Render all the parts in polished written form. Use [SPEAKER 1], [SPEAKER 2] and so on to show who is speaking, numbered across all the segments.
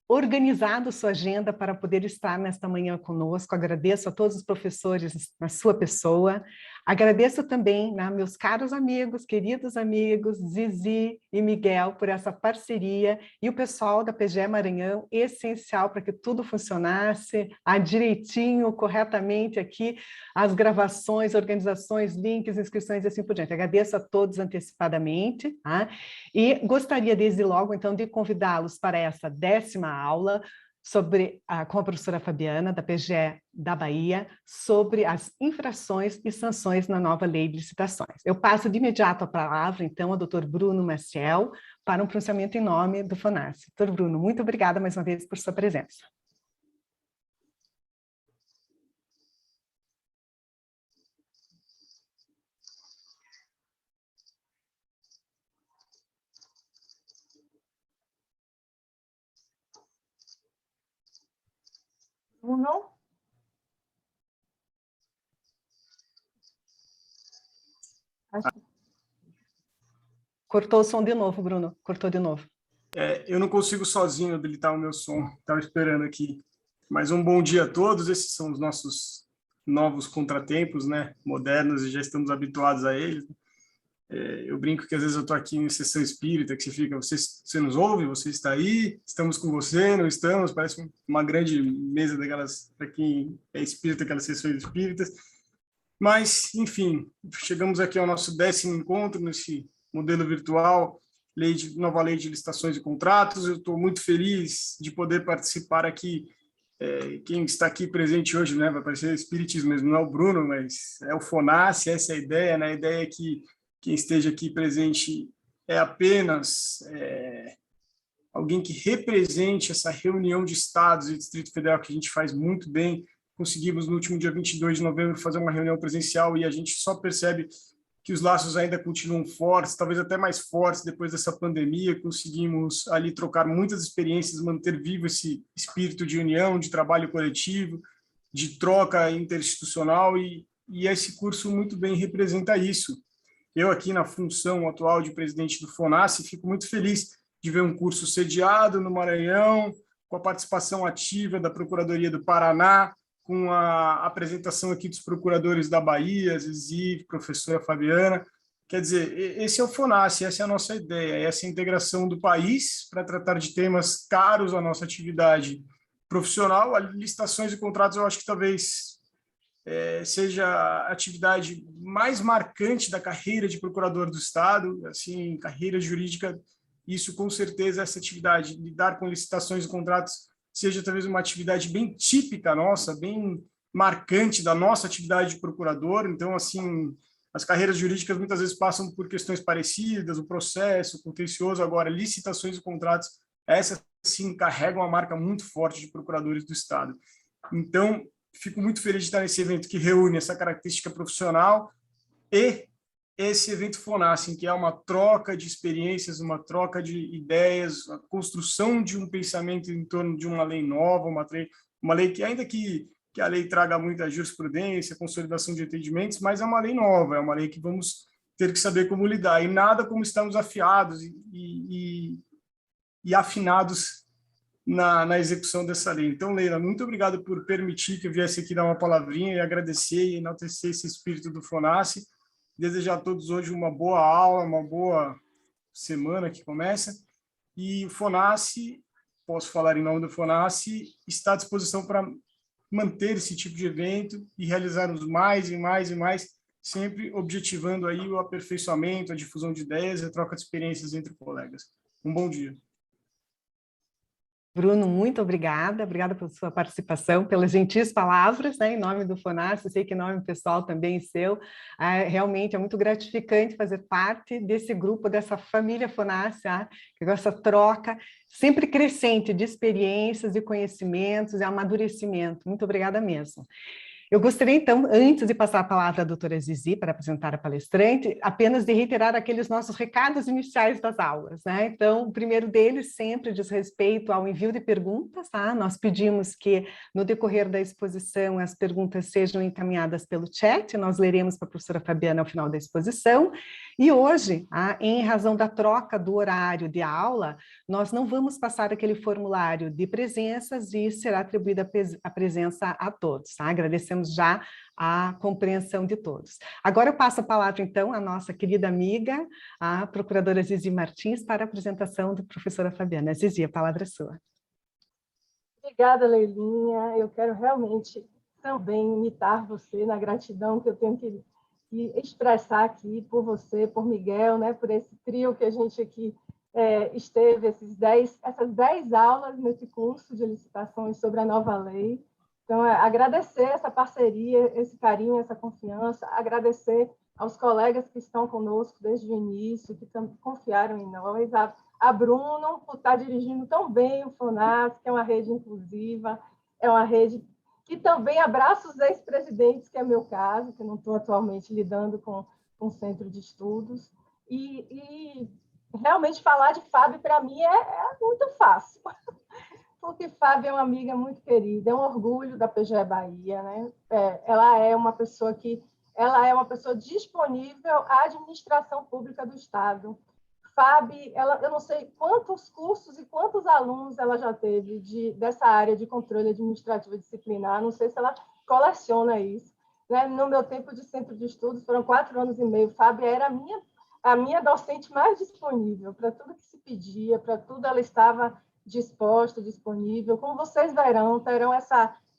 [SPEAKER 1] organizado sua agenda para poder estar nesta manhã conosco. Agradeço a todos os professores na sua pessoa. Agradeço também, né, meus caros amigos, queridos amigos, Zizi e Miguel, por essa parceria, e o pessoal da PGE Maranhão, essencial para que tudo funcionasse direitinho, corretamente aqui, as gravações, organizações, links, inscrições e assim por diante. Agradeço a todos antecipadamente, tá? E gostaria desde logo, então, de convidá-los para essa 10ª aula com a professora Fabiana, da PGE da Bahia, sobre as infrações e sanções na nova lei de licitações. Eu passo de imediato a palavra, então, ao doutor Bruno Maciel, para um pronunciamento em nome do FONASSE. Doutor Bruno, muito obrigada mais uma vez por sua presença.
[SPEAKER 2] Bruno?
[SPEAKER 1] Cortou o som de novo, Bruno. Cortou de novo.
[SPEAKER 3] Eu não consigo sozinho habilitar o meu som. Estava esperando aqui. Mas um bom dia a todos. Esses são os nossos novos contratempos, né? Modernos, e já estamos habituados a eles. Eu brinco que às vezes eu estou aqui em sessão espírita, que você fica, você nos ouve, você está aí, estamos com você, não estamos, parece uma grande mesa daquelas, para quem é espírita, aquelas sessões espíritas. Mas, enfim, chegamos aqui ao nosso 10º encontro nesse modelo virtual, nova lei de licitações e contratos. Eu estou muito feliz de poder participar aqui. Quem está aqui presente hoje, né, vai parecer espiritismo mesmo, não é o Bruno, mas é o FONASSE, essa é a ideia, né? A ideia é que quem esteja aqui presente é apenas alguém que represente essa reunião de estados e Distrito Federal, que a gente faz muito bem. Conseguimos, no último dia 22 de novembro, fazer uma reunião presencial e a gente só percebe que os laços ainda continuam fortes, talvez até mais fortes depois dessa pandemia. Conseguimos ali trocar muitas experiências, manter vivo esse espírito de união, de trabalho coletivo, de troca interinstitucional, e esse curso muito bem representa isso. Eu aqui na função atual de presidente do FONASSE fico muito feliz de ver um curso sediado no Maranhão, com a participação ativa da Procuradoria do Paraná, com a apresentação aqui dos procuradores da Bahia, Zizi, professora Fabiana. Quer dizer, esse é o FONASSE, essa é a nossa ideia, essa integração do país para tratar de temas caros à nossa atividade profissional. Licitações e contratos, eu acho que talvez seja a atividade mais marcante da carreira de procurador do Estado, assim, carreira jurídica. Isso, com certeza, essa atividade, lidar com licitações e contratos, seja talvez uma atividade bem típica nossa, bem marcante da nossa atividade de procurador. Então, assim, as carreiras jurídicas muitas vezes passam por questões parecidas, o processo, o contencioso. Agora, licitações e contratos, essas, sim, carregam uma marca muito forte de procuradores do Estado. Então, fico muito feliz de estar nesse evento que reúne essa característica profissional e esse evento FONASSE, que é uma troca de experiências, uma troca de ideias, a construção de um pensamento em torno de uma lei nova, uma lei que, ainda que a lei traga muita jurisprudência, consolidação de entendimentos, mas é uma lei nova, é uma lei que vamos ter que saber como lidar, e nada como estamos afiados e afinados na execução dessa lei. Então, Leila, muito obrigado por permitir que eu viesse aqui dar uma palavrinha e agradecer e enaltecer esse espírito do FONASSE. Desejar a todos hoje uma boa aula, uma boa semana que começa. E o FONASSE, posso falar em nome do FONASSE, está à disposição para manter esse tipo de evento e realizarmos mais e mais e mais, sempre objetivando aí o aperfeiçoamento, a difusão de ideias e a troca de experiências entre colegas. Um bom dia.
[SPEAKER 1] Bruno, muito obrigada pela sua participação, pelas gentis palavras, né, em nome do FONASSE. Eu sei que em nome pessoal também seu. Realmente é muito gratificante fazer parte desse grupo, dessa família FONASSE, que essa troca sempre crescente de experiências, de conhecimentos e amadurecimento. Muito obrigada mesmo. Eu gostaria, então, antes de passar a palavra à doutora Zizi para apresentar a palestrante, apenas de reiterar aqueles nossos recados iniciais das aulas, né? Então, o primeiro deles sempre diz respeito ao envio de perguntas, tá? Nós pedimos que, no decorrer da exposição, as perguntas sejam encaminhadas pelo chat, nós leremos para a professora Fabiana ao final da exposição, E hoje, em razão da troca do horário de aula, nós não vamos passar aquele formulário de presenças e será atribuída a presença a todos. Tá? Agradecemos já a compreensão de todos. Agora eu passo a palavra, então, à nossa querida amiga, a procuradora Zizi Martins, para a apresentação da professora Fabiana. Zizi, a palavra é sua.
[SPEAKER 2] Obrigada, Leilinha. Eu quero realmente também imitar você na gratidão que eu tenho que expressar aqui por você, por Miguel, né, por esse trio que a gente aqui esteve, essas 10 aulas nesse curso de licitações sobre a nova lei. Então, agradecer essa parceria, esse carinho, essa confiança, agradecer aos colegas que estão conosco desde o início, que confiaram em nós, a Bruno, por estar dirigindo tão bem o FONAS, que é uma rede inclusiva, é uma rede que também abraça os ex-presidentes, que é meu caso, que eu não estou atualmente lidando com o centro de estudos. E realmente falar de Fábio, para mim, é muito fácil, porque Fábio é uma amiga muito querida, é um orgulho da PGE Bahia, né? Ela é uma pessoa disponível à administração pública do Estado. Fábio, eu não sei quantos cursos e quantos alunos ela já teve dessa área de controle administrativo disciplinar, não sei se ela coleciona isso. Né? No meu tempo de centro de estudos, foram 4 anos e meio, Fábio era a minha docente mais disponível, para tudo que se pedia, para tudo ela estava disposta, disponível. Como vocês terão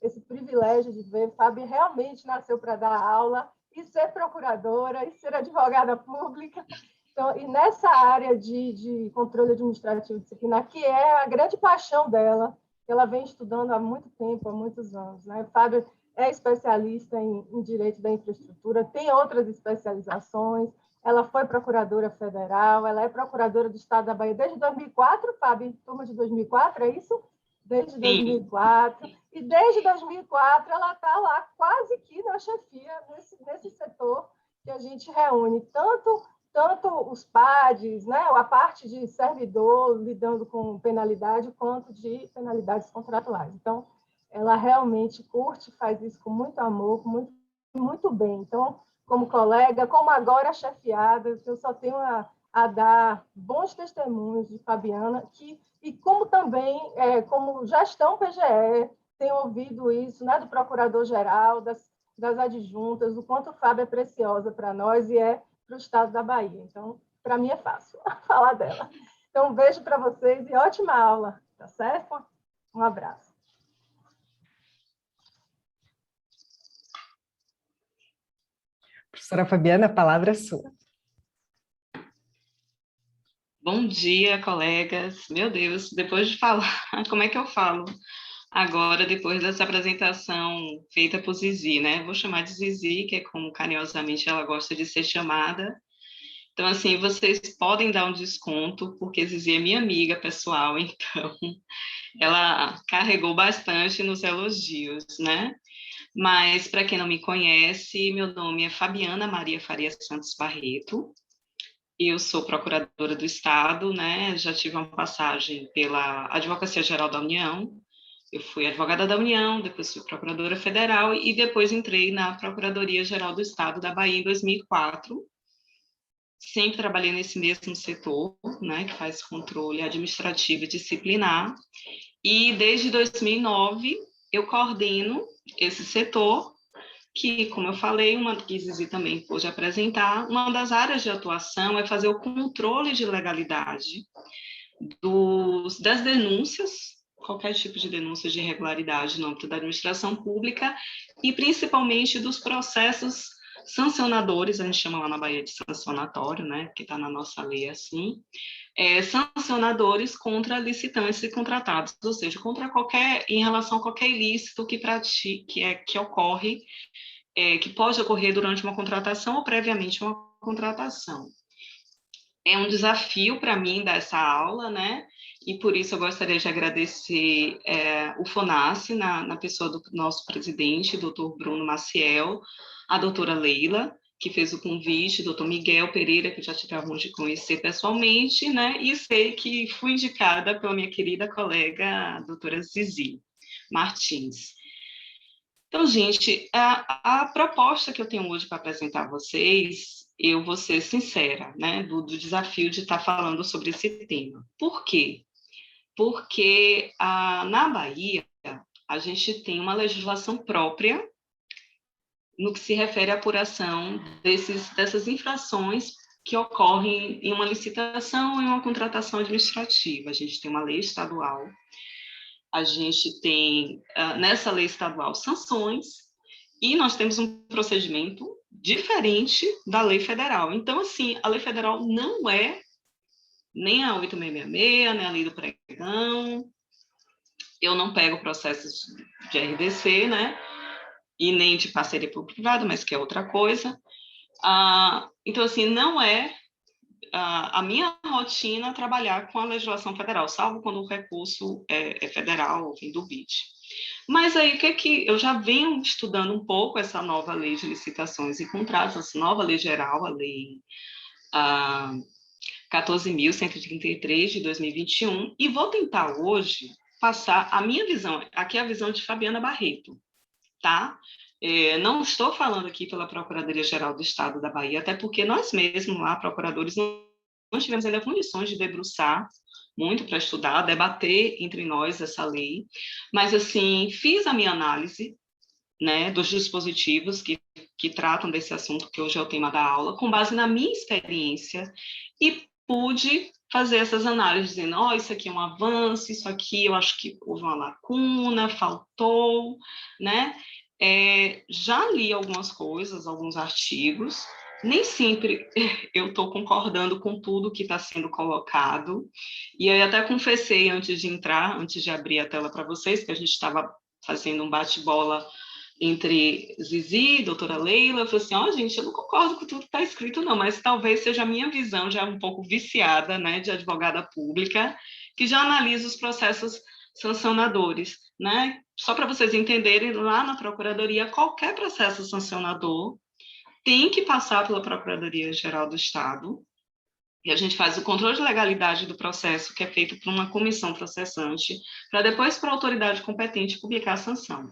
[SPEAKER 2] esse privilégio de ver, Fábio realmente nasceu para dar aula e ser procuradora e ser advogada pública. Então, e nessa área de controle administrativo disciplinar, que é a grande paixão dela, que ela vem estudando há muito tempo, há muitos anos. Né? Fábio é especialista em direito da infraestrutura, tem outras especializações, ela foi procuradora federal, ela é procuradora do Estado da Bahia desde 2004, Fábio, turma de 2004, é isso? Desde 2004. E desde 2004 ela está lá quase que na chefia, nesse setor que a gente reúne tanto os PADs, né, a parte de servidor lidando com penalidade, quanto de penalidades contratuais. Então, ela realmente curte, faz isso com muito amor, muito bem. Então, como colega, como agora chefiada, eu só tenho a dar bons testemunhos de Fabiana, e como também, como gestão PGE, tenho ouvido isso, né, do procurador-geral, das adjuntas, o quanto o Fábio é preciosa para nós e para o estado da Bahia. Então, para mim é fácil falar dela. Então, um beijo para vocês e ótima aula, tá certo? Um abraço.
[SPEAKER 1] Professora Fabiana, a palavra é sua.
[SPEAKER 4] Bom dia, colegas. Meu Deus, depois de falar, como é que eu falo agora, depois dessa apresentação feita por Zizi, né? Vou chamar de Zizi, que é como carinhosamente ela gosta de ser chamada. Então, assim, vocês podem dar um desconto, porque Zizi é minha amiga pessoal, então ela carregou bastante nos elogios, né? Mas, para quem não me conhece, meu nome é Fabiana Maria Faria Santos Barreto, eu sou procuradora do Estado, né? Já tive uma passagem pela Advocacia Geral da União, eu fui advogada da União, depois fui procuradora federal e depois entrei na Procuradoria Geral do Estado da Bahia em 2004. Sempre trabalhei nesse mesmo setor, né, que faz controle administrativo e disciplinar, e desde 2009 eu coordeno esse setor, que, como eu falei, uma que Zizi também pôde apresentar, uma das áreas de atuação é fazer o controle de legalidade das denúncias, qualquer tipo de denúncia de irregularidade no âmbito da administração pública, e principalmente dos processos sancionadores, a gente chama lá na Bahia de sancionatório, né, que está na nossa lei assim, sancionadores contra licitantes e contratados, ou seja, em relação a qualquer ilícito que ocorre, que pode ocorrer durante uma contratação ou previamente uma contratação. É um desafio para mim dar essa aula, né? E por isso eu gostaria de agradecer o FONAS, na pessoa do nosso presidente, doutor Bruno Maciel, a doutora Leila, que fez o convite, doutor Miguel Pereira, que já tive a honra de conhecer pessoalmente, né? E sei que fui indicada pela minha querida colega, a doutora Zizi Martins. Então, gente, a proposta que eu tenho hoje para apresentar a vocês eu vou ser sincera, né, do desafio de estar falando sobre esse tema. Por quê? Porque na Bahia, a gente tem uma legislação própria no que se refere à apuração dessas infrações que ocorrem em uma licitação e uma contratação administrativa. A gente tem uma lei estadual, a gente tem, nessa lei estadual, sanções, e nós temos um procedimento diferente da lei federal. Então, assim, a lei federal não é nem a 8666, nem a lei do pregão. Eu não pego processos de RDC, né? E nem de parceria público-privada, mas que é outra coisa. Então, assim, não é a minha rotina trabalhar com a legislação federal, salvo quando o recurso é federal, vem do BID. Mas aí, o que eu já venho estudando um pouco essa nova lei de licitações e contratos, essa nova lei geral, a lei 14.133 de 2021, e vou tentar hoje passar a minha visão, aqui é a visão de Fabiana Barreto, tá? Não estou falando aqui pela Procuradoria-Geral do Estado da Bahia, até porque nós mesmos lá, procuradores, não tivemos ainda condições de debruçar muito para estudar, debater entre nós essa lei, mas, assim, fiz a minha análise, né, dos dispositivos que tratam desse assunto, que hoje é o tema da aula, com base na minha experiência, e pude fazer essas análises, dizendo, isso aqui é um avanço, isso aqui eu acho que houve uma lacuna, faltou, né? Já li algumas coisas, alguns artigos, nem sempre eu estou concordando com tudo que está sendo colocado, e aí até confessei antes de abrir a tela para vocês, que a gente estava fazendo um bate-bola entre Zizi e doutora Leila, eu falei assim, gente, eu não concordo com tudo que está escrito, não, mas talvez seja a minha visão já um pouco viciada, né, de advogada pública, que já analisa os processos sancionadores, né? Só para vocês entenderem, lá na Procuradoria, qualquer processo sancionador tem que passar pela Procuradoria-Geral do Estado, e a gente faz o controle de legalidade do processo, que é feito por uma comissão processante, para depois, para a autoridade competente, publicar a sanção.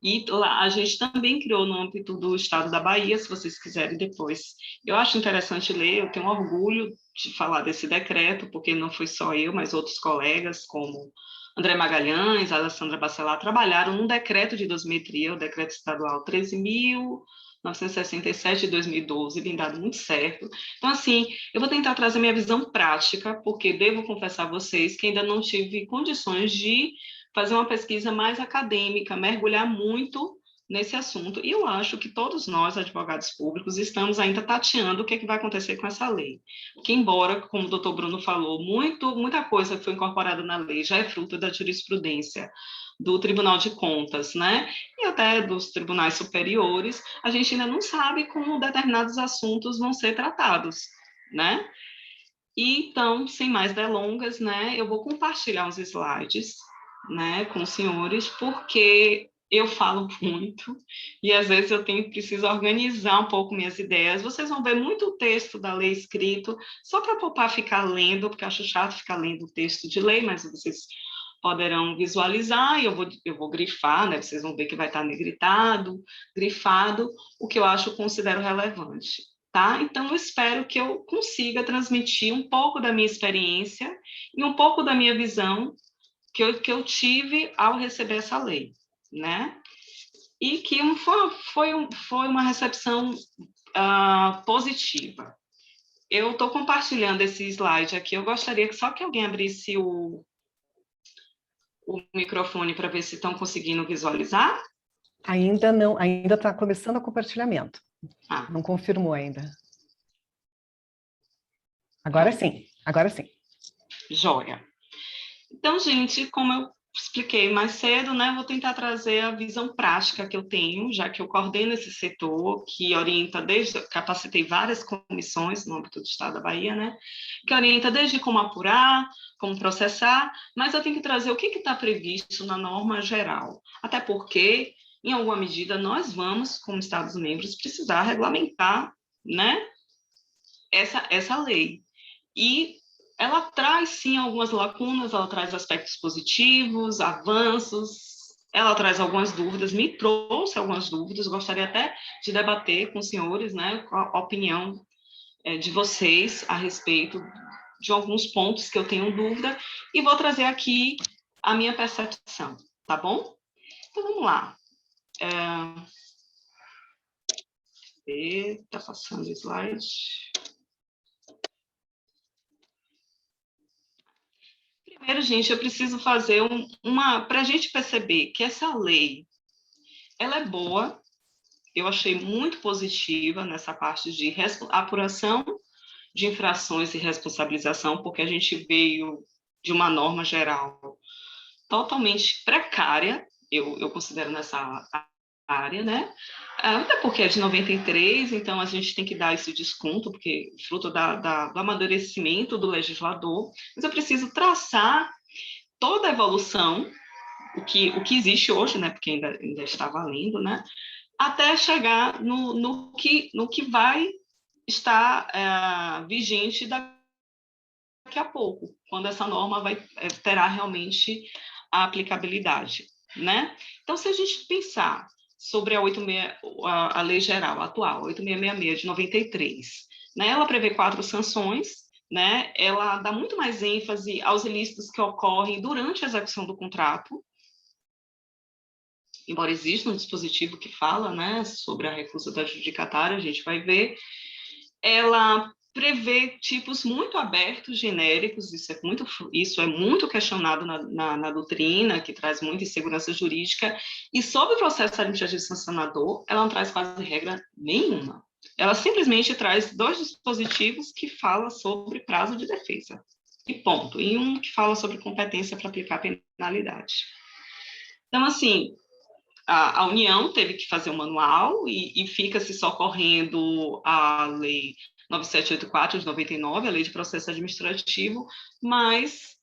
[SPEAKER 4] E lá a gente também criou no âmbito do Estado da Bahia, se vocês quiserem depois. Eu acho interessante ler, eu tenho orgulho de falar desse decreto, porque não foi só eu, mas outros colegas, como André Magalhães, Alessandra Bacelar, trabalharam num decreto de dosimetria, o decreto estadual 13.967 de 2012, vem dado muito certo. Então, assim, eu vou tentar trazer minha visão prática, porque devo confessar a vocês que ainda não tive condições de fazer uma pesquisa mais acadêmica, mergulhar muito nesse assunto. E eu acho que todos nós, advogados públicos, estamos ainda tateando o que vai acontecer com essa lei. Que, embora, como o doutor Bruno falou, muita coisa que foi incorporada na lei já é fruto da jurisprudência do Tribunal de Contas, né? E até dos tribunais superiores, a gente ainda não sabe como determinados assuntos vão ser tratados, né? E, então, sem mais delongas, né, eu vou compartilhar uns slides, né, com os senhores, porque eu falo muito e às vezes preciso organizar um pouco minhas ideias. Vocês vão ver muito texto da lei escrito, só para poupar ficar lendo, porque acho chato ficar lendo o texto de lei, mas vocês poderão visualizar e eu vou grifar, né, vocês vão ver que vai estar negritado, grifado, o que eu considero relevante. Tá? Então, eu espero que eu consiga transmitir um pouco da minha experiência e um pouco da minha visão que eu tive ao receber essa lei, né? E que foi uma recepção positiva. Eu estou compartilhando esse slide aqui, eu gostaria que só que alguém abrisse o microfone para ver se estão conseguindo visualizar.
[SPEAKER 1] Ainda não, ainda está começando o compartilhamento. Não confirmou ainda. Agora sim, agora sim.
[SPEAKER 4] Joia. Então, gente, como eu expliquei mais cedo, né, vou tentar trazer a visão prática que eu tenho, já que eu coordeno esse setor, que orienta capacitei várias comissões no âmbito do Estado da Bahia, né, que orienta desde como apurar, como processar, mas eu tenho que trazer o que está previsto na norma geral, até porque, em alguma medida, nós vamos, como Estados-membros, precisar regulamentar, né, essa lei. E ela traz, sim, algumas lacunas, ela traz aspectos positivos, avanços, ela traz algumas dúvidas, me trouxe algumas dúvidas, gostaria até de debater com os senhores, né, a opinião de vocês a respeito de alguns pontos que eu tenho dúvida, e vou trazer aqui a minha percepção, tá bom? Então, vamos lá. Tá passando o slide. Primeiro, gente, eu preciso fazer para a gente perceber que essa lei, ela é boa, eu achei muito positiva nessa parte de apuração de infrações e responsabilização, porque a gente veio de uma norma geral totalmente precária, eu considero nessa área, né? Até porque é de 93, então a gente tem que dar esse desconto, porque fruto do amadurecimento do legislador, mas eu preciso traçar toda a evolução, o que existe hoje, né? Porque ainda está valendo, né? Até chegar no que vai estar vigente daqui a pouco, quando essa norma terá realmente a aplicabilidade, né? Então, se a gente pensar sobre a lei geral atual, 8666 de 93, né? Ela prevê 4 sanções, né? Ela dá muito mais ênfase aos ilícitos que ocorrem durante a execução do contrato, embora exista um dispositivo que fala, né, sobre a recusa da adjudicatária, a gente vai ver. Ela prevê tipos muito abertos, genéricos, isso é muito questionado na doutrina, que traz muita insegurança jurídica, e sobre o processo administrativo sancionador, ela não traz quase regra nenhuma. Ela simplesmente traz 2 dispositivos que falam sobre prazo de defesa, e ponto, e um que fala sobre competência para aplicar penalidade. Então, assim, a União teve que fazer um manual e fica se socorrendo a lei 9784 de 99, a lei de processo administrativo, mas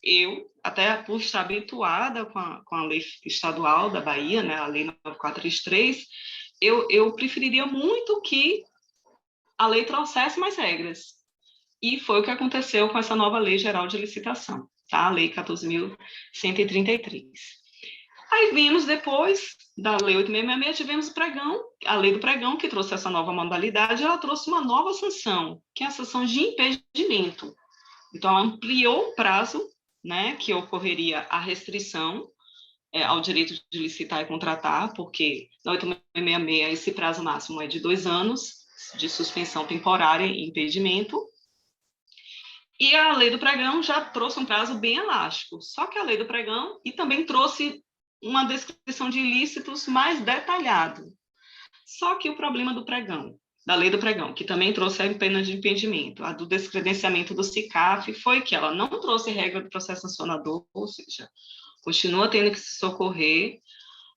[SPEAKER 4] eu, até por estar habituada com a lei estadual da Bahia, né, a lei 9433, eu preferiria muito que a lei trouxesse mais regras. E foi o que aconteceu com essa nova lei geral de licitação, tá? A lei 14.133. Aí vimos depois da Lei 8.666, tivemos o pregão, a Lei do Pregão, que trouxe essa nova modalidade, ela trouxe uma nova sanção, que é a sanção de impedimento. Então, ela ampliou o prazo, né, que ocorreria a restrição ao direito de licitar e contratar, porque na 8.666 esse prazo máximo é de 2 anos de suspensão temporária e impedimento. E a Lei do Pregão já trouxe um prazo bem elástico, só que a Lei do Pregão e também trouxe uma descrição de ilícitos mais detalhado. Só que o problema do pregão, da lei do pregão, que também trouxe a pena de impedimento, a do descredenciamento do SICAF, foi que ela não trouxe regra do processo sancionador, ou seja, continua tendo que se socorrer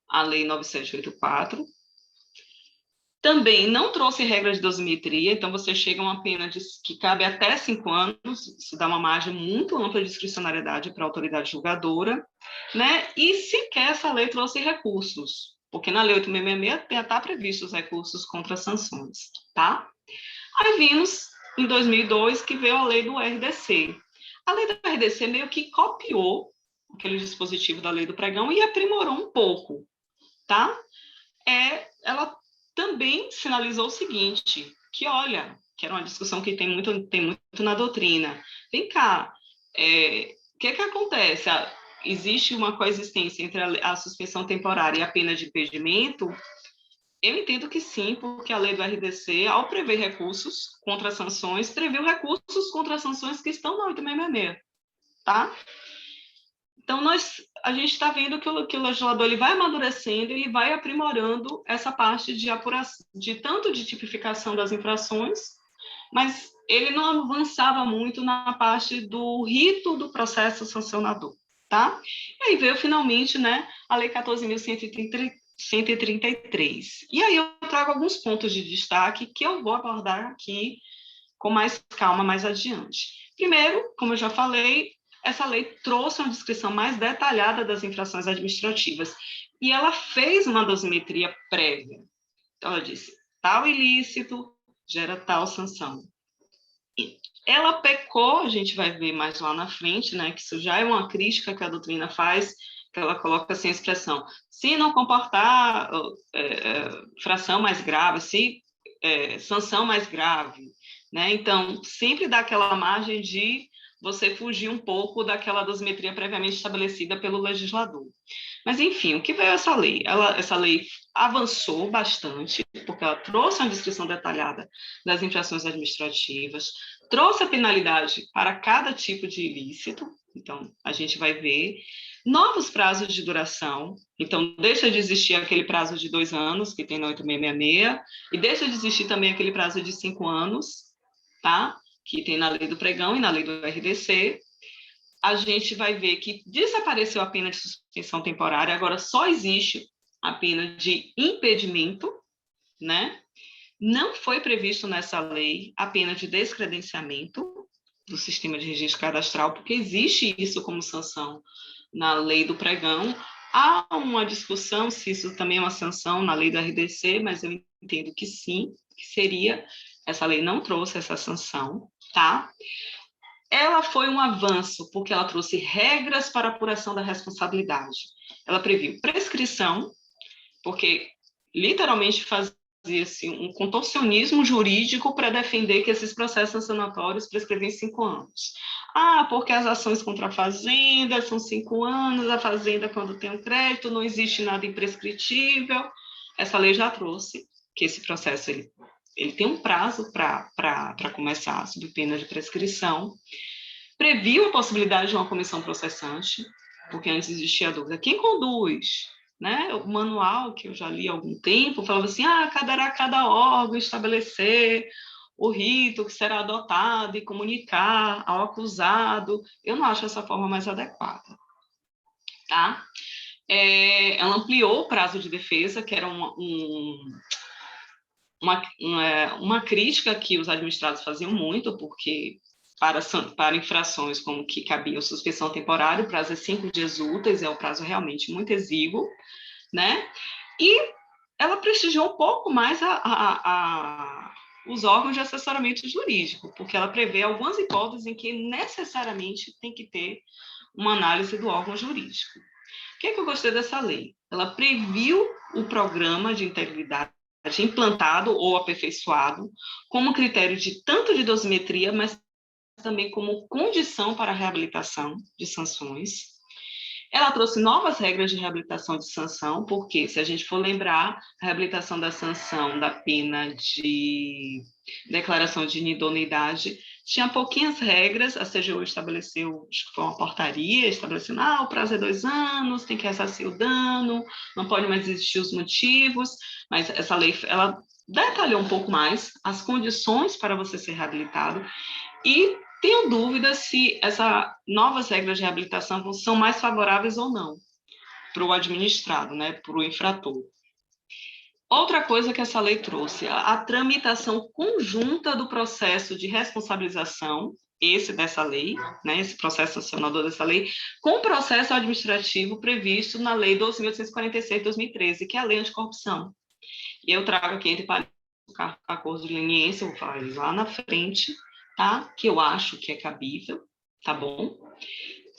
[SPEAKER 4] à lei 9784. Também não trouxe regra de dosimetria, então você chega a uma pena que cabe até 5 anos, isso dá uma margem muito ampla de discricionariedade para a autoridade julgadora, né? E sequer essa lei trouxe recursos, porque na lei 8.666 já está previsto os recursos contra sanções, tá? Aí vimos, em 2002, que veio a lei do RDC. A lei do RDC meio que copiou aquele dispositivo da lei do pregão e aprimorou um pouco, tá? Ela também sinalizou o seguinte, que olha, que era uma discussão que tem muito na doutrina. Vem cá, o que acontece? Existe uma coexistência entre a suspensão temporária e a pena de impedimento? Eu entendo que sim, porque a lei do RDC, ao prever recursos contra sanções, previu recursos contra sanções que estão na 8.666, tá? Então, a gente está vendo que o legislador ele vai amadurecendo, ele vai aprimorando essa parte de apuração, tanto de tipificação das infrações, mas ele não avançava muito na parte do rito do processo sancionador, tá? E aí veio, finalmente, né, a Lei 14.133. E aí eu trago alguns pontos de destaque que eu vou abordar aqui com mais calma mais adiante. Primeiro, como eu já falei, essa lei trouxe uma descrição mais detalhada das infrações administrativas e ela fez uma dosimetria prévia. Então, ela disse, tal ilícito gera tal sanção. E ela pecou, a gente vai ver mais lá na frente, né, que isso já é uma crítica que a doutrina faz, que ela coloca assim a expressão, se não comportar fração mais grave, sanção mais grave, né? Então, sempre dá aquela margem de você fugir um pouco daquela dosimetria previamente estabelecida pelo legislador. Mas, enfim, o que veio essa lei? Essa lei avançou bastante, porque ela trouxe uma descrição detalhada das infrações administrativas, trouxe a penalidade para cada tipo de ilícito, então, a gente vai ver novos prazos de duração, então, deixa de existir aquele prazo de 2 anos, que tem na 8666, e deixa de existir também aquele prazo de 5 anos, tá? Que tem na lei do pregão e na lei do RDC. A gente vai ver que desapareceu a pena de suspensão temporária, agora só existe a pena de impedimento, né? Não foi previsto nessa lei a pena de descredenciamento do sistema de registro cadastral, porque existe isso como sanção na lei do pregão. Há uma discussão se isso também é uma sanção na lei do RDC, mas eu entendo que sim, que seria. Essa lei não trouxe essa sanção, tá? Ela foi um avanço, porque ela trouxe regras para apuração da responsabilidade. Ela previu prescrição, porque literalmente fazia-se um contorcionismo jurídico para defender que esses processos sancionatórios prescrevem 5 anos. Porque as ações contra a fazenda são 5 anos, a fazenda, quando tem um crédito, não existe nada imprescritível. Essa lei já trouxe que esse processo ele tem um prazo para começar, sob pena de prescrição. Previu a possibilidade de uma comissão processante, porque antes existia a dúvida. Quem conduz? Né? O manual, que eu já li há algum tempo, falava assim, caberá a cada órgão estabelecer o rito que será adotado e comunicar ao acusado. Eu não acho essa forma mais adequada. Tá? Ela ampliou o prazo de defesa, que era uma crítica que os administrados faziam muito, porque para infrações como que cabia suspensão temporária, o prazo é 5 dias úteis, é um prazo realmente muito exíguo, né? E ela prestigiou um pouco mais os órgãos de assessoramento jurídico, porque ela prevê algumas hipóteses em que necessariamente tem que ter uma análise do órgão jurídico. O que eu gostei dessa lei? Ela previu o programa de integridade implantado ou aperfeiçoado como critério tanto de dosimetria, mas também como condição para a reabilitação de sanções. Ela trouxe novas regras de reabilitação de sanção, porque, se a gente for lembrar, a reabilitação da sanção da pena de declaração de inidoneidade tinha pouquinhas regras. A CGU estabeleceu, acho que foi uma portaria, estabelecendo, o prazo é 2 anos, tem que ressarcir o dano, não pode mais existir os motivos, mas essa lei, ela detalhou um pouco mais as condições para você ser reabilitado, e tenho dúvida se essas novas regras de reabilitação são mais favoráveis ou não para o administrado, né, para o infrator. Outra coisa que essa lei trouxe, a tramitação conjunta do processo de responsabilização, dessa lei, né, esse processo sancionador dessa lei, com o processo administrativo previsto na Lei 12.846 de 2013, que é a Lei Anticorrupção. E eu trago aqui entre parênteses o acordo de leniência, eu vou falar lá na frente, tá? Que eu acho que é cabível, tá bom?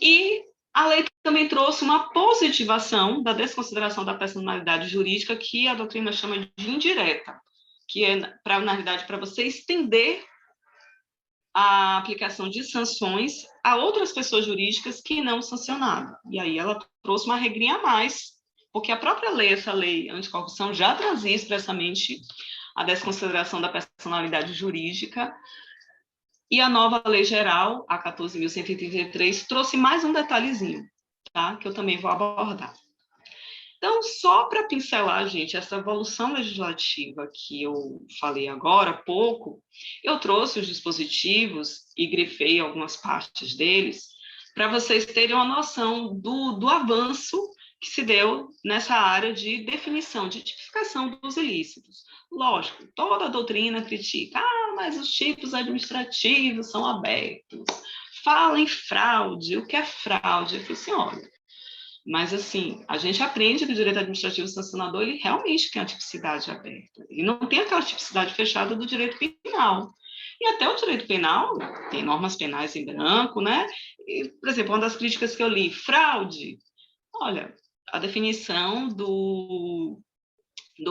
[SPEAKER 4] E a lei também trouxe uma positivação da desconsideração da personalidade jurídica, que a doutrina chama de indireta, que é, na realidade, para você estender a aplicação de sanções a outras pessoas jurídicas que não sancionaram. E aí ela trouxe uma regrinha a mais, porque a própria lei, essa lei anticorrupção, já trazia expressamente a desconsideração da personalidade jurídica. E a nova lei geral, a 14.133, trouxe mais um detalhezinho, tá? Que eu também vou abordar. Então, só para pincelar, gente, essa evolução legislativa que eu falei agora há pouco, eu trouxe os dispositivos e grifei algumas partes deles para vocês terem uma noção do avanço que se deu nessa área de definição, de tipificação dos ilícitos. Lógico, toda a doutrina critica, mas os tipos administrativos são abertos. Fala em fraude, o que é fraude? Eu falei assim, olha, mas assim, a gente aprende que o direito administrativo sancionador, ele realmente tem a tipicidade aberta, e não tem aquela tipicidade fechada do direito penal. E até o direito penal tem normas penais em branco, né? E, por exemplo, uma das críticas que eu li, fraude, Olha, a definição do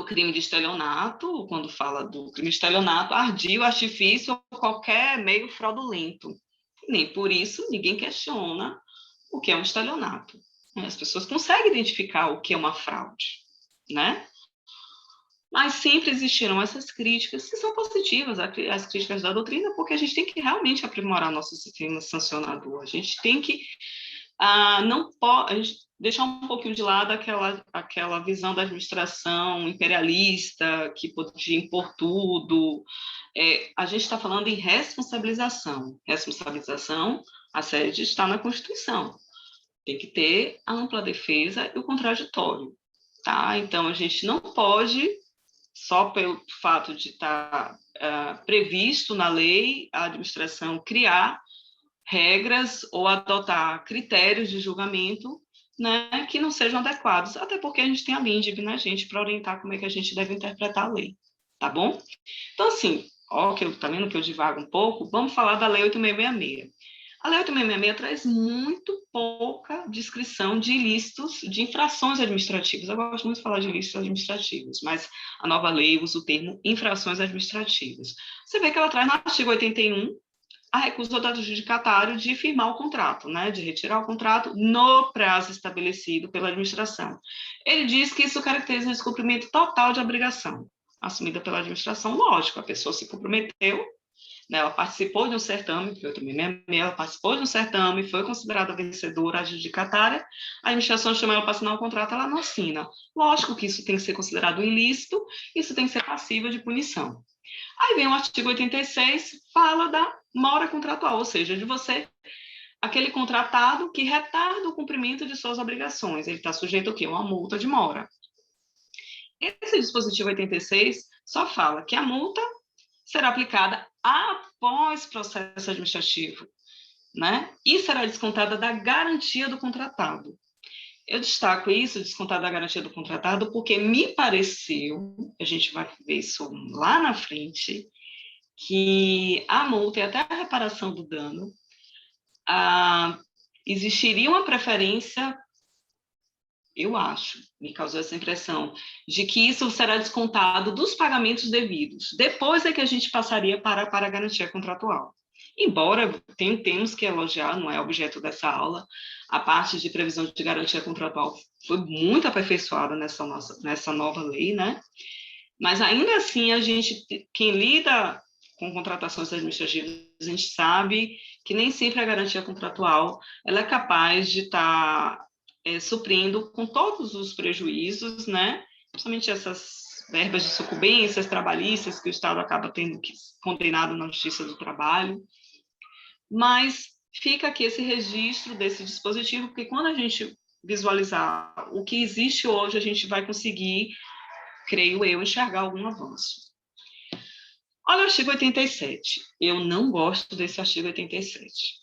[SPEAKER 4] crime de estelionato, quando fala do crime de estelionato, ardil, artifício ou qualquer meio fraudulento. Nem por isso ninguém questiona o que é um estelionato. As pessoas conseguem identificar o que é uma fraude, né? Mas sempre existirão essas críticas, que são positivas, as críticas da doutrina, porque a gente tem que realmente aprimorar nosso sistema sancionador. A gente tem que não pode deixar um pouquinho de lado aquela visão da administração imperialista, que podia impor tudo. A gente está falando em responsabilização. Responsabilização, a sede está na Constituição. Tem que ter a ampla defesa e o contraditório. Tá? Então, a gente não pode, só pelo fato de estar previsto na lei, a administração criar regras ou adotar critérios de julgamento, né, que não sejam adequados, até porque a gente tem a LINDB na gente para orientar como é que a gente deve interpretar a lei, tá bom? Então, assim, tá vendo que eu divago um pouco? Vamos falar da Lei 8.666. A Lei 8.666 traz muito pouca descrição de ilícitos, de infrações administrativas. Eu gosto muito de falar de ilícitos administrativos, mas a nova lei usa o termo infrações administrativas. Você vê que ela traz no artigo 81 a recusa do adjudicatário de firmar o contrato, né, de retirar o contrato no prazo estabelecido pela administração. Ele diz que isso caracteriza o descumprimento total de obrigação assumida pela administração. Lógico, a pessoa se comprometeu, né, ela participou de um certame, ela participou de um certame, foi considerada vencedora adjudicatária, a administração chama ela para assinar o contrato, ela não assina. Lógico que isso tem que ser considerado ilícito, isso tem que ser passível de punição. Aí vem o artigo 86, fala da mora contratual, ou seja, de você, aquele contratado que retarda o cumprimento de suas obrigações. Ele está sujeito ao quê? Uma multa de mora. Esse dispositivo 86 só fala que a multa será aplicada após processo administrativo, né? E será descontada da garantia do contratado. Eu destaco isso, descontada da garantia do contratado, porque me pareceu, a gente vai ver isso lá na frente, que a multa e até a reparação do dano, existiria uma preferência, eu acho, me causou essa impressão, de que isso será descontado dos pagamentos devidos. Depois é que a gente passaria para a garantia contratual. Embora temos que elogiar, não é objeto dessa aula, a parte de previsão de garantia contratual foi muito aperfeiçoada nessa nova lei, né? Mas ainda assim, quem lida com contratações administrativas, a gente sabe que nem sempre a garantia contratual ela é capaz de estar suprindo com todos os prejuízos, né? Principalmente essas verbas de sucumbências trabalhistas que o Estado acaba tendo condenado na Justiça do Trabalho. Mas fica aqui esse registro desse dispositivo, porque quando a gente visualizar o que existe hoje, a gente vai conseguir, creio eu, enxergar algum avanço. Olha o artigo 87. Eu não gosto desse artigo 87.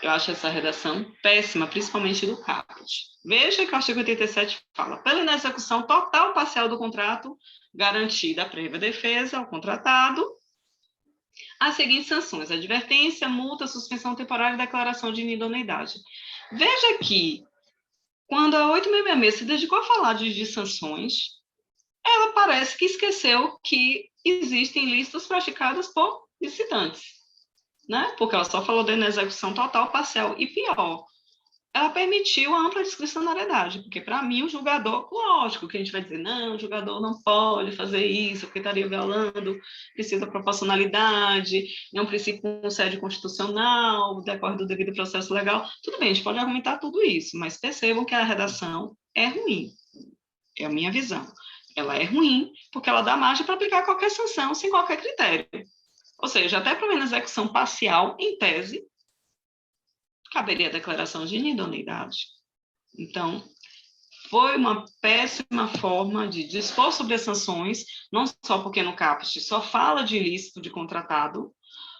[SPEAKER 4] Eu acho essa redação péssima, principalmente do caput. Veja que o artigo 87 fala: pela inexecução total ou parcial do contrato, garantida a prévia defesa ao contratado, as seguintes sanções: advertência, multa, suspensão temporária e declaração de inidoneidade. Veja que, quando a 8.666 se dedicou a falar de sanções, ela parece que esqueceu que existem ilícitos praticados por licitantes, né? Porque ela só falou da inexecução total, parcial, e pior, ela permitiu a ampla discricionariedade, porque para mim o julgador, lógico que a gente vai dizer, não, o julgador não pode fazer isso, porque estaria violando o princípio da proporcionalidade, é um princípio com sede constitucional, decorre do devido processo legal. Tudo bem, a gente pode argumentar tudo isso, mas percebam que a redação é ruim, é a minha visão. Ela é ruim porque ela dá margem para aplicar qualquer sanção sem qualquer critério. Ou seja, até para uma execução parcial, em tese, caberia a declaração de inidoneidade. Então, foi uma péssima forma de dispor sobre as sanções, não só porque no caput só fala de ilícito de contratado,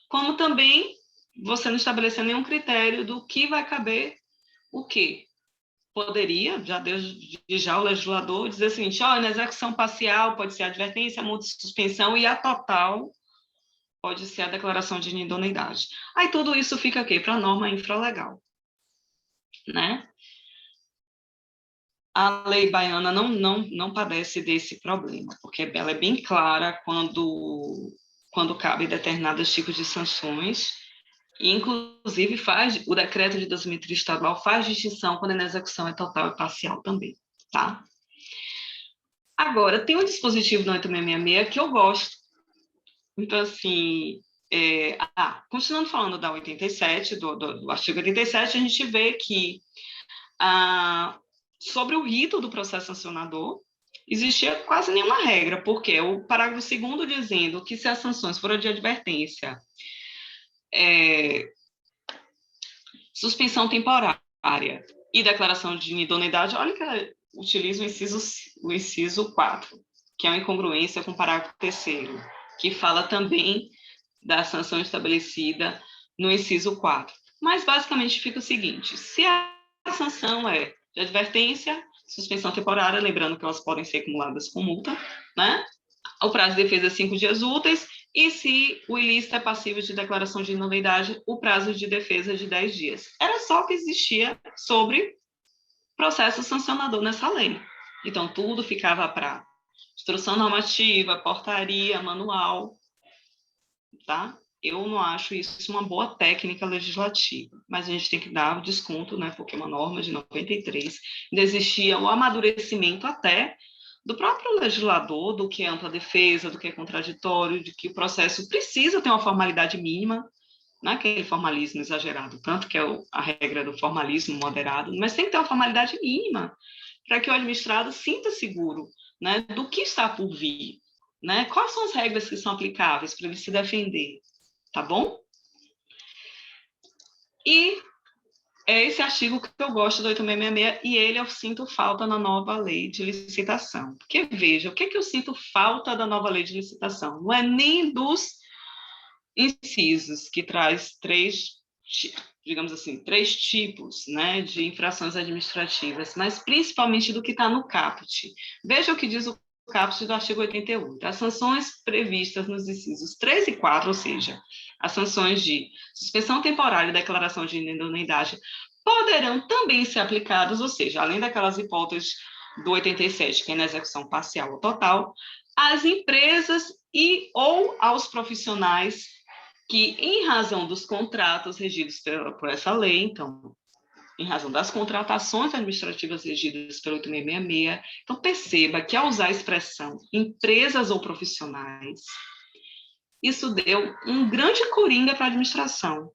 [SPEAKER 4] como também você não estabeleceu nenhum critério do que vai caber o quê. Poderia, já o legislador, dizer o seguinte: na execução parcial pode ser a advertência, a multa de suspensão, e a total pode ser a declaração de inidoneidade. Aí tudo isso fica aqui para a norma infralegal, né? a lei baiana não padece desse problema, porque ela é bem clara quando cabe determinados tipos de sanções, e, inclusive, o decreto de dosimetria estadual faz distinção quando a execução é total e parcial também, tá? Agora, tem um dispositivo do 8666 que eu gosto. Então, assim, continuando falando da 87, do artigo 87, a gente vê que sobre o rito do processo sancionador, existia quase nenhuma regra, porque o parágrafo 2º dizendo que se as sanções forem de advertência, suspensão temporária e declaração de idoneidade, olha que utiliza o inciso 4, que é uma incongruência com o parágrafo 3º, que fala também da sanção estabelecida no inciso 4. Mas, basicamente, fica o seguinte: se a sanção é de advertência, suspensão temporária, lembrando que elas podem ser acumuladas com multa, né? O prazo de defesa é 5 dias úteis, e se o ilícito é passível de declaração de inulidade, o prazo de defesa é de 10 dias. Era só o que existia sobre processo sancionador nessa lei. Então, tudo ficava para instrução normativa, portaria, manual, tá? Eu não acho isso uma boa técnica legislativa, mas a gente tem que dar o desconto, né, porque é uma norma de 93, ainda existia o amadurecimento até do próprio legislador, do que é ampla defesa, do que é contraditório, de que o processo precisa ter uma formalidade mínima, não é aquele formalismo exagerado, tanto que é a regra do formalismo moderado, mas tem que ter uma formalidade mínima para que o administrado sinta seguro, né, do que está por vir, né? Quais são as regras que são aplicáveis para ele se defender, tá bom? E é esse artigo que eu gosto do 8666, e ele eu sinto falta na nova lei de licitação. Porque, veja, o que eu sinto falta da nova lei de licitação? Não é nem dos incisos, que traz três tipos, né, de infrações administrativas, mas principalmente do que está no caput. Veja o que diz o caput do artigo 88. As sanções previstas nos incisos 3 e 4, ou seja, as sanções de suspensão temporária e declaração de idoneidade, poderão também ser aplicadas, ou seja, além daquelas hipóteses do 87, que é na execução parcial ou total, às empresas ou aos profissionais que, em razão dos contratos regidos por essa lei, então, em razão das contratações administrativas regidas pelo 8666, então perceba que, ao usar a expressão empresas ou profissionais, isso deu um grande coringa para a administração.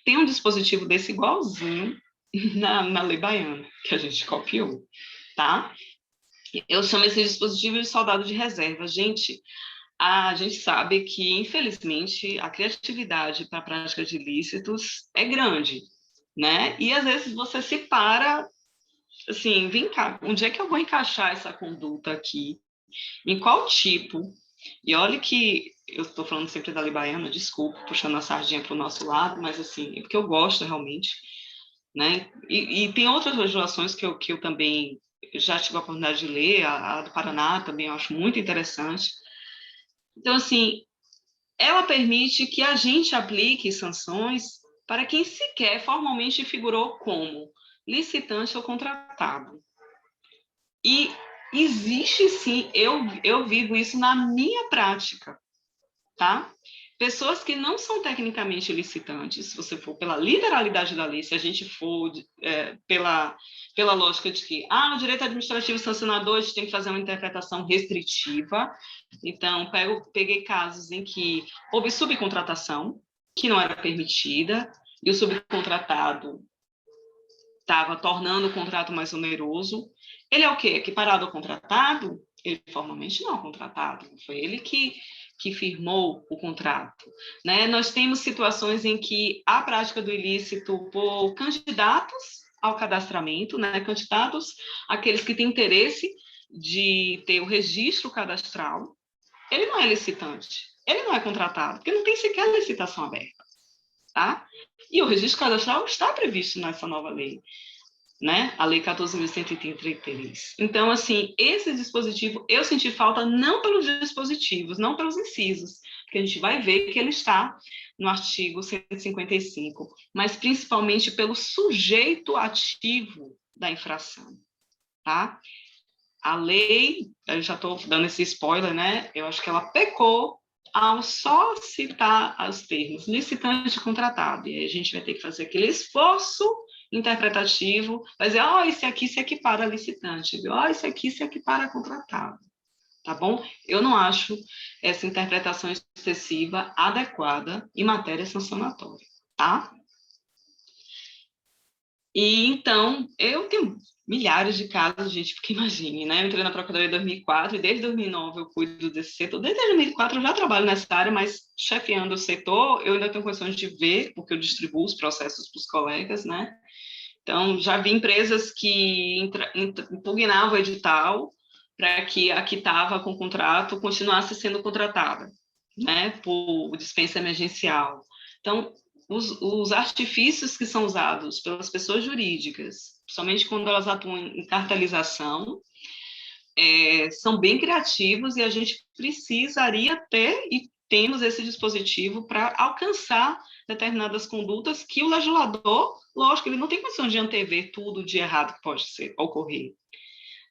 [SPEAKER 4] Tem um dispositivo desse igualzinho na lei baiana, que a gente copiou, tá? Eu chamo esse dispositivo de soldado de reserva. Gente, a gente sabe que, infelizmente, a criatividade para a prática de ilícitos é grande, né? E, às vezes, você se para, assim, vem cá, onde é que eu vou encaixar essa conduta aqui? Em qual tipo? E olha que eu estou falando sempre da lei baiana, desculpa, puxando a sardinha para o nosso lado, mas, assim, é porque eu gosto realmente, né? E tem outras legislações que eu também já tive a oportunidade de ler, a do Paraná também eu acho muito interessante. Então, assim, ela permite que a gente aplique sanções para quem sequer formalmente figurou como licitante ou contratado. E existe, sim, eu vivo isso na minha prática, tá? Pessoas que não são tecnicamente licitantes, se você for pela literalidade da lei, se a gente for pela lógica de que, no direito administrativo sancionador, a gente tem que fazer uma interpretação restritiva. Então, peguei casos em que houve subcontratação, que não era permitida, e o subcontratado estava tornando o contrato mais oneroso. Ele é o quê? Equiparado ao contratado? Ele formalmente não é contratado, foi ele que firmou o contrato, né? Nós temos situações em que a prática do ilícito por candidatos ao cadastramento, né? Candidatos, aqueles que têm interesse de ter o registro cadastral, ele não é licitante, ele não é contratado, porque não tem sequer licitação aberta, tá? E o registro cadastral está previsto nessa nova lei, né? A Lei 14.133. Então, assim, esse dispositivo, eu senti falta não pelos dispositivos, não pelos incisos, porque a gente vai ver que ele está no artigo 155, mas principalmente pelo sujeito ativo da infração, tá? A lei, eu já estou dando esse spoiler, né? Eu acho que ela pecou ao só citar os termos licitante e contratado. E aí a gente vai ter que fazer aquele esforço interpretativo, vai dizer, esse aqui se equipara a licitante, esse aqui se equipara a contratado. Tá bom? Eu não acho essa interpretação excessiva adequada em matéria sancionatória, tá? E, então, eu tenho milhares de casos, gente, porque imagine, né? Eu entrei na Procuradoria em 2004 e desde 2009 eu cuido desse setor. Desde 2004 eu já trabalho nessa área, mas chefiando o setor, eu ainda tenho condições de ver, porque eu distribuo os processos para os colegas, né? Então, já vi empresas que impugnavam o edital para que a que estava com o contrato continuasse sendo contratada, né? Por dispensa emergencial. Então, os artifícios que são usados pelas pessoas jurídicas, principalmente quando elas atuam em cartelização, são bem criativos e a gente precisaria ter, e temos esse dispositivo para alcançar determinadas condutas que o legislador, lógico, ele não tem condição de antever tudo de errado que pode ocorrer,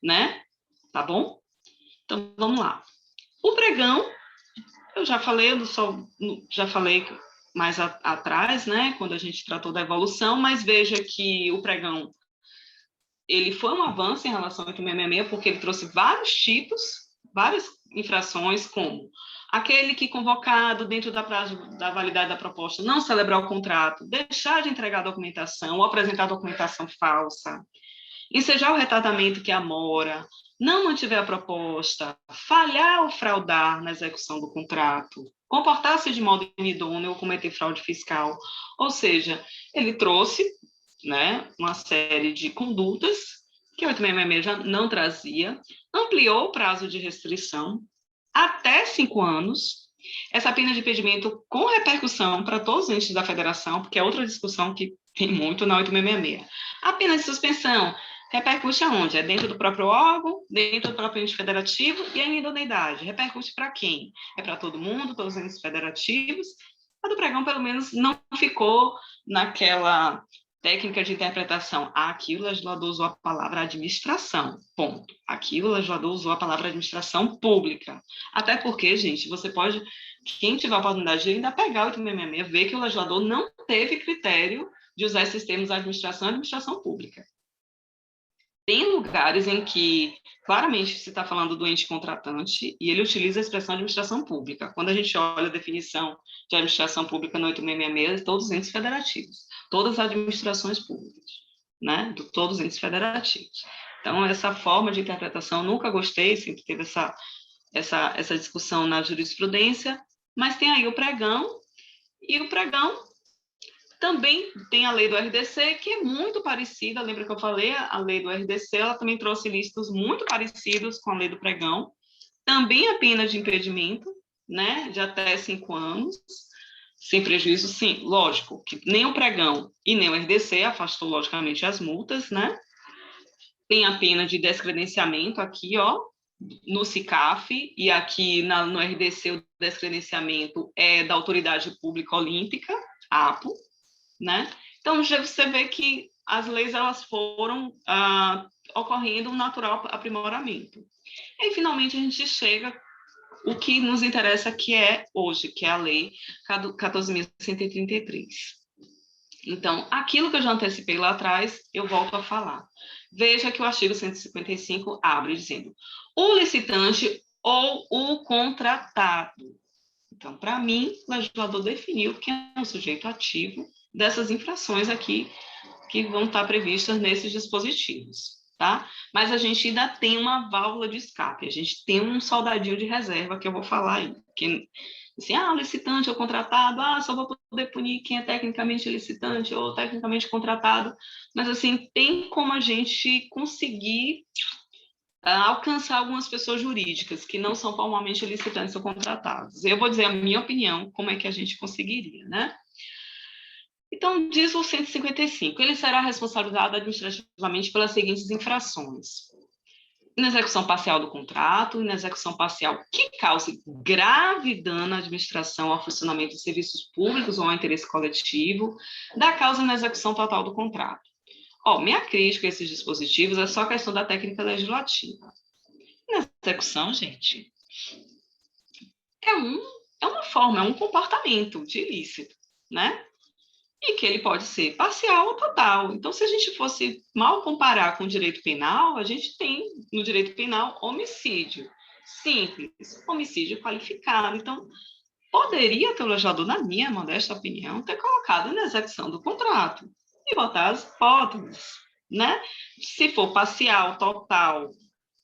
[SPEAKER 4] né? Tá bom? Então, vamos lá. O pregão, eu já falei, mais atrás, né, quando a gente tratou da evolução, mas veja que o pregão, ele foi um avanço em relação ao 866, porque ele trouxe vários tipos, várias infrações, como aquele que convocado dentro da prazo da validade da proposta não celebrar o contrato, deixar de entregar a documentação ou apresentar a documentação falsa, ensejar o retratamento que amora, não mantiver a proposta, falhar ou fraudar na execução do contrato, comportar-se de modo inidôneo ou cometer fraude fiscal. Ou seja, ele trouxe, né, uma série de condutas que o 866 já não trazia, ampliou o prazo de restrição até 5 anos, essa pena de impedimento com repercussão para todos os entes da federação, porque é outra discussão que tem muito na 866. A pena de suspensão repercute aonde? É dentro do próprio órgão, dentro do próprio ente federativo e a idoneidade. Repercute para quem? É para todo mundo, todos os entes federativos. A do pregão, pelo menos, não ficou naquela técnica de interpretação. Aqui o legislador usou a palavra administração, ponto. Aqui o legislador usou a palavra administração pública. Até porque, gente, você pode, quem tiver a oportunidade de ainda pegar o 866, ver que o legislador não teve critério de usar esses termos administração e administração pública. Tem lugares em que, claramente, se está falando do ente contratante e ele utiliza a expressão administração pública. Quando a gente olha a definição de administração pública no 866, todos os entes federativos, todas as administrações públicas, né? De todos os entes federativos. Então, essa forma de interpretação, nunca gostei, sempre teve essa discussão na jurisprudência, mas tem aí o pregão, e o pregão também tem a lei do RDC, que é muito parecida, lembra que eu falei? A lei do RDC, ela também trouxe ilícitos muito parecidos com a lei do pregão, também a pena de impedimento, né, de até 5 anos, sem prejuízo, sim, lógico, que nem o pregão e nem o RDC afastou, logicamente, as multas, né, tem a pena de descredenciamento aqui, ó, no CICAF, e aqui no RDC o descredenciamento é da Autoridade Pública Olímpica, APO, né? Então, você vê que as leis elas foram ocorrendo um natural aprimoramento. E aí, finalmente, a gente chega o que nos interessa, que é hoje, que é a Lei 14.133. Então, aquilo que eu já antecipei lá atrás, eu volto a falar. Veja que o artigo 155 abre dizendo o licitante ou o contratado. Então, para mim, o legislador definiu que é um sujeito ativo dessas infrações aqui que vão estar previstas nesses dispositivos, tá? Mas a gente ainda tem uma válvula de escape, a gente tem um soldadinho de reserva que eu vou falar aí, que assim, licitante ou contratado, só vou poder punir quem é tecnicamente licitante ou tecnicamente contratado, mas assim, tem como a gente conseguir alcançar algumas pessoas jurídicas que não são formalmente licitantes ou contratados. Eu vou dizer a minha opinião, como é que a gente conseguiria, né? Então, diz o 155, ele será responsabilizado administrativamente pelas seguintes infrações: inexecução parcial do contrato, inexecução parcial que cause grave dano à administração, ao funcionamento de serviços públicos ou ao interesse coletivo, da causa inexecução total do contrato. Minha crítica a esses dispositivos é só a questão da técnica legislativa. Na execução, gente, é uma forma, é um comportamento de ilícito, né? E que ele pode ser parcial ou total. Então, se a gente fosse mal comparar com o direito penal, a gente tem no direito penal homicídio simples, homicídio qualificado. Então, poderia ter o legislador, na minha modesta opinião, ter colocado na execução do contrato e botar as hipóteses, né? Se for parcial, total,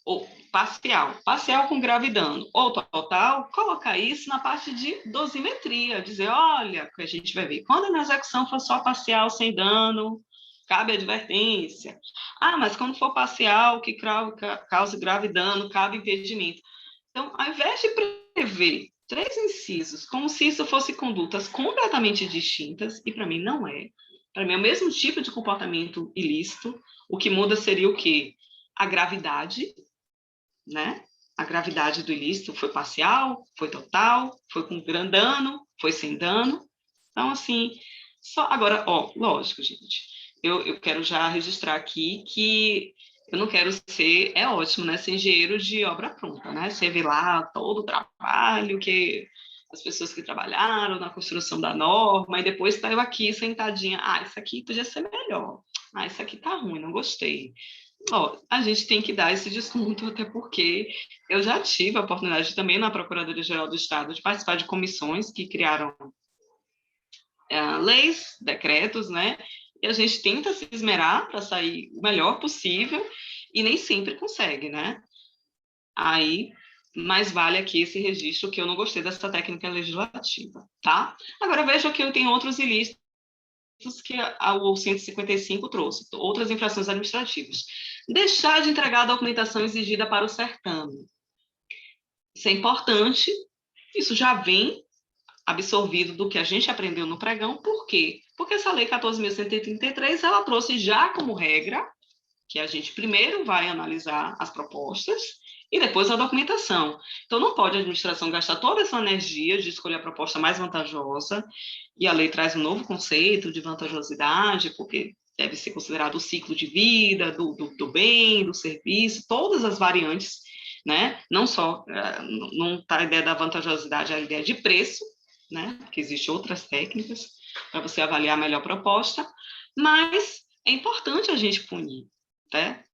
[SPEAKER 4] ou parcial com grave dano, ou total, colocar isso na parte de dosimetria, dizer, olha, que a gente vai ver, quando na execução for só parcial, sem dano, cabe advertência. Mas quando for parcial, que cause grave dano, cabe impedimento. Então, ao invés de prever 3 incisos, como se isso fossem condutas completamente distintas, e para mim não é. Para mim é o mesmo tipo de comportamento ilícito, o que muda seria o quê? A gravidade, né? A gravidade do ilícito foi parcial, foi total, foi com grande dano, foi sem dano. Então, assim, agora, lógico, gente, eu quero já registrar aqui que eu não quero ser, é ótimo, né, ser engenheiro de obra pronta, né? Você vê lá todo o trabalho que as pessoas que trabalharam na construção da norma, e depois está eu aqui sentadinha, isso aqui podia ser melhor, isso aqui tá ruim, não gostei. A gente tem que dar esse desconto, até porque eu já tive a oportunidade também na Procuradoria-Geral do Estado de participar de comissões que criaram leis, decretos, né? E a gente tenta se esmerar para sair o melhor possível e nem sempre consegue, né? Aí, mais vale aqui esse registro que eu não gostei dessa técnica legislativa, tá? Agora, veja que eu tenho outros ilícitos que o 155 trouxe, outras infrações administrativas. Deixar de entregar a documentação exigida para o certame. Isso é importante, isso já vem absorvido do que a gente aprendeu no pregão. Por quê? Porque essa lei 14.133, ela trouxe já como regra que a gente primeiro vai analisar as propostas e depois a documentação. Então, não pode a administração gastar toda essa energia de escolher a proposta mais vantajosa, e a lei traz um novo conceito de vantajosidade, porque deve ser considerado o ciclo de vida, do bem, do serviço, todas as variantes, né? Não só, não está a ideia da vantajosidade, a ideia de preço, né? Porque existem outras técnicas para você avaliar a melhor proposta, mas é importante a gente punir, né?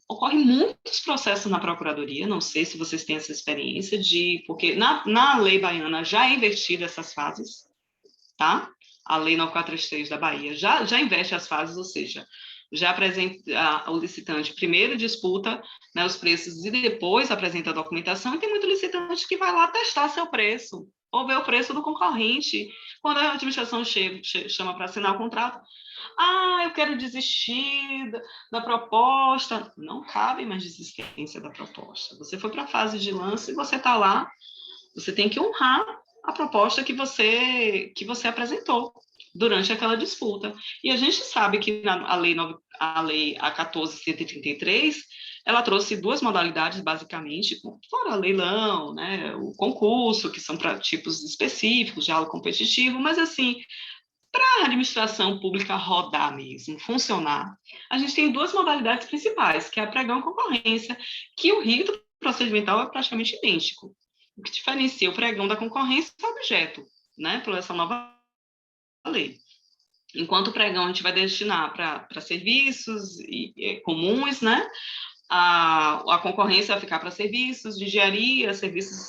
[SPEAKER 4] Ocorrem muitos processos na Procuradoria, não sei se vocês têm essa experiência, porque na lei baiana já é investida essas fases, tá? A lei 9433 da Bahia já investe as fases, ou seja, já apresenta o licitante primeiro disputa, né, os preços e depois apresenta a documentação, e tem muito licitante que vai lá testar seu preço, ou ver o preço do concorrente. Quando a administração chama para assinar o contrato, eu quero desistir da proposta. Não cabe mais desistência da proposta. Você foi para a fase de lance e você está lá, você tem que honrar a proposta que você apresentou durante aquela disputa. E a gente sabe que a lei 14.133, ela trouxe 2 modalidades, basicamente, fora leilão, né, o concurso, que são para tipos específicos, diálogo competitivo, mas, assim, para a administração pública rodar mesmo, funcionar, a gente tem 2 modalidades principais, que é a pregão e concorrência, que o rito procedimental é praticamente idêntico. O que diferencia o pregão da concorrência é o objeto, né, por essa nova lei. Enquanto o pregão a gente vai destinar para serviços comuns, né, a concorrência vai ficar para serviços de engenharia, serviços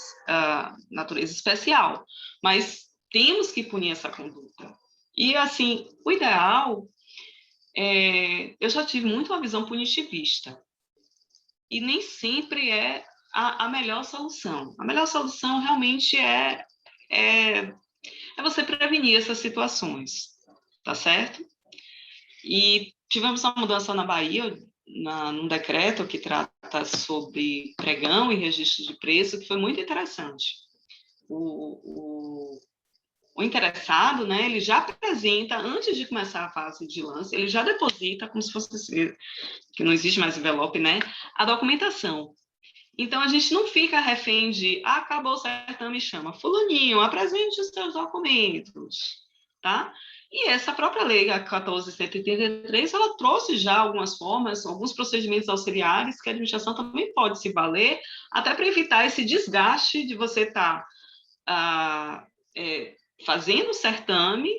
[SPEAKER 4] natureza especial, mas temos que punir essa conduta. E, assim, o ideal, eu já tive muito uma visão punitivista, e nem sempre é a melhor solução. A melhor solução realmente é você prevenir essas situações, tá certo? E tivemos uma mudança na Bahia, num decreto que trata sobre pregão e registro de preço, que foi muito interessante. O interessado, né, ele já apresenta, antes de começar a fase de lance, ele já deposita, como se fosse, que não existe mais envelope, né, a documentação. Então, a gente não fica refém de, acabou o certame, chama fulaninho, apresente os seus documentos, tá? E essa própria lei, a 14.183, ela trouxe já algumas formas, alguns procedimentos auxiliares que a administração também pode se valer, até para evitar esse desgaste de você estar fazendo o certame,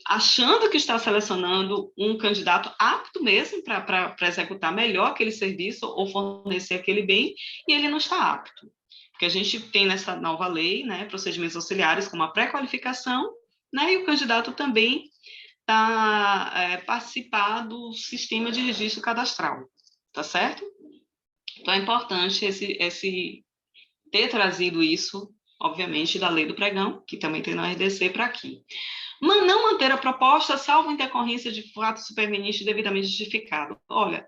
[SPEAKER 4] achando que está selecionando um candidato apto mesmo para executar melhor aquele serviço ou fornecer aquele bem, e ele não está apto. Porque a gente tem nessa nova lei, né, procedimentos auxiliares como a pré-qualificação, né, e o candidato também está participar do sistema de registro cadastral, tá certo? Então, é importante ter trazido isso, obviamente, da lei do pregão, que também tem no RDC, para aqui. Mas não manter a proposta, salvo intercorrência de fato superveniente devidamente justificado. Olha,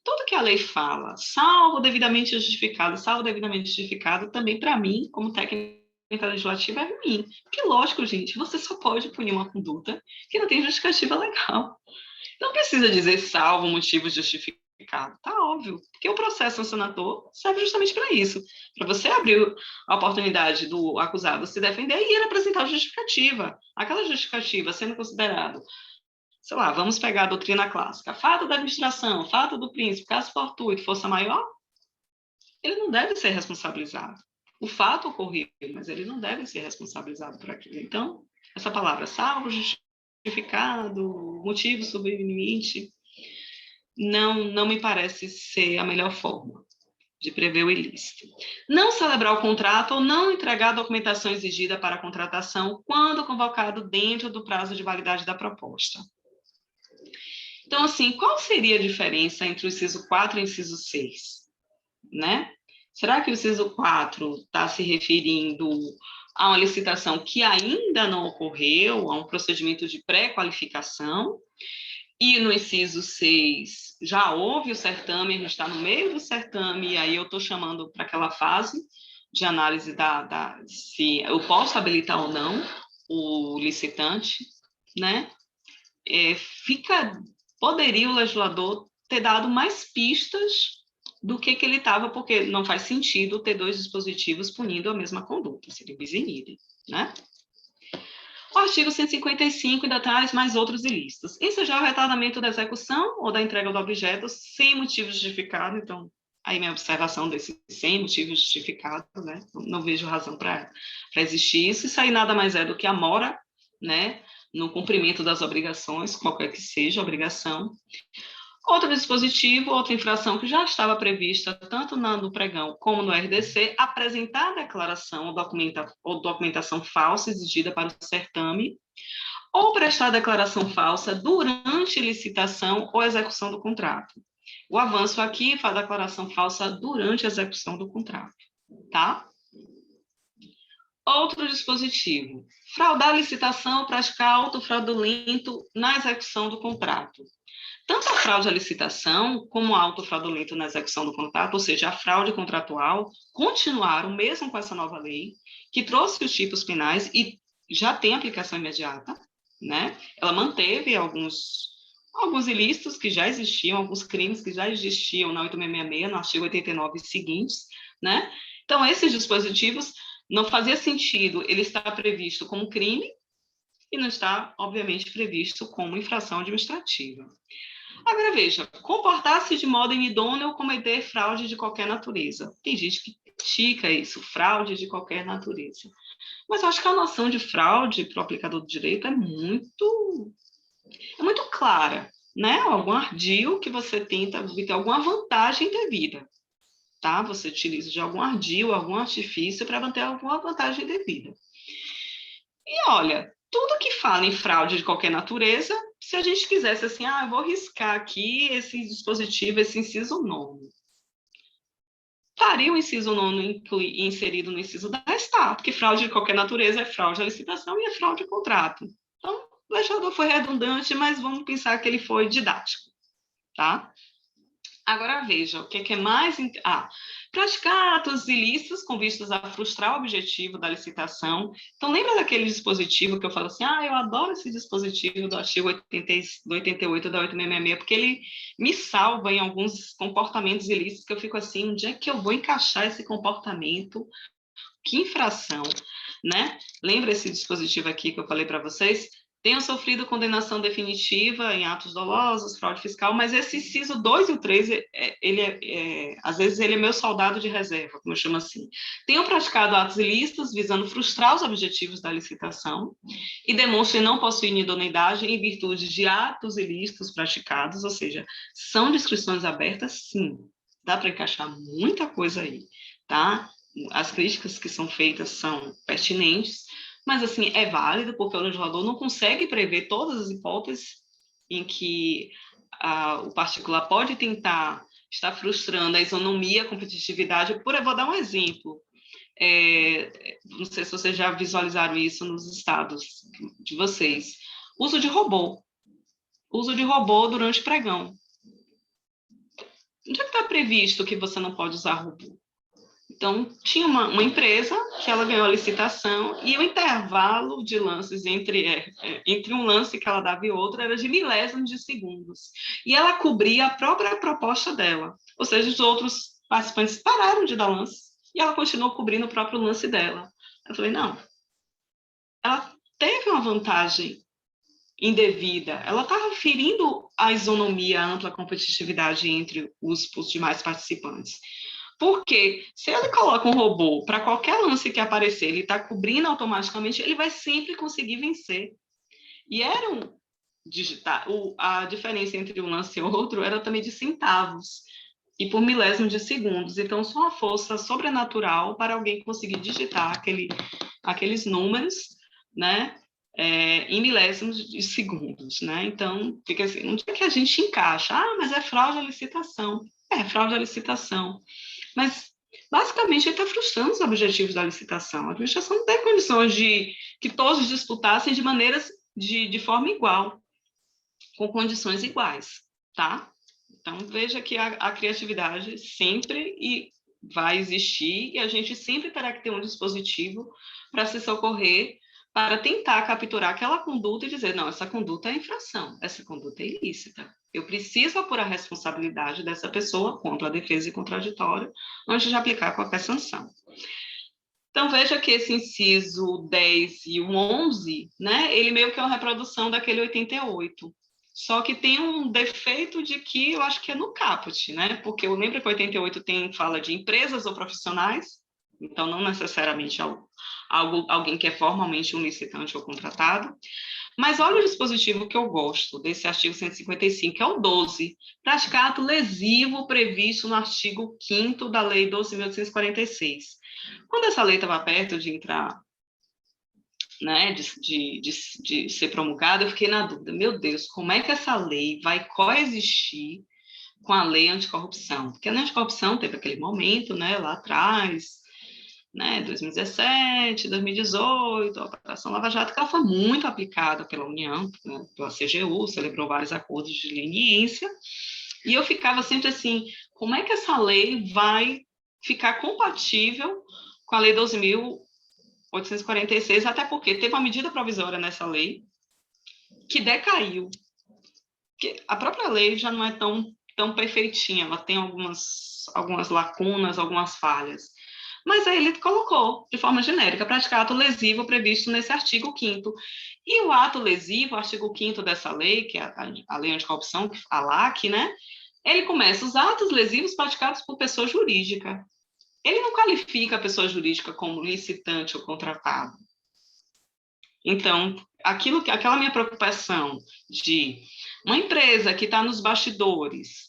[SPEAKER 4] tudo que a lei fala, salvo devidamente justificado, também para mim, como técnica legislativa, é ruim. Porque, lógico, gente, você só pode punir uma conduta que não tem justificativa legal. Não precisa dizer salvo motivo justificado. Tá óbvio, porque o processo sancionador serve justamente para isso, para você abrir a oportunidade do acusado se defender e ele apresentar a justificativa. Aquela justificativa sendo considerado, sei lá, vamos pegar a doutrina clássica, fato da administração, fato do príncipe, caso fortuito, força maior, ele não deve ser responsabilizado. O fato ocorreu, mas ele não deve ser responsabilizado por aquilo. Então, essa palavra salvo, justificado, motivo sublimite, não me parece ser a melhor forma de prever o ilícito. Não celebrar o contrato ou não entregar a documentação exigida para a contratação quando convocado dentro do prazo de validade da proposta. Então, assim, qual seria a diferença entre o inciso 4 e o inciso 6? Né? Será que o inciso 4 está se referindo a uma licitação que ainda não ocorreu, a um procedimento de pré-qualificação? E no inciso 6, já houve o certame, a gente está no meio do certame, e aí eu estou chamando para aquela fase de análise se eu posso habilitar ou não o licitante, né? Poderia o legislador ter dado mais pistas do que ele estava, porque não faz sentido ter dois dispositivos punindo a mesma conduta, seria bis in idem, né? O artigo 155 ainda traz mais outros ilícitos. Ensejar o retardamento da execução ou da entrega do objeto sem motivo justificado. Então, aí minha observação desse sem motivo justificado, né? Não vejo razão para existir isso. Isso aí nada mais é do que a mora, né? No cumprimento das obrigações, qualquer que seja a obrigação. Outro dispositivo, outra infração que já estava prevista tanto no pregão como no RDC, apresentar a declaração ou documentação falsa exigida para o certame, ou prestar declaração falsa durante licitação ou execução do contrato. O avanço aqui faz a declaração falsa durante a execução do contrato, tá? Outro dispositivo, fraudar a licitação ou praticar auto fraudulento na execução do contrato. Tanto a fraude à licitação como o auto fraudulento na execução do contrato, ou seja, a fraude contratual, continuaram, mesmo com essa nova lei, que trouxe os tipos penais e já tem aplicação imediata, né? Ela manteve alguns ilícitos que já existiam, alguns crimes que já existiam na 8666, no artigo 89 e seguintes, né? Então, esses dispositivos não fazia sentido ele estar previsto como crime e não está, obviamente, previsto como infração administrativa. Agora, veja, comportar-se de modo inidôneo ou cometer fraude de qualquer natureza. Tem gente que critica isso, fraude de qualquer natureza. Mas eu acho que a noção de fraude para o aplicador do direito é muito clara, né? Algum ardil que você tenta obter alguma vantagem devida, tá? Você utiliza de algum ardil, algum artifício para manter alguma vantagem devida. E olha, tudo que fala em fraude de qualquer natureza, se a gente quisesse assim, eu vou riscar aqui esse dispositivo, esse inciso 9. Faria o inciso 9 inserido no inciso 10, tá? Porque fraude de qualquer natureza é fraude à licitação e é fraude de contrato. Então, o legislador foi redundante, mas vamos pensar que ele foi didático, tá? Agora veja, o que é mais... praticar atos ilícitos com vistas a frustrar o objetivo da licitação. Então, lembra daquele dispositivo que eu falo assim, eu adoro esse dispositivo do artigo 88 da 8666, porque ele me salva em alguns comportamentos ilícitos que eu fico assim, onde é que eu vou encaixar esse comportamento? Que infração? né? Lembra esse dispositivo aqui que eu falei para vocês? Tenham sofrido condenação definitiva em atos dolosos, fraude fiscal, mas esse inciso 2 e o 3, às vezes ele é meu soldado de reserva, como eu chamo assim. Tenham praticado atos ilícitos visando frustrar os objetivos da licitação e demonstrem não possuir idoneidade em virtude de atos ilícitos praticados, ou seja, são descrições abertas, sim. Dá para encaixar muita coisa aí, tá? As críticas que são feitas são pertinentes, mas, assim, é válido, porque o legislador não consegue prever todas as hipóteses em que o particular pode tentar estar frustrando a isonomia, a competitividade. Eu vou dar um exemplo. Não sei se vocês já visualizaram isso nos estados de vocês. Uso de robô. Uso de robô durante pregão. Onde é que está previsto que você não pode usar robô? Então, tinha uma empresa que ela ganhou a licitação e o intervalo de lances entre um lance que ela dava e outro era de milésimos de segundos. E ela cobria a própria proposta dela. Ou seja, os outros participantes pararam de dar lance e ela continuou cobrindo o próprio lance dela. Eu falei, não. Ela teve uma vantagem indevida. Ela estava ferindo a isonomia, a ampla competitividade entre os demais participantes. Porque se ele coloca um robô para qualquer lance que aparecer, ele está cobrindo automaticamente, ele vai sempre conseguir vencer. E a diferença entre um lance e outro era também de centavos, e por milésimos de segundos. Então, só uma força sobrenatural para alguém conseguir digitar aqueles números, né, em milésimos de segundos. Né? Então, fica assim, onde é que a gente encaixa? Mas é fraude à licitação. Fraude à licitação. Mas, basicamente, ele está frustrando os objetivos da licitação. A administração não tem condições de que todos disputassem de forma igual, com condições iguais, tá? Então, veja que a criatividade sempre vai existir e a gente sempre terá que ter um dispositivo para se socorrer, para tentar capturar aquela conduta e dizer, não, essa conduta é infração, essa conduta é ilícita. Eu preciso apurar a responsabilidade dessa pessoa contra a defesa e contraditório antes de aplicar qualquer sanção. Então, veja que esse inciso 10 e o 11, né, ele meio que é uma reprodução daquele 88. Só que tem um defeito de que eu acho que é no caput, né? Porque eu lembro que 88 fala de empresas ou profissionais, então não necessariamente alguém que é formalmente um licitante ou contratado. Mas olha o dispositivo que eu gosto desse artigo 155, que é o 12, praticar ato lesivo previsto no artigo 5º da Lei 12.846. Quando essa lei estava perto de entrar, né, de ser promulgada, eu fiquei na dúvida, meu Deus, como é que essa lei vai coexistir com a lei anticorrupção? Porque a lei anticorrupção teve aquele momento, né, lá atrás, né, 2017, 2018, a Operação Lava Jato, que ela foi muito aplicada pela União, né, pela CGU, celebrou vários acordos de leniência, e eu ficava sempre assim, como é que essa lei vai ficar compatível com a Lei 12.846, até porque teve uma medida provisória nessa lei que decaiu, que a própria lei já não é tão perfeitinha, ela tem algumas lacunas, algumas falhas. Mas aí ele colocou, de forma genérica, praticar ato lesivo previsto nesse artigo 5º. E o ato lesivo, o artigo 5º dessa lei, que é a Lei Anticorrupção, a LAC, né? Ele começa os atos lesivos praticados por pessoa jurídica. Ele não qualifica a pessoa jurídica como licitante ou contratado. Então, aquela minha preocupação de uma empresa que está nos bastidores,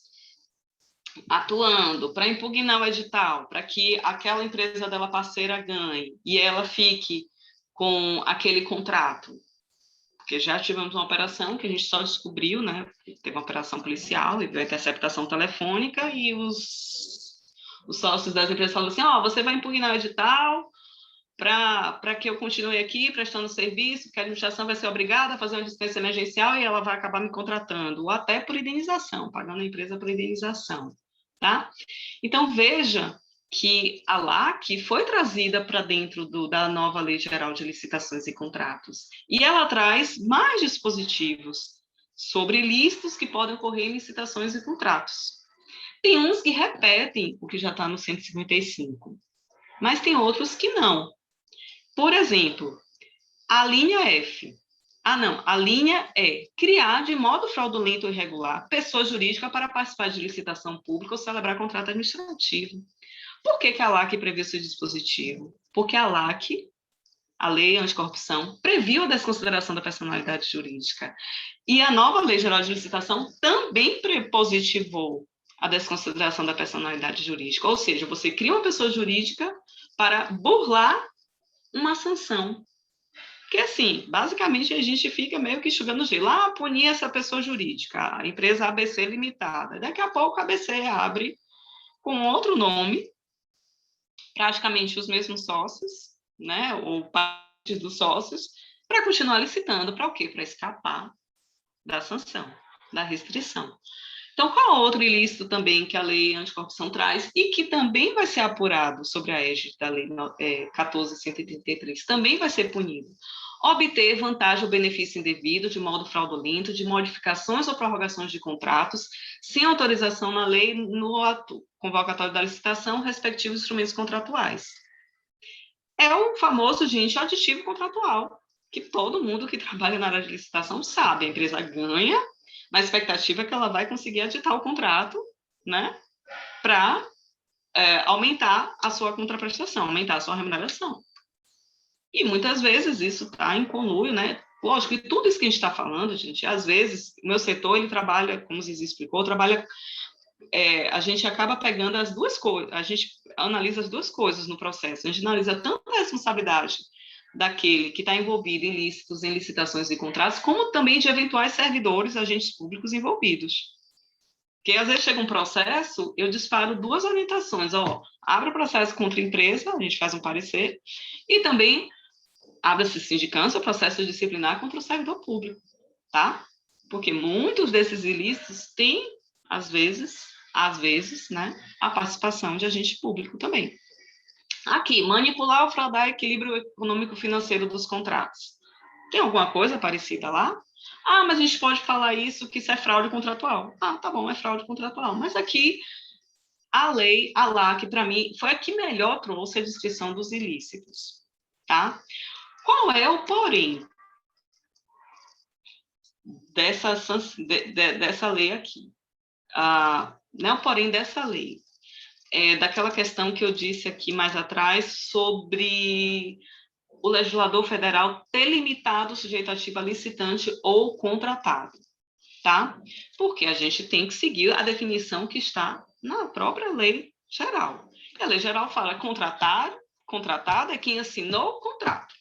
[SPEAKER 4] atuando para impugnar o edital, para que aquela empresa dela parceira ganhe e ela fique com aquele contrato. Porque já tivemos uma operação que a gente só descobriu, né? Teve uma operação policial e veio a interceptação telefônica e os sócios das empresas falaram assim, você vai impugnar o edital para que eu continue aqui prestando serviço, que a administração vai ser obrigada a fazer uma dispensa emergencial e ela vai acabar me contratando, ou até por indenização, pagando a empresa por indenização. Tá? Então, veja que a LAC foi trazida para dentro da nova Lei Geral de Licitações e Contratos, e ela traz mais dispositivos sobre listas que podem ocorrer em licitações e contratos. Tem uns que repetem o que já está no 155, mas tem outros que não. Por exemplo, a linha F. A linha E. Criar de modo fraudulento ou irregular pessoa jurídica para participar de licitação pública ou celebrar contrato administrativo. Por que a LAC prevê esse dispositivo? Porque a LAC, a Lei Anticorrupção, previu a desconsideração da personalidade jurídica. E a nova Lei Geral de Licitação também positivou a desconsideração da personalidade jurídica. Ou seja, você cria uma pessoa jurídica para burlar uma sanção. Porque, assim, basicamente, a gente fica meio que enxugando gelo. Punir essa pessoa jurídica, a empresa ABC Limitada. Daqui a pouco a ABC abre com outro nome, praticamente os mesmos sócios, né, ou partes dos sócios, para continuar licitando. Para o quê? Para escapar da sanção, da restrição. Então, qual outro ilícito também que a Lei Anticorrupção traz e que também vai ser apurado sobre a égide da Lei 14.133, também vai ser punido? Obter vantagem ou benefício indevido de modo fraudulento, de modificações ou prorrogações de contratos, sem autorização na lei no ato convocatório da licitação, respectivos instrumentos contratuais. É o famoso agente aditivo contratual, que todo mundo que trabalha na área de licitação sabe. A empresa ganha, na expectativa que ela vai conseguir aditar o contrato, né, para aumentar a sua contraprestação, aumentar a sua remuneração. E muitas vezes isso está em conluio, né? Lógico, e tudo isso que a gente está falando, gente, às vezes, o meu setor, ele trabalha, como o Zizi explicou, a gente acaba pegando as duas coisas, a gente analisa as duas coisas no processo. A gente analisa tanto a responsabilidade daquele que está envolvido em ilícitos, em licitações e contratos, como também de eventuais servidores, agentes públicos envolvidos. Porque às vezes chega um processo, eu disparo duas orientações, abre o processo contra a empresa, a gente faz um parecer, e também abre-se sindicância, o processo disciplinar contra o servidor público, tá? Porque muitos desses ilícitos têm, às vezes, né, a participação de agente público também. Aqui, manipular ou fraudar o equilíbrio econômico-financeiro dos contratos. Tem alguma coisa parecida lá? Mas a gente pode falar isso, que isso é fraude contratual. Tá bom, é fraude contratual. Mas aqui, a lei, a LAC, para mim, foi a que melhor trouxe a descrição dos ilícitos, tá? Qual é o porém dessa lei aqui? Não é o porém dessa lei. Daquela questão que eu disse aqui mais atrás sobre o legislador federal ter limitado o sujeito ativo a licitante ou contratado, tá? Porque a gente tem que seguir a definição que está na própria lei geral. E a lei geral fala contratado é quem assinou o contrato.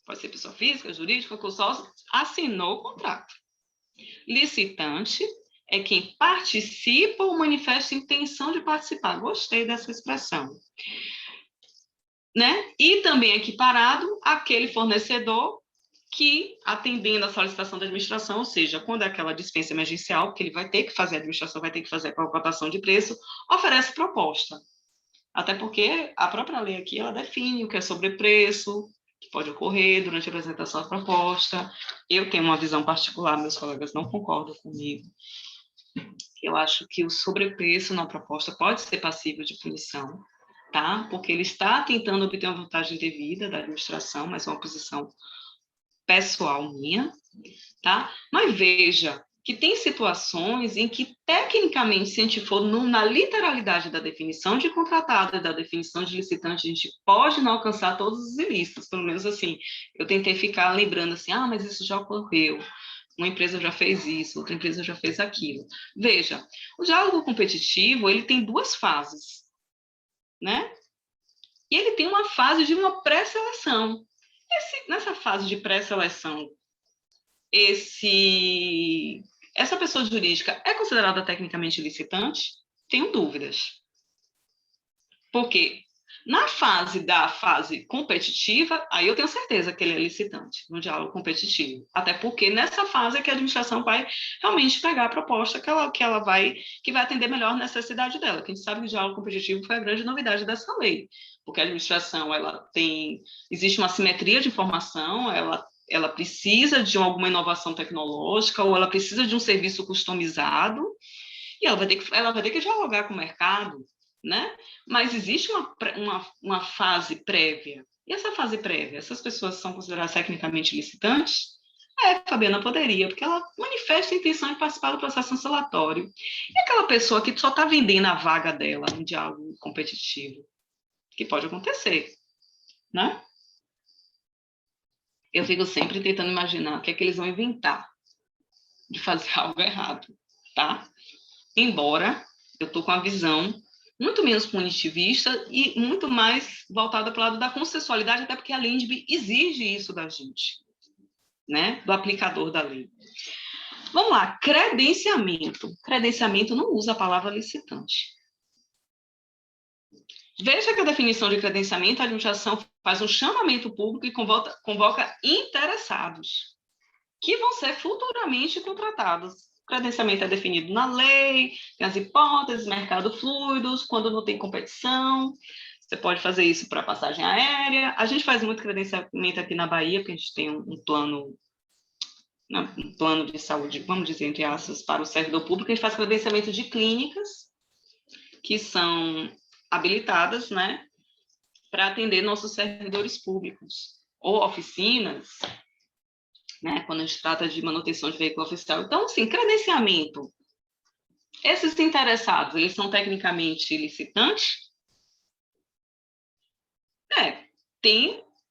[SPEAKER 4] Pode ser pessoa física, jurídica, consórcio, assinou o contrato. Licitante é quem participa ou manifesta intenção de participar. Gostei dessa expressão. Né? E também equiparado àquele fornecedor que, atendendo a solicitação da administração, ou seja, quando é aquela dispensa emergencial, que ele vai ter que fazer, a administração vai ter que fazer a cotação de preço, oferece proposta. Até porque a própria lei aqui, ela define o que é sobrepreço, que pode ocorrer durante a apresentação da proposta. Eu tenho uma visão particular, meus colegas não concordam comigo. Eu acho que o sobrepreço na proposta pode ser passível de punição, tá? Porque ele está tentando obter uma vantagem devida da administração, mas é uma posição pessoal minha, tá? Mas veja que tem situações em que, tecnicamente, se a gente for na literalidade da definição de contratado e da definição de licitante, a gente pode não alcançar todos os ilícitos, pelo menos assim, eu tentei ficar lembrando assim, mas isso já ocorreu, uma empresa já fez isso, outra empresa já fez aquilo. Veja, o diálogo competitivo, ele tem duas fases, né? E ele tem uma fase de uma pré-seleção. Nessa fase de pré-seleção, essa pessoa jurídica é considerada tecnicamente licitante? Tenho dúvidas. Porque na fase competitiva, aí eu tenho certeza que ele é licitante, no diálogo competitivo. Até porque nessa fase é que a administração vai realmente pegar a proposta que vai atender melhor a necessidade dela. Que a gente sabe que o diálogo competitivo foi a grande novidade dessa lei. Porque a administração, existe uma simetria de informação, ela precisa de alguma inovação tecnológica ou ela precisa de um serviço customizado e ela vai ter que dialogar com o mercado, né? Mas existe uma fase prévia, E essa fase prévia, essas pessoas são consideradas tecnicamente licitantes? Fabiana, poderia, porque ela manifesta a intenção de participar do processo cancelatório. E aquela pessoa que só está vendendo a vaga dela no diálogo competitivo? Que pode acontecer, né? Eu fico sempre tentando imaginar o que é que eles vão inventar de fazer algo errado, tá? Embora eu estou com a visão muito menos punitivista e muito mais voltada para o lado da consensualidade, até porque a LINDB exige isso da gente, né? Do aplicador da lei. Vamos lá, credenciamento. Credenciamento não usa a palavra licitante. Veja que a definição de credenciamento, a administração faz um chamamento público e convoca interessados, que vão ser futuramente contratados. Credenciamento é definido na lei, tem as hipóteses, mercado fluidos, quando não tem competição, você pode fazer isso para passagem aérea. A gente faz muito credenciamento aqui na Bahia, porque a gente tem um plano de saúde, vamos dizer, entre aspas, para o servidor público. A gente faz credenciamento de clínicas, que são habilitadas, né, para atender nossos servidores públicos, ou oficinas, né, quando a gente trata de manutenção de veículo oficial. Então, assim, credenciamento. Esses interessados, eles são tecnicamente licitantes?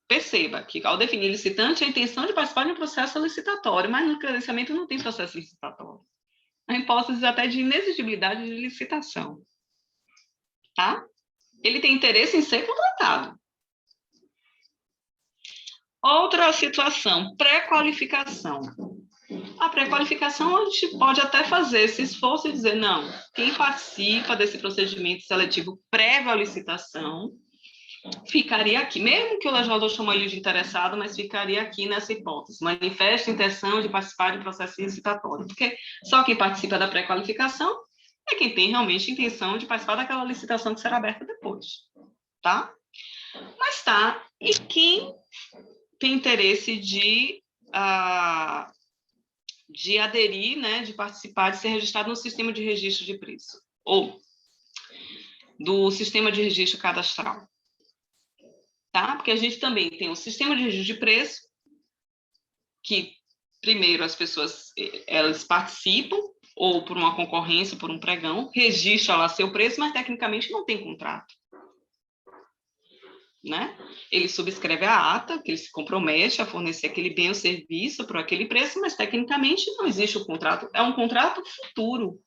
[SPEAKER 4] Perceba que, ao definir licitante, a intenção de participar de um processo licitatório, mas no credenciamento não tem processo licitatório. Há hipóteses até de inexigibilidade de licitação. Tá? Ele tem interesse em ser contratado. Outra situação, pré-qualificação. A pré-qualificação, a gente pode até fazer esse esforço e dizer, não, quem participa desse procedimento seletivo prévio à licitação ficaria aqui, mesmo que o legislador chamou ele de interessado, mas ficaria aqui nessa hipótese, manifesta a intenção de participar de um processo licitatório, porque só quem participa da pré-qualificação é quem tem realmente intenção de participar daquela licitação que será aberta depois, tá? Mas tá, e quem tem interesse de aderir, né, de participar, de ser registrado no sistema de registro de preço, ou do sistema de registro cadastral? Tá? Porque a gente também tem o sistema de registro de preço, que primeiro as pessoas elas participam, ou por uma concorrência, por um pregão, registra lá seu preço, mas tecnicamente não tem contrato. Né? Ele subscreve a ata, que ele se compromete a fornecer aquele bem ou serviço por aquele preço, mas tecnicamente não existe o contrato, é um contrato futuro.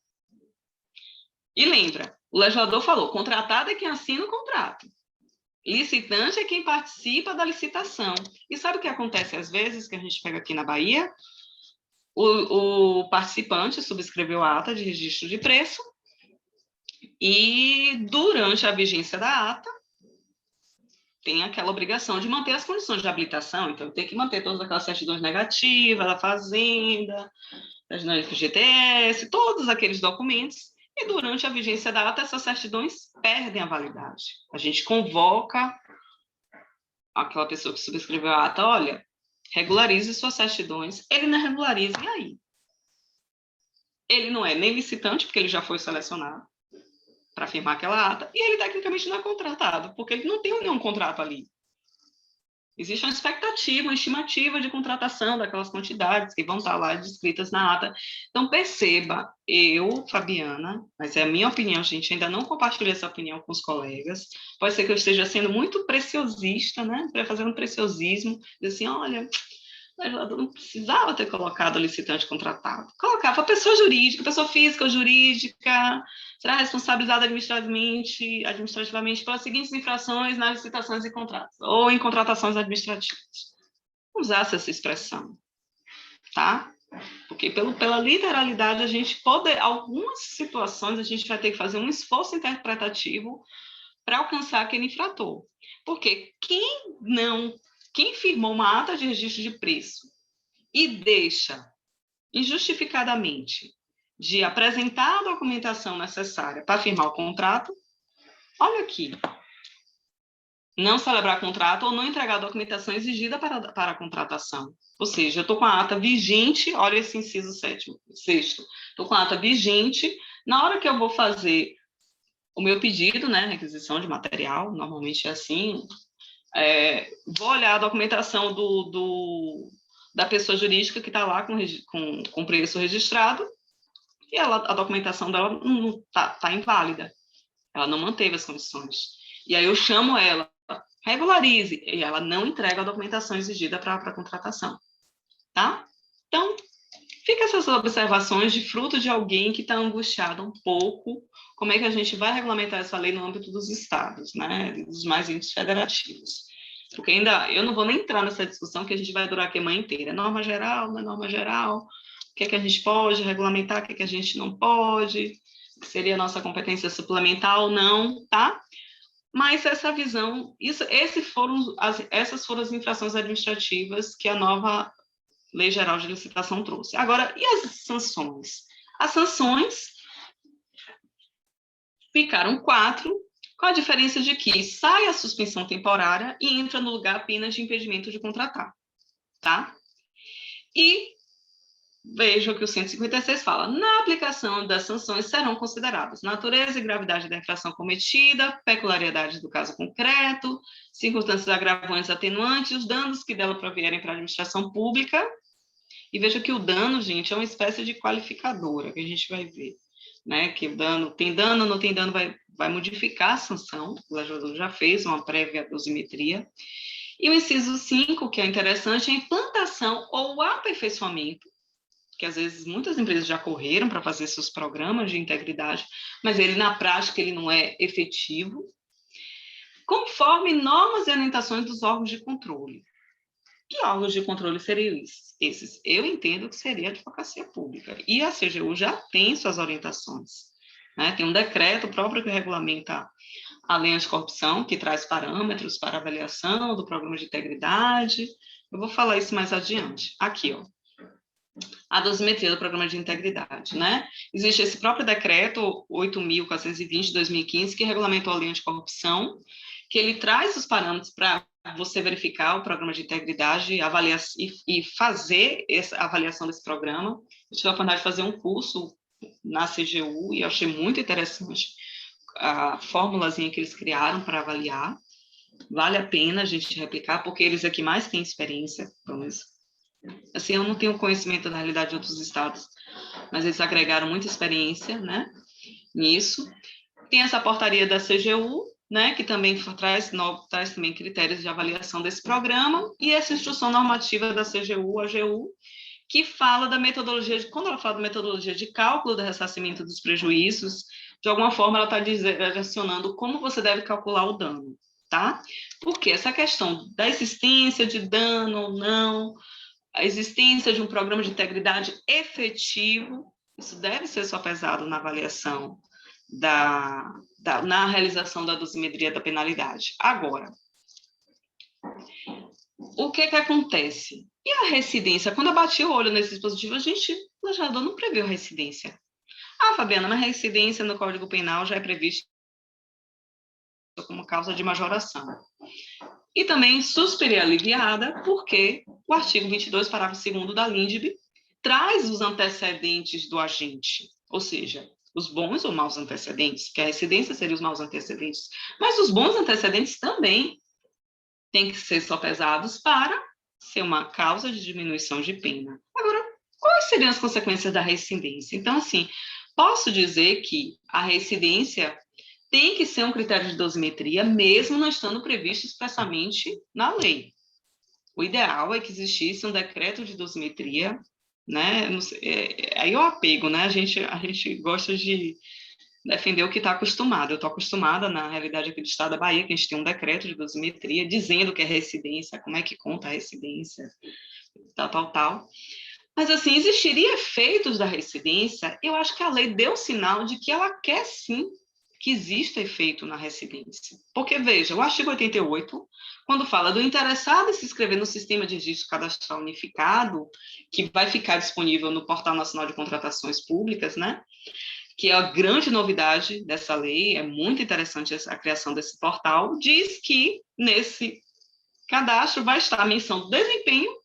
[SPEAKER 4] E lembra, o legislador falou, contratado é quem assina o contrato. Licitante é quem participa da licitação. E sabe o que acontece às vezes, que a gente pega aqui na Bahia? O participante subscreveu a ata de registro de preço e, durante a vigência da ata, tem aquela obrigação de manter as condições de habilitação. Então, tem que manter todas aquelas certidões negativas da fazenda, certidões do FGTS, todos aqueles documentos. E durante a vigência da ata, essas certidões perdem a validade. A gente convoca aquela pessoa que subscreveu a ata, olha, regularize suas certidões. Ele não regulariza, e aí? Ele não é nem licitante, porque ele já foi selecionado para firmar aquela ata, e ele tecnicamente não é contratado, porque ele não tem nenhum contrato ali. Existe uma expectativa, uma estimativa de contratação daquelas quantidades que vão estar lá descritas na ata. Então, perceba, eu, Fabiana, mas é a minha opinião, gente, ainda não compartilhei essa opinião com os colegas, pode ser que eu esteja sendo muito preciosista, né, fazendo preciosismo, dizer assim, olha, o legislador não precisava ter colocado o licitante contratado. Colocava a pessoa jurídica, pessoa física ou jurídica, será responsabilizada administrativamente pelas seguintes infrações nas licitações e contratos, ou em contratações administrativas. Usasse essa expressão, tá? Porque pela literalidade, algumas situações a gente vai ter que fazer um esforço interpretativo para alcançar aquele infrator. Porque quem firmou uma ata de registro de preço e deixa injustificadamente de apresentar a documentação necessária para firmar o contrato, olha aqui, não celebrar contrato ou não entregar a documentação exigida para a contratação. Ou seja, eu estou com a ata vigente, olha esse inciso sexto, estou com a ata vigente, na hora que eu vou fazer o meu pedido, né, requisição de material, normalmente é assim, vou olhar a documentação da pessoa jurídica que está lá com preço registrado, e a documentação dela não tá inválida, ela não manteve as condições. E aí eu chamo ela, regularize, e ela não entrega a documentação exigida para a contratação, tá? Então, fica essas observações de fruto de alguém que está angustiado um pouco, como é que a gente vai regulamentar essa lei no âmbito dos estados, né, dos mais índices federativos. Porque eu não vou nem entrar nessa discussão, que a gente vai durar aqui a manhã inteira. É norma geral, não é norma geral? O que é que a gente pode regulamentar, o que é que a gente não pode? Que seria a nossa competência suplementar ou não, tá? Mas essa visão, essas foram as infrações administrativas que a nova Lei Geral de Licitação trouxe. Agora, e as sanções? As sanções ficaram 4, com a diferença de que sai a suspensão temporária e entra no lugar a pena de impedimento de contratar, tá? E veja o que o 156 fala. Na aplicação das sanções serão consideradas natureza e gravidade da infração cometida, peculiaridade do caso concreto, circunstâncias agravantes atenuantes, os danos que dela provierem para a administração pública. E veja que o dano, gente, é uma espécie de qualificadora, que a gente vai ver, né? Que o dano, tem dano, não tem dano, vai modificar a sanção. O legislador já fez uma prévia dosimetria. E o inciso 5, que é interessante, é a implantação ou o aperfeiçoamento, que às vezes muitas empresas já correram para fazer seus programas de integridade, mas ele, na prática, ele não é efetivo, conforme normas e orientações dos órgãos de controle. Que órgãos de controle seriam esses? Eu entendo que seria a Advocacia Pública. E a CGU já tem suas orientações, né? Tem um decreto próprio que regulamenta a lei anticorrupção, que traz parâmetros para avaliação do programa de integridade. Eu vou falar isso mais adiante. Aqui, ó. A dosimetria do programa de integridade, né? Existe esse próprio decreto 8.420 de 2015, que regulamentou a lei anticorrupção, que ele traz os parâmetros para você verificar o programa de integridade, avaliar e fazer essa avaliação desse programa. Eu tive a oportunidade de fazer um curso na CGU e eu achei muito interessante a formulazinha que eles criaram para avaliar. Vale a pena a gente replicar, porque eles aqui mais têm experiência, pelo menos. Assim, eu não tenho conhecimento da realidade de outros estados, mas eles agregaram muita experiência, né, nisso. Tem essa portaria da CGU, né, que também traz também critérios de avaliação desse programa, e essa instrução normativa da CGU, AGU, que fala da metodologia, quando ela fala da metodologia de cálculo do ressarcimento dos prejuízos, de alguma forma ela está direcionando como você deve calcular o dano, tá? Porque essa questão da existência de dano ou não, a existência de um programa de integridade efetivo, isso deve ser só pesado na avaliação na realização da dosimetria da penalidade. Agora, o que acontece? E a residência? Quando eu bati o olho nesse dispositivo, o legislador não previu residência. Ah, Fabiana, mas a residência no Código Penal já é prevista como causa de majoração. E também suspeita aliviada, porque o artigo 22, parágrafo 2º da LINDB, traz os antecedentes do agente, ou seja, os bons ou maus antecedentes, que a residência seria os maus antecedentes, mas os bons antecedentes também têm que ser sopesados para ser uma causa de diminuição de pena. Agora, quais seriam as consequências da residência? Então, assim, posso dizer que a residência tem que ser um critério de dosimetria, mesmo não estando previsto expressamente na lei. O ideal é que existisse um decreto de dosimetria, né? Aí eu apego, né? A gente gosta de defender o que está acostumado. Eu estou acostumada, na realidade, aqui do estado da Bahia, que a gente tem um decreto de dosimetria dizendo que é residência, como é que conta a residência, tal. Mas, assim, existiria efeitos da residência? Eu acho que a lei deu sinal de que ela quer, sim, que exista efeito na residência. Porque, veja, o artigo 88, quando fala do interessado em se inscrever no Sistema de Registro Cadastral Unificado, que vai ficar disponível no Portal Nacional de Contratações Públicas, né? Que é a grande novidade dessa lei, é muito interessante a criação desse portal, diz que nesse cadastro vai estar a menção do desempenho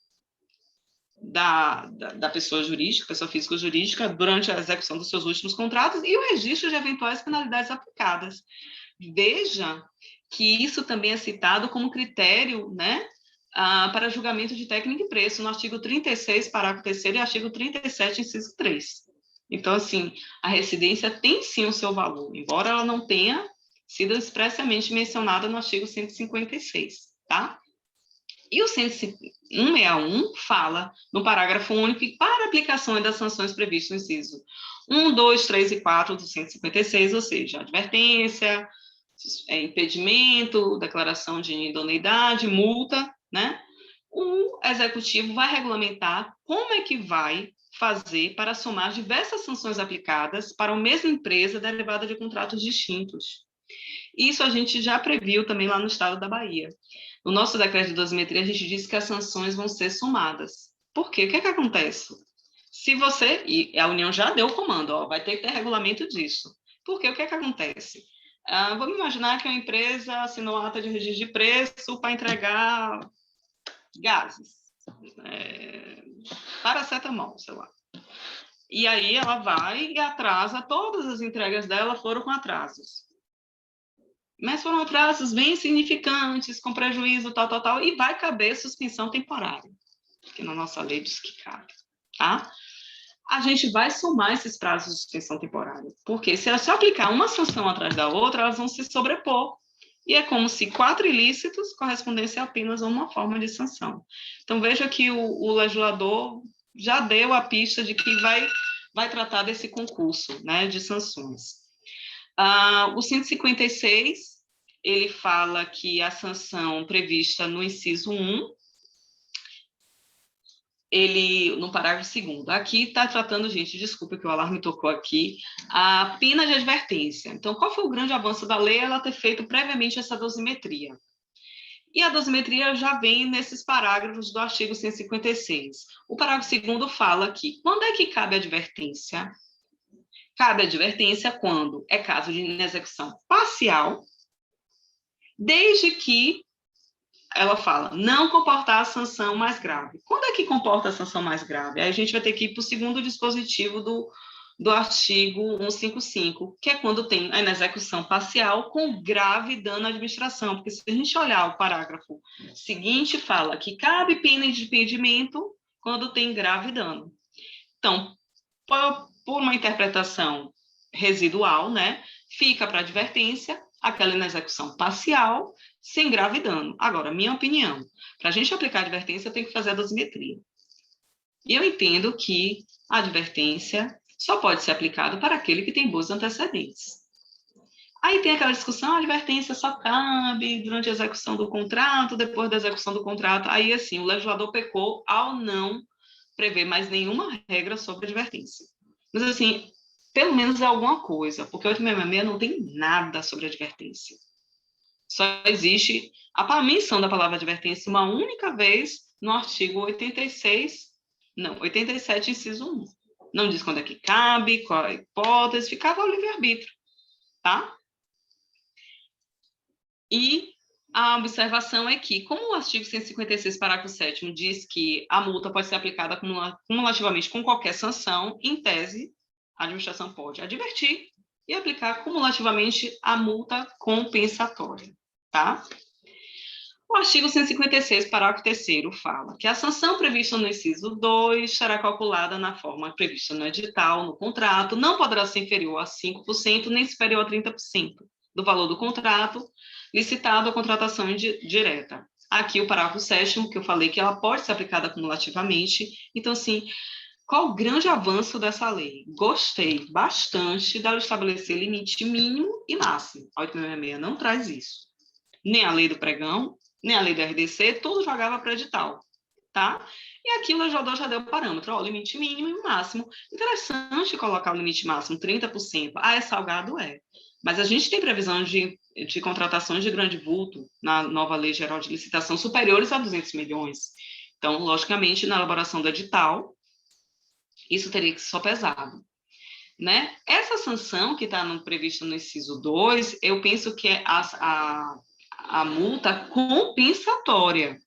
[SPEAKER 4] da pessoa jurídica, pessoa física ou jurídica, durante a execução dos seus últimos contratos e o registro de eventuais penalidades aplicadas. Veja que isso também é citado como critério, né, para julgamento de técnica e preço, no artigo 36, parágrafo 3º, e artigo 37, inciso 3. Então, assim, a residência tem sim o seu valor, embora ela não tenha sido expressamente mencionada no artigo 156, tá? E o 161 fala, no parágrafo único, que para aplicação das sanções previstas no inciso 1, 2, 3 e 4 do 156, ou seja, advertência, impedimento, declaração de idoneidade, multa, né? O executivo vai regulamentar como é que vai fazer para somar diversas sanções aplicadas para a mesma empresa derivada de contratos distintos. Isso a gente já previu também lá no estado da Bahia. No nosso decreto de dosimetria, a gente diz que as sanções vão ser somadas. Por quê? O que é que acontece? Se você, e a União já deu o comando, ó, vai ter que ter regulamento disso. Porque o que é que acontece? Vamos imaginar que uma empresa assinou ata de registro de preço para entregar gases, paracetamol, sei lá. E aí ela vai e atrasa, todas as entregas dela foram com atrasos. Mas foram atrasos bem insignificantes, com prejuízo, tal, e vai caber suspensão temporária, que na nossa lei diz que cabe, tá? A gente vai somar esses prazos de suspensão temporária, porque se eu aplicar uma sanção atrás da outra, elas vão se sobrepor, e é como se 4 ilícitos correspondessem apenas a uma forma de sanção. Então, veja que o legislador já deu a pista de que vai tratar desse concurso, né, de sanções. O 156, ele fala que a sanção prevista no inciso 1, ele, no parágrafo 2º, aqui está tratando, gente, desculpa que o alarme tocou aqui, a pena de advertência. Então, qual foi o grande avanço da lei? Ela ter feito previamente essa dosimetria. E a dosimetria já vem nesses parágrafos do artigo 156. O parágrafo 2º fala que, quando é que cabe a advertência? Cabe advertência quando é caso de inexecução parcial, desde que, ela fala, não comportar a sanção mais grave. Quando é que comporta a sanção mais grave? Aí a gente vai ter que ir para o segundo dispositivo do artigo 155, que é quando tem a inexecução parcial com grave dano à administração, porque se a gente olhar o parágrafo seguinte, fala que cabe pena de impedimento quando tem grave dano. Então, por uma interpretação residual, né, fica para advertência aquela inexecução parcial sem grave dano. Agora, minha opinião, para a gente aplicar a advertência, tem que fazer a dosimetria. E eu entendo que a advertência só pode ser aplicada para aquele que tem bons antecedentes. Aí tem aquela discussão, a advertência só cabe durante a execução do contrato, depois da execução do contrato. Aí, assim, o legislador pecou ao não prever mais nenhuma regra sobre advertência. Mas, assim, pelo menos é alguma coisa, porque o 866 não tem nada sobre advertência. Só existe a menção da palavra advertência uma única vez no artigo 87, inciso 1. Não diz quando é que cabe, qual a hipótese, ficava ao livre-arbítrio, tá? E a observação é que, como o artigo 156, parágrafo 7º, diz que a multa pode ser aplicada cumulativamente com qualquer sanção, em tese, a administração pode advertir e aplicar cumulativamente a multa compensatória, tá? O artigo 156, parágrafo 3º, fala que a sanção prevista no inciso 2 será calculada na forma prevista no edital, no contrato, não poderá ser inferior a 5%, nem superior a 30% do valor do contrato, licitado à contratação direta. Aqui o parágrafo 7º, que eu falei que ela pode ser aplicada cumulativamente. Então, assim, qual o grande avanço dessa lei? Gostei bastante dela estabelecer limite mínimo e máximo. A 866 não traz isso. Nem a lei do pregão, nem a lei do RDC, tudo jogava para edital, tá? E aqui o legislador já deu o parâmetro, ó, limite mínimo e máximo. Interessante colocar o limite máximo, 30%. É salgado? É. Mas a gente tem previsão de contratações de grande vulto na nova Lei Geral de Licitação superiores a 200 milhões. Então, logicamente, na elaboração do edital, isso teria que ser só pesado, né? Essa sanção que está prevista no inciso 2, eu penso que é a multa compensatória,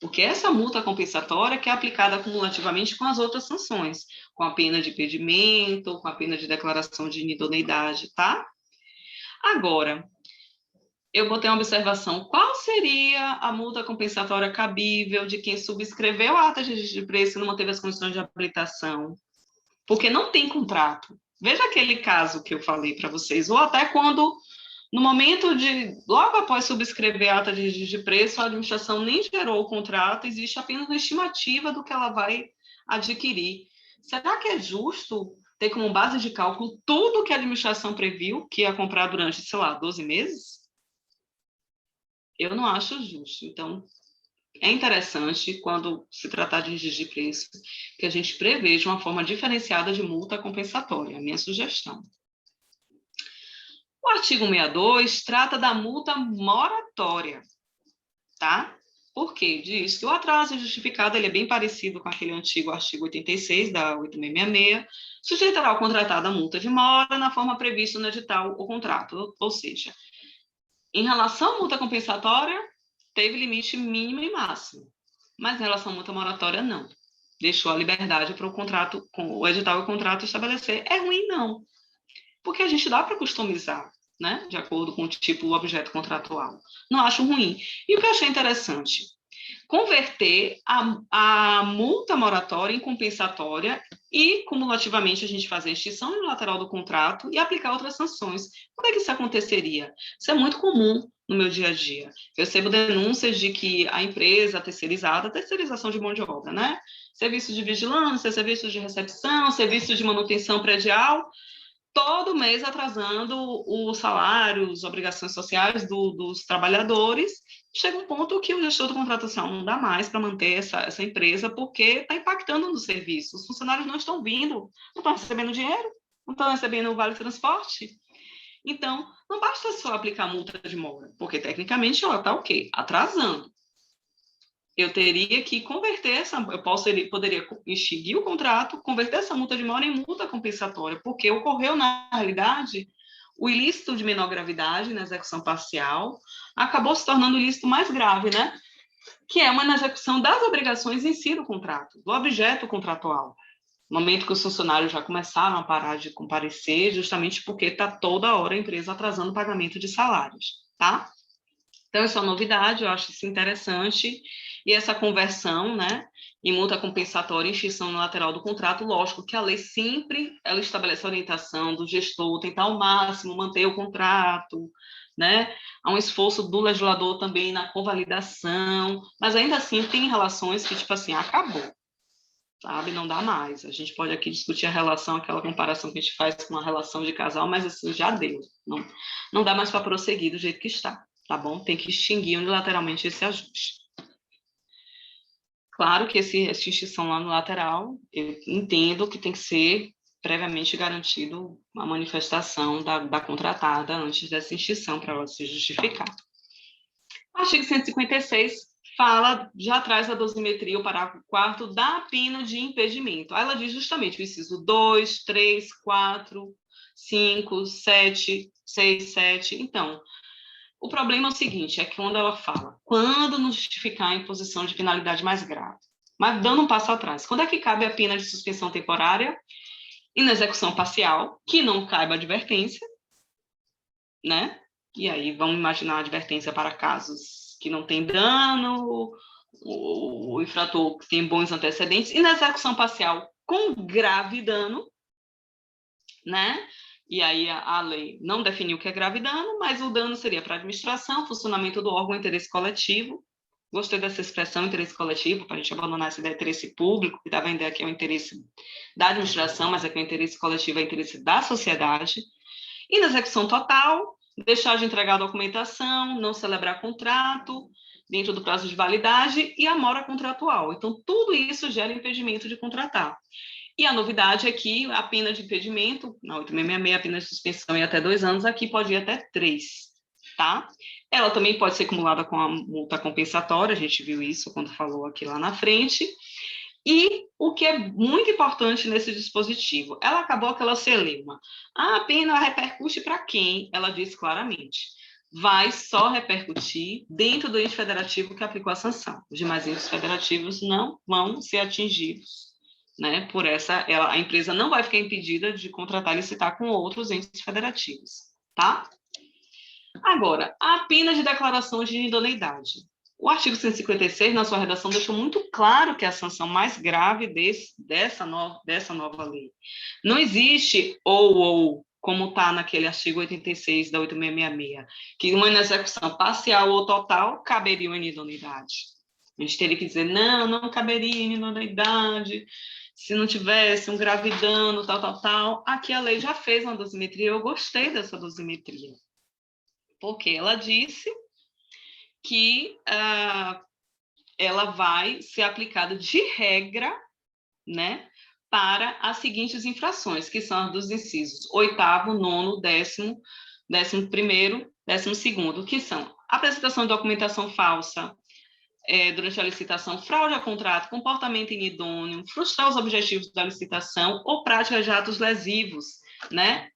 [SPEAKER 4] porque essa multa compensatória que é aplicada cumulativamente com as outras sanções, com a pena de impedimento, com a pena de declaração de inidoneidade, tá? Agora, eu botei uma observação. Qual seria a multa compensatória cabível de quem subscreveu a ata de registro de preço e não manteve as condições de habilitação? Porque não tem contrato. Veja aquele caso que eu falei para vocês, ou até quando, no momento de, logo após subscrever a ata de registro de preço, a administração nem gerou o contrato, existe apenas uma estimativa do que ela vai adquirir. Será que é justo ter como base de cálculo tudo que a administração previu que ia comprar durante, sei lá, 12 meses? Eu não acho justo. Então, é interessante, quando se tratar de registro de preço, que a gente preveja uma forma diferenciada de multa compensatória, a minha sugestão. O artigo 62 trata da multa moratória, tá? Por quê? Diz que o atraso injustificado ele é bem parecido com aquele antigo artigo 86 da 8666, sujeitará o contratado à multa de mora na forma prevista no edital ou contrato, ou seja, em relação à multa compensatória, teve limite mínimo e máximo, mas em relação à multa moratória, não. Deixou a liberdade para o contrato, o edital e o contrato estabelecer. É ruim, não, porque a gente dá para customizar, né, de acordo com o tipo, o objeto contratual. Não acho ruim. E o que eu achei interessante? Converter a multa moratória em compensatória e, cumulativamente, a gente fazer a extinção unilateral do contrato e aplicar outras sanções. Como é que isso aconteceria? Isso é muito comum no meu dia a dia. Eu recebo denúncias de que a empresa terceirizada, terceirização de mão de obra, né? Serviço de vigilância, serviço de recepção, serviço de manutenção predial, todo mês atrasando os salários, obrigações sociais dos trabalhadores. Chega um ponto que o gestor de contratação não dá mais para manter essa empresa, porque está impactando no serviço. Os funcionários não estão vindo, não estão recebendo dinheiro, não estão recebendo o vale-transporte. Então, não basta só aplicar multa de mora, porque tecnicamente ela está o quê? Atrasando. Eu teria que converter poderia extinguir o contrato, converter essa multa de mora em multa compensatória, porque ocorreu, na realidade, o ilícito de menor gravidade na execução parcial acabou se tornando o ilícito mais grave, né? Que é uma na execução das obrigações em si do contrato, do objeto contratual. No momento que os funcionários já começaram a parar de comparecer, justamente porque está toda hora a empresa atrasando o pagamento de salários, tá? Então, isso é uma novidade, eu acho isso interessante. E essa conversão, né, em multa compensatória e extinção unilateral do contrato, lógico que a lei sempre ela estabelece a orientação do gestor, tentar ao máximo manter o contrato, né? Há um esforço do legislador também na convalidação, mas ainda assim tem relações que, tipo assim, acabou, sabe? Não dá mais. A gente pode aqui discutir a relação, aquela comparação que a gente faz com a relação de casal, mas assim, já deu. Não dá mais para prosseguir do jeito que está, tá bom? Tem que extinguir unilateralmente esse ajuste. Claro que essa extinção lá no lateral, eu entendo que tem que ser previamente garantido a manifestação da contratada antes dessa extinção, para ela se justificar. O artigo 156 fala, já traz a dosimetria, o parágrafo 4º da pena de impedimento. Aí ela diz justamente o inciso 2, 3, 4, 5, 7, 6, 7. Então, o problema é o seguinte, é que quando ela fala, quando não justificar a imposição de penalidade mais grave, mas dando um passo atrás, quando é que cabe a pena de suspensão temporária e na execução parcial, que não caiba advertência, né? E aí vamos imaginar a advertência para casos que não tem dano, o infrator que tem bons antecedentes, e na execução parcial com grave dano, né? E aí a lei não definiu o que é grave dano, mas o dano seria para a administração, funcionamento do órgão, interesse coletivo. Gostei dessa expressão, interesse coletivo, para a gente abandonar essa ideia de interesse público, que dava a ideia que é o interesse da administração, mas é que o interesse coletivo é o interesse da sociedade. E na execução total, deixar de entregar a documentação, não celebrar contrato dentro do prazo de validade e a mora contratual. Então, tudo isso gera impedimento de contratar. E a novidade é que a pena de impedimento, na 8666, a pena de suspensão é até 2 anos, aqui pode ir até 3, tá? Ela também pode ser acumulada com a multa compensatória, a gente viu isso quando falou aqui lá na frente. E o que é muito importante nesse dispositivo, ela acabou aquela celeuma. A pena repercute para quem? Ela diz claramente. Vai só repercutir dentro do ente federativo que aplicou a sanção. Os demais entes federativos não vão ser atingidos, né? Por essa, a empresa não vai ficar impedida de contratar e licitar com outros entes federativos, tá? Agora, a pena de declaração de inidoneidade. O artigo 156, na sua redação, deixou muito claro que é a sanção mais grave dessa nova lei. Não existe ou, como está naquele artigo 86 da 8666, que uma inexecução parcial ou total caberia uma inidoneidade. A gente teria que dizer, não caberia inidoneidade, se não tivesse um grave dano, tal. Aqui a lei já fez uma dosimetria, eu gostei dessa dosimetria, porque ela disse que ela vai ser aplicada de regra, né, para as seguintes infrações, que são as dos incisos 8º, 9º, 10º, 11º, 12º, que são apresentação de documentação falsa durante a licitação, fraude a contrato, comportamento inidôneo, frustrar os objetivos da licitação ou prática de atos lesivos, né,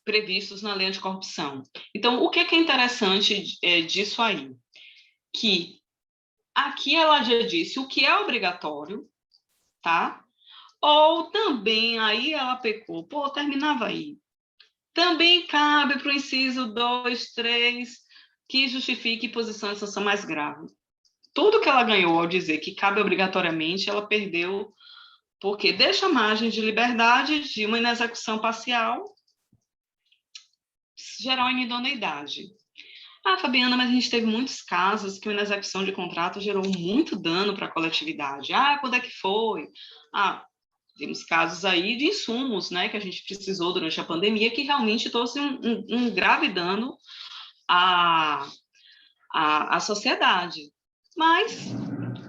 [SPEAKER 4] previstos na lei anticorrupção. Então, o que é interessante disso aí? Que aqui ela já disse o que é obrigatório, tá? Ou também, aí ela pecou, terminava aí. Também cabe para o inciso 2, 3, que justifique posição de sanção mais grave. Tudo que ela ganhou ao dizer que cabe obrigatoriamente, ela perdeu, porque deixa margem de liberdade de uma inexecução parcial gerar uma inidoneidade. Fabiana, mas a gente teve muitos casos que a inexecução de contrato gerou muito dano para a coletividade. Quando é que foi? Temos casos aí de insumos, né, que a gente precisou durante a pandemia, que realmente trouxe um grave dano à sociedade. Mas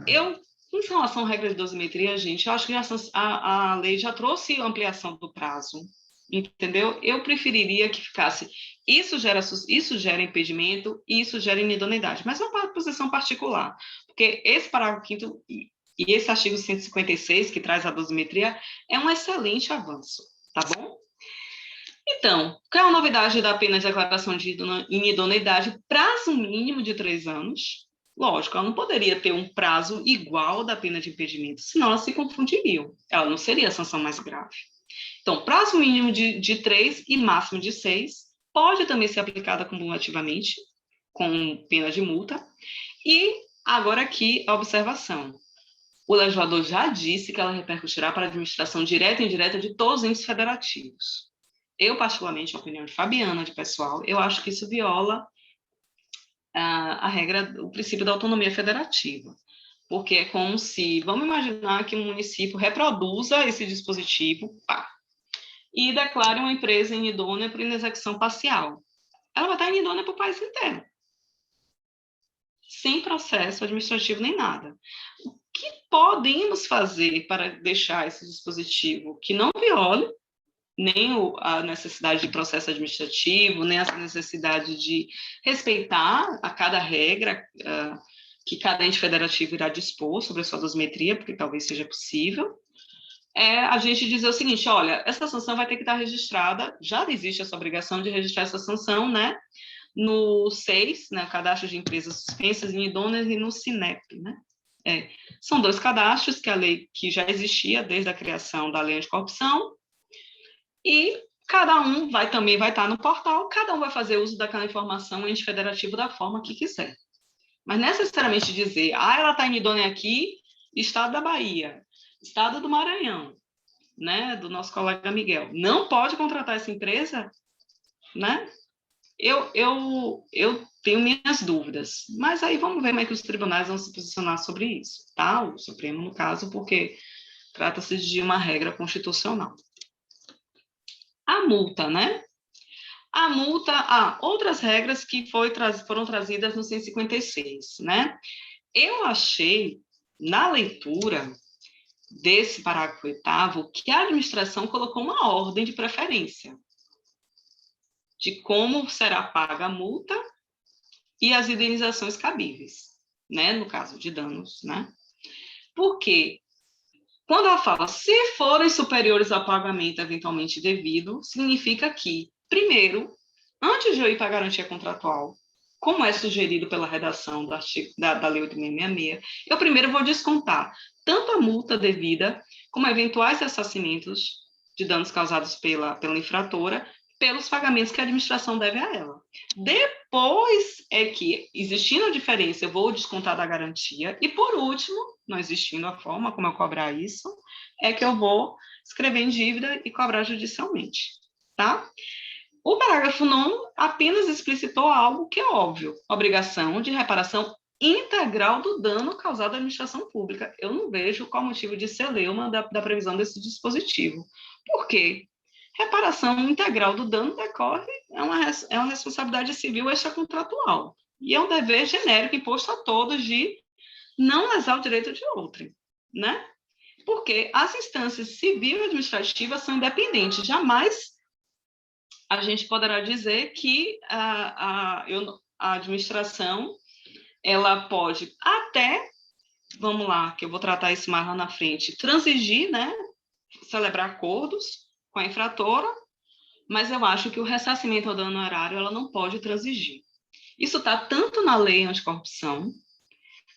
[SPEAKER 4] em relação à regra de dosimetria, gente, eu acho que a lei já trouxe ampliação do prazo. Entendeu? Eu preferiria que ficasse isso gera impedimento, isso gera inidoneidade, mas não para posição particular, porque esse parágrafo 5º e esse artigo 156, que traz a dosimetria, é um excelente avanço, tá bom? Então, qual é a novidade da pena de declaração de inidoneidade? Prazo mínimo de 3 anos. Lógico, ela não poderia ter um prazo igual da pena de impedimento, senão elas se confundiriam. Ela não seria a sanção mais grave. Então, prazo mínimo de 3 e máximo de 6 pode também ser aplicada cumulativamente, com pena de multa. E agora aqui a observação. O legislador já disse que ela repercutirá para a administração direta e indireta de todos os entes federativos. Eu, particularmente, a opinião de Fabiana, de pessoal, eu acho que isso viola a regra, o princípio da autonomia federativa. Porque é como se, vamos imaginar que um município reproduza esse dispositivo, e declare uma empresa inidônea por inexecução parcial. Ela vai estar inidônea para o país inteiro, sem processo administrativo nem nada. O que podemos fazer para deixar esse dispositivo que não viole nem a necessidade de processo administrativo, nem a necessidade de respeitar a cada regra que cada ente federativo irá dispor sobre a sua dosimetria, porque talvez seja possível, a gente dizer o seguinte, olha, essa sanção vai ter que estar registrada, já existe essa obrigação de registrar essa sanção, né, no SEIS, né, Cadastro de Empresas Suspensas e Inidôneas, e no SINEP, né. São 2 cadastros que a lei que já existia desde a criação da lei anticorrupção, e cada um também vai estar no portal, cada um vai fazer uso daquela informação ente federativo da forma que quiser. Mas necessariamente dizer, ela está inidônea aqui, estado da Bahia, estado do Maranhão, né, do nosso colega Miguel, não pode contratar essa empresa, né? Eu tenho minhas dúvidas, mas aí vamos ver como é que os tribunais vão se posicionar sobre isso, tá? O Supremo, no caso, porque trata-se de uma regra constitucional. A multa, né? A multa, outras regras que foram trazidas no 156, né? Eu achei, na leitura desse parágrafo 8º, que a administração colocou uma ordem de preferência de como será paga a multa e as indenizações cabíveis, né? No caso de danos, né? Porque quando ela fala, se forem superiores ao pagamento eventualmente devido, significa que, primeiro, antes de eu ir para a garantia contratual, como é sugerido pela redação da Lei 8.666, eu primeiro vou descontar tanto a multa devida, como eventuais ressarcimentos de danos causados pela infratora, pelos pagamentos que a administração deve a ela. Depois é que, existindo a diferença, eu vou descontar da garantia. E, por último, não existindo a forma como eu cobrar isso, é que eu vou escrever em dívida e cobrar judicialmente, tá? O parágrafo 9º apenas explicitou algo que é óbvio, obrigação de reparação integral do dano causado à administração pública. Eu não vejo qual motivo de ser leuma da previsão desse dispositivo. Por quê? Reparação integral do dano decorre, é uma responsabilidade civil extracontratual. E é um dever genérico imposto a todos de não lesar o direito de outrem, né? Porque as instâncias civil e administrativas são independentes. Jamais a gente poderá dizer que a administração ela pode até, vamos lá, que eu vou tratar isso mais lá na frente, transigir, né? Celebrar acordos com a infratora, mas eu acho que o ressarcimento ao dano erário ela não pode transigir. Isso está tanto na lei anticorrupção,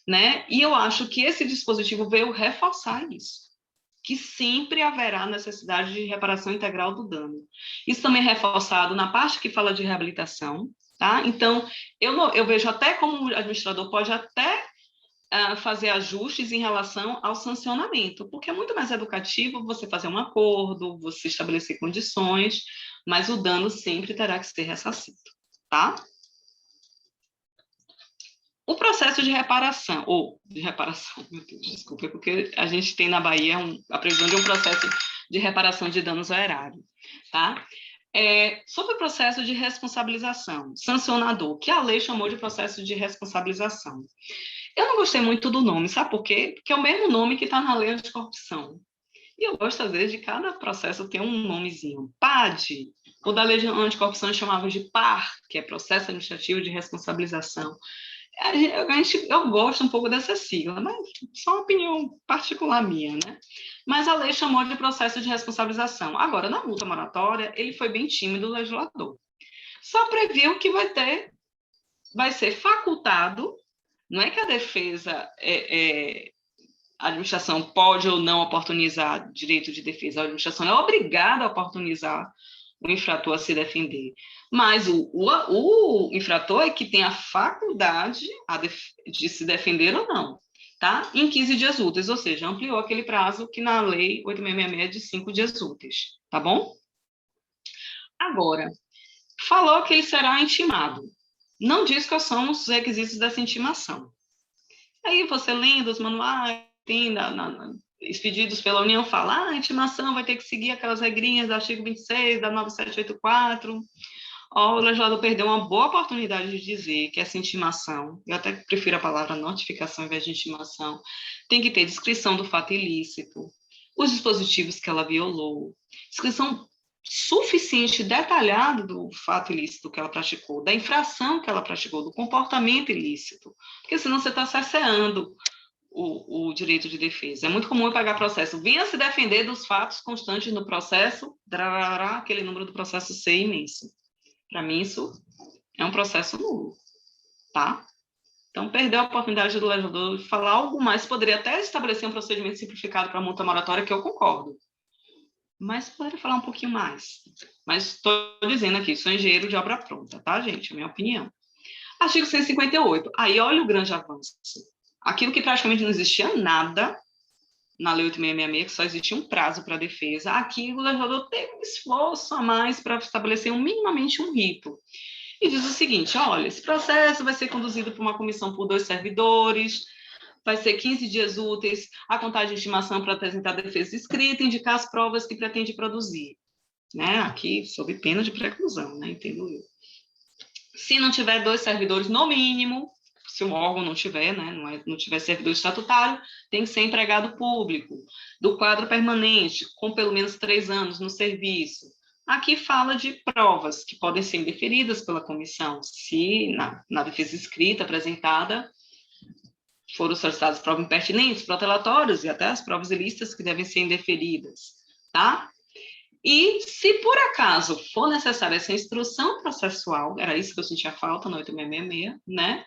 [SPEAKER 4] né? E eu acho que esse dispositivo veio reforçar isso, que sempre haverá necessidade de reparação integral do dano. Isso também é reforçado na parte que fala de reabilitação, tá? Então, eu vejo até como o administrador pode até fazer ajustes em relação ao sancionamento, porque é muito mais educativo você fazer um acordo, você estabelecer condições, mas o dano sempre terá que ser ressarcido, tá? O processo de reparação, meu Deus, desculpa, porque a gente tem na Bahia a previsão de um processo de reparação de danos ao erário, tá? Sobre o processo de responsabilização, sancionador, que a lei chamou de processo de responsabilização. Eu não gostei muito do nome, sabe por quê? Porque é o mesmo nome que está na lei anticorrupção. E eu gosto, às vezes, de cada processo ter um nomezinho. PAD, o da lei anticorrupção chamava de PAR, que é Processo Administrativo de Responsabilização. Eu gosto um pouco dessa sigla, mas só uma opinião particular minha, né? Mas a lei chamou de processo de responsabilização. Agora, na multa moratória, ele foi bem tímido, o legislador. Só previu que vai ser facultado, não é que a defesa, a administração pode ou não oportunizar direito de defesa, a administração é obrigada a oportunizar o infrator a se defender. Mas o infrator é que tem a faculdade de se defender ou não, tá? Em 15 dias úteis, ou seja, ampliou aquele prazo que na lei 8666 é de 5 dias úteis, tá bom? Agora, falou que ele será intimado. Não diz quais são os requisitos dessa intimação. Aí você lendo os manuais, expedidos pela União, fala, a intimação vai ter que seguir aquelas regrinhas do artigo 26 da 9784. O legislador perdeu uma boa oportunidade de dizer que essa intimação, eu até prefiro a palavra notificação ao invés de intimação, tem que ter descrição do fato ilícito, os dispositivos que ela violou, descrição suficiente, detalhada do fato ilícito que ela praticou, da infração que ela praticou, do comportamento ilícito, porque senão você está cerceando o direito de defesa. É muito comum eu pagar processo. Venha se defender dos fatos constantes no processo, aquele número do processo ser imenso. Para mim, isso é um processo nulo, tá? Então, perdeu a oportunidade do legislador de falar algo mais, poderia até estabelecer um procedimento simplificado para a multa moratória, que eu concordo. Mas poderia falar um pouquinho mais. Mas estou dizendo aqui, sou engenheiro de obra pronta, tá, gente? É a minha opinião. Artigo 158. Aí, olha o grande avanço. Aquilo que praticamente não existia nada na Lei 8666, que só existia um prazo para a defesa, aqui o legislador teve um esforço a mais para estabelecer minimamente um rito. E diz o seguinte, olha, esse processo vai ser conduzido por uma comissão por 2 servidores, vai ser 15 dias úteis, a contagem de estimação para apresentar a defesa escrita, indicar as provas que pretende produzir. Né? Aqui, sob pena de preclusão, né? Entendo eu. Se não tiver 2 servidores, no mínimo, se o órgão não tiver, né, não tiver servidor estatutário, tem que ser empregado público, do quadro permanente, com pelo menos 3 anos no serviço. Aqui fala de provas que podem ser indeferidas pela comissão, se na defesa escrita apresentada foram solicitadas provas impertinentes, protelatórias e até as provas ilícitas que devem ser indeferidas, tá? E se por acaso for necessária essa instrução processual, era isso que eu sentia falta no 8666, né?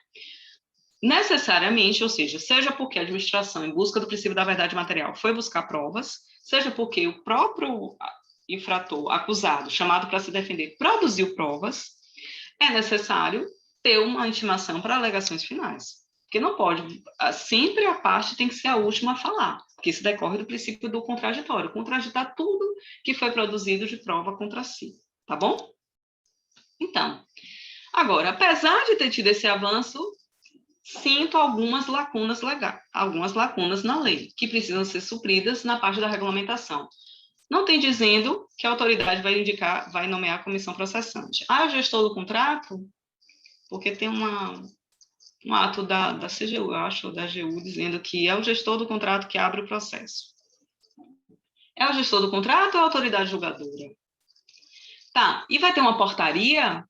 [SPEAKER 4] Necessariamente, ou seja porque a administração, em busca do princípio da verdade material, foi buscar provas, seja porque o próprio infrator, acusado, chamado para se defender, produziu provas, é necessário ter uma intimação para alegações finais. Porque não pode, sempre a parte tem que ser a última a falar, porque isso decorre do princípio do contraditório, contraditar tudo que foi produzido de prova contra si, tá bom? Então, agora, apesar de ter tido esse avanço, sinto algumas lacunas legais, algumas lacunas na lei, que precisam ser supridas na parte da regulamentação. Não tem dizendo que a autoridade vai nomear a comissão processante. O gestor do contrato, porque tem um ato da CGU, eu acho, ou da AGU, dizendo que é o gestor do contrato que abre o processo. É o gestor do contrato ou a autoridade julgadora? Tá, e vai ter uma portaria?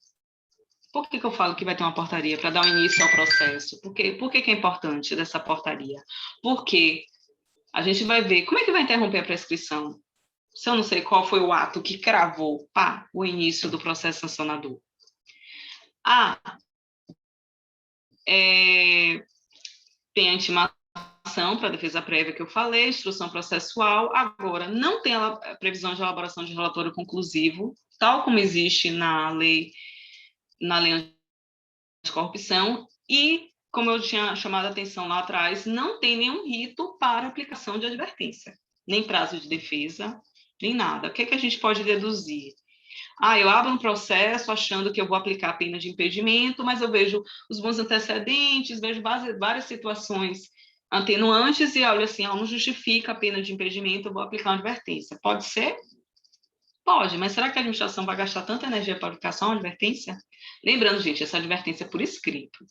[SPEAKER 4] Por que eu falo que vai ter uma portaria? Para dar início ao processo. Por que é importante dessa portaria? Porque a gente vai ver como é que vai interromper a prescrição. Se eu não sei qual foi o ato que cravou o início do processo sancionador. Tem a intimação para a defesa prévia que eu falei, instrução processual. Agora, não tem a previsão de elaboração de relatório conclusivo, tal como existe na lei anticorrupção, e, como eu tinha chamado a atenção lá atrás, não tem nenhum rito para aplicação de advertência, nem prazo de defesa, nem nada. O que a gente pode deduzir? Eu abro um processo achando que eu vou aplicar a pena de impedimento, mas eu vejo os bons antecedentes, vejo várias situações atenuantes e olho assim, não justifica a pena de impedimento, eu vou aplicar uma advertência. Pode ser? Pode, mas será que a administração vai gastar tanta energia para aplicar só uma advertência? Lembrando, gente, essa advertência é por escrito.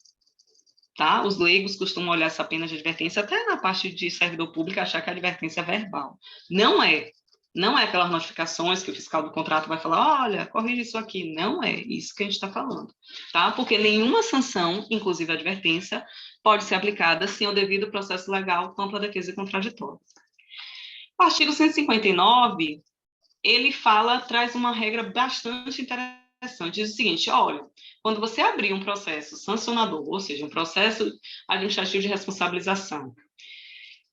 [SPEAKER 4] Tá? Os leigos costumam olhar essa pena de advertência até na parte de servidor público achar que a advertência é verbal. Não é. Não é aquelas notificações que o fiscal do contrato vai falar, olha, corrige isso aqui. Não é isso que a gente está falando. Tá? Porque nenhuma sanção, inclusive a advertência, pode ser aplicada sem o devido processo legal, ampla defesa e contraditório. O artigo 159, ele traz uma regra bastante interessante. Diz o seguinte, olha, quando você abrir um processo sancionador, ou seja, um processo administrativo de responsabilização,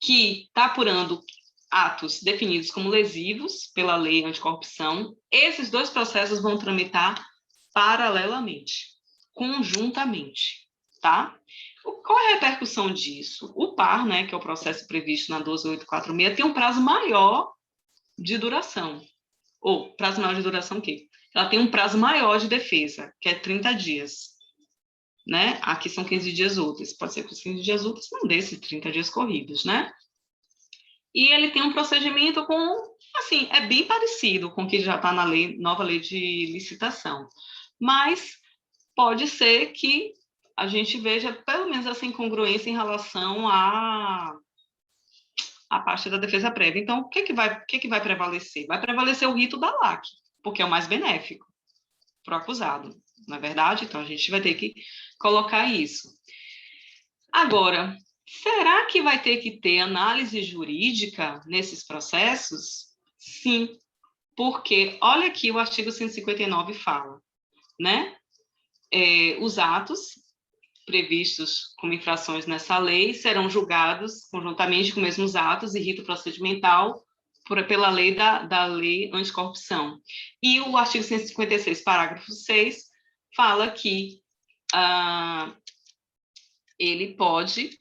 [SPEAKER 4] que está apurando atos definidos como lesivos pela lei anticorrupção, esses dois processos vão tramitar paralelamente, conjuntamente, tá? Qual é a repercussão disso? O PAR, né, que é o processo previsto na 12846, tem um prazo maior de duração. Prazo maior de duração o quê? Ela tem um prazo maior de defesa, que é 30 dias. Né? Aqui são 15 dias úteis. Pode ser que os 15 dias úteis não dê esses 30 dias corridos, né? E ele tem um procedimento é bem parecido com o que já está na nova lei de licitação. Mas pode ser que a gente veja pelo menos essa incongruência em relação à parte da defesa prévia. Então, o que vai prevalecer? Vai prevalecer o rito da LAC, porque é o mais benéfico para o acusado, não é verdade? Então, a gente vai ter que colocar isso. Agora, será que vai ter que ter análise jurídica nesses processos? Sim, porque, olha aqui o artigo 159 fala, né? Os atos previstos como infrações nessa lei serão julgados conjuntamente com os mesmos atos e rito procedimental pela lei da lei anticorrupção. E o artigo 156, parágrafo 6, fala que ele pode...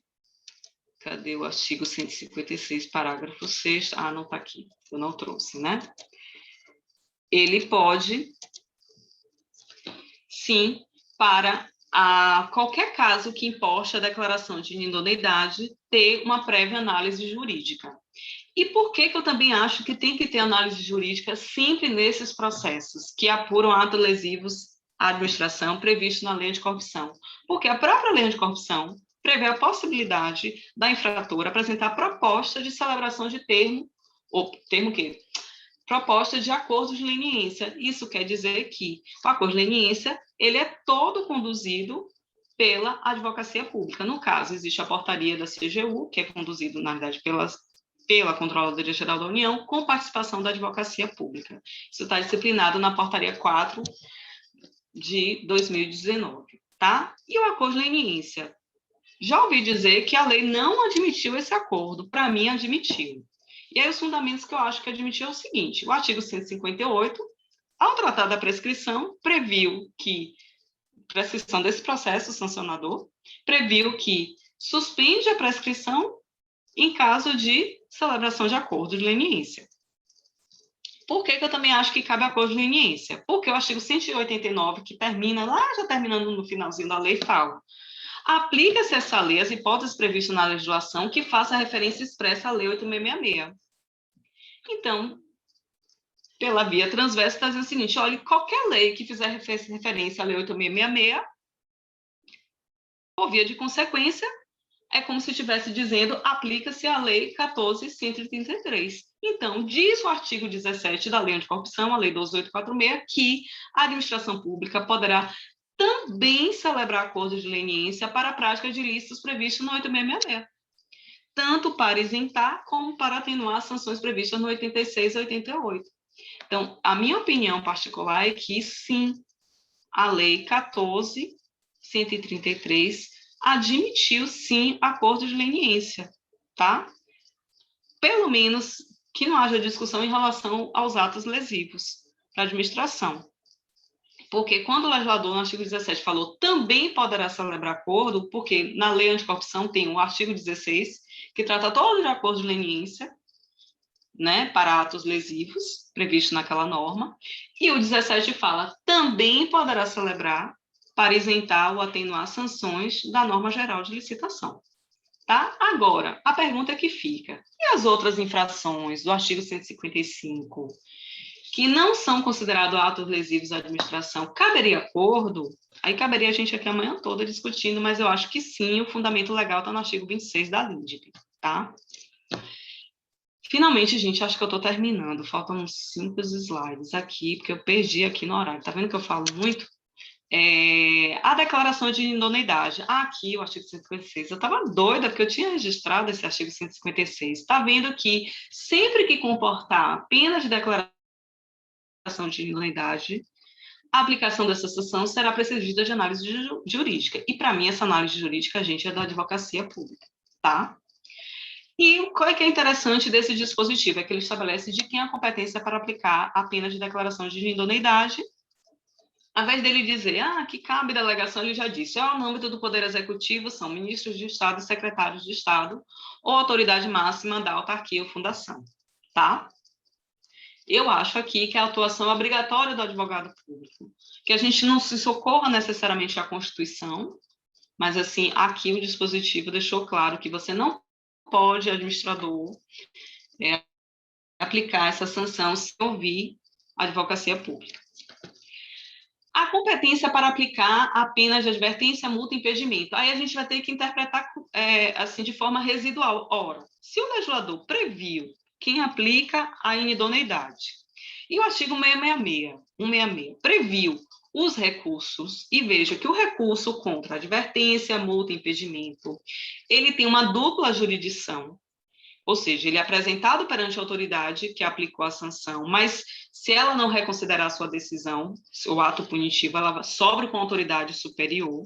[SPEAKER 4] Cadê o artigo 156, parágrafo 6? Não está aqui, eu não trouxe, né? Ele pode, sim, para qualquer caso que importe a declaração de idoneidade, ter uma prévia análise jurídica. E por que eu também acho que tem que ter análise jurídica sempre nesses processos que apuram atos lesivos à administração previsto na lei de corrupção? Porque a própria lei de corrupção prevê a possibilidade da infratora apresentar proposta de celebração de proposta de acordo de leniência. Isso quer dizer que o acordo de leniência ele é todo conduzido pela advocacia pública. No caso, existe a portaria da CGU, que é conduzido, na verdade, pela Controladoria Geral da União, com participação da advocacia pública. Isso está disciplinado na portaria 4 de 2019, tá? E o acordo de leniência? Já ouvi dizer que a lei não admitiu esse acordo. Para mim, admitiu. E aí os fundamentos que eu acho que admitiu é o seguinte: o artigo 158, ao tratar da prescrição, previu que, prescrição desse processo sancionador, previu que suspende a prescrição em caso de celebração de acordo de leniência. Por que eu também acho que cabe acordo de leniência? Porque o artigo 189, que termina lá, já terminando no finalzinho da lei, fala: aplica-se essa lei às hipóteses previstas na legislação que faça referência expressa à lei 8666. Então, pela via transversa, está dizendo o seguinte: olha, qualquer lei que fizer referência à lei 8666, por via de consequência, é como se estivesse dizendo, aplica-se a lei 14.133. Então, diz o artigo 17 da lei anticorrupção, a lei 12.846, que a administração pública poderá também celebrar acordos de leniência para a prática de ilícitos previstos no 8666, tanto para isentar como para atenuar as sanções previstas no 86 e 88. Então, a minha opinião particular é que, sim, a lei 14.133 admitiu, sim, acordo de leniência, tá? Pelo menos que não haja discussão em relação aos atos lesivos para a administração. Porque quando o legislador, no artigo 17, falou também poderá celebrar acordo, porque na lei anticorrupção tem o artigo 16, que trata todo de acordo de leniência, né, para atos lesivos, previsto naquela norma, e o 17 fala também poderá celebrar para isentar ou atenuar sanções da norma geral de licitação. Tá? Agora, a pergunta que fica: e as outras infrações do artigo 155, que não são considerados atos lesivos à administração, caberia acordo? Aí caberia a gente aqui a manhã toda discutindo, mas eu acho que sim, o fundamento legal está no artigo 26 da LINDB, tá? Finalmente, gente, acho que eu estou terminando. Faltam uns 5 slides aqui, porque eu perdi aqui no horário. Tá vendo que eu falo muito? A declaração de idoneidade. Aqui, o artigo 156. Eu estava doida, porque eu tinha registrado esse artigo 156. Está vendo que sempre que comportar pena de declaração de idoneidade, a aplicação dessa sanção será precedida de análise jurídica. E, para mim, essa análise jurídica, gente, é da advocacia pública, tá? E o que é interessante desse dispositivo é que ele estabelece de quem é a competência para aplicar a pena de declaração de idoneidade. Ao invés dele dizer que cabe delegação, ele já disse: no âmbito do Poder Executivo são ministros de Estado e secretários de Estado ou autoridade máxima da autarquia ou fundação, tá? Eu acho aqui que a atuação obrigatória do advogado público, que a gente não se socorra necessariamente à Constituição, mas, assim, aqui o dispositivo deixou claro que você não pode, administrador, aplicar essa sanção se ouvir a advocacia pública. A competência para aplicar a pena de advertência, multa e impedimento. Aí a gente vai ter que interpretar assim, de forma residual. Ora, se o legislador previu quem aplica a inidoneidade, e o artigo 166 previu os recursos, e veja que o recurso contra a advertência, multa e impedimento, ele tem uma dupla jurisdição, ou seja, ele é apresentado perante a autoridade que aplicou a sanção, mas se ela não reconsiderar a sua decisão, o ato punitivo, ela sobra com a autoridade superior,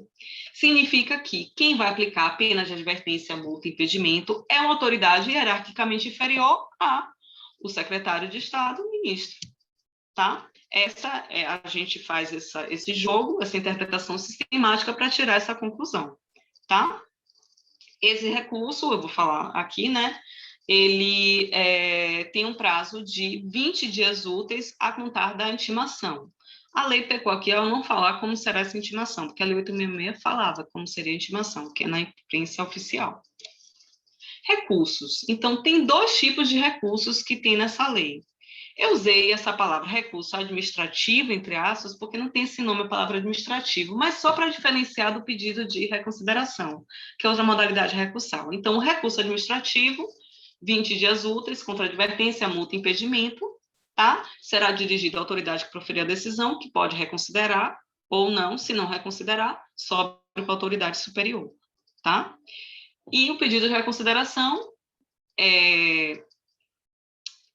[SPEAKER 4] significa que quem vai aplicar a pena de advertência, multa e impedimento é uma autoridade hierarquicamente inferior ao secretário de Estado, o ministro, tá? A gente faz esse jogo, essa interpretação sistemática para tirar essa conclusão, tá? Esse recurso, eu vou falar aqui, né? Ele tem um prazo de 20 dias úteis a contar da intimação. A lei pecou aqui ao não falar como será essa intimação, porque a lei 866 falava como seria a intimação, que é na imprensa oficial. Recursos. Então, tem 2 tipos de recursos que tem nessa lei. Eu usei essa palavra recurso administrativo, entre aspas, porque não tem esse nome a palavra administrativo, mas só para diferenciar do pedido de reconsideração, que é outra modalidade recursal. Então, o recurso administrativo, 20 dias úteis contra advertência, multa e impedimento, tá? Será dirigido à autoridade que proferir a decisão, que pode reconsiderar ou não. Se não reconsiderar, sobe para a autoridade superior, tá? E o pedido de reconsideração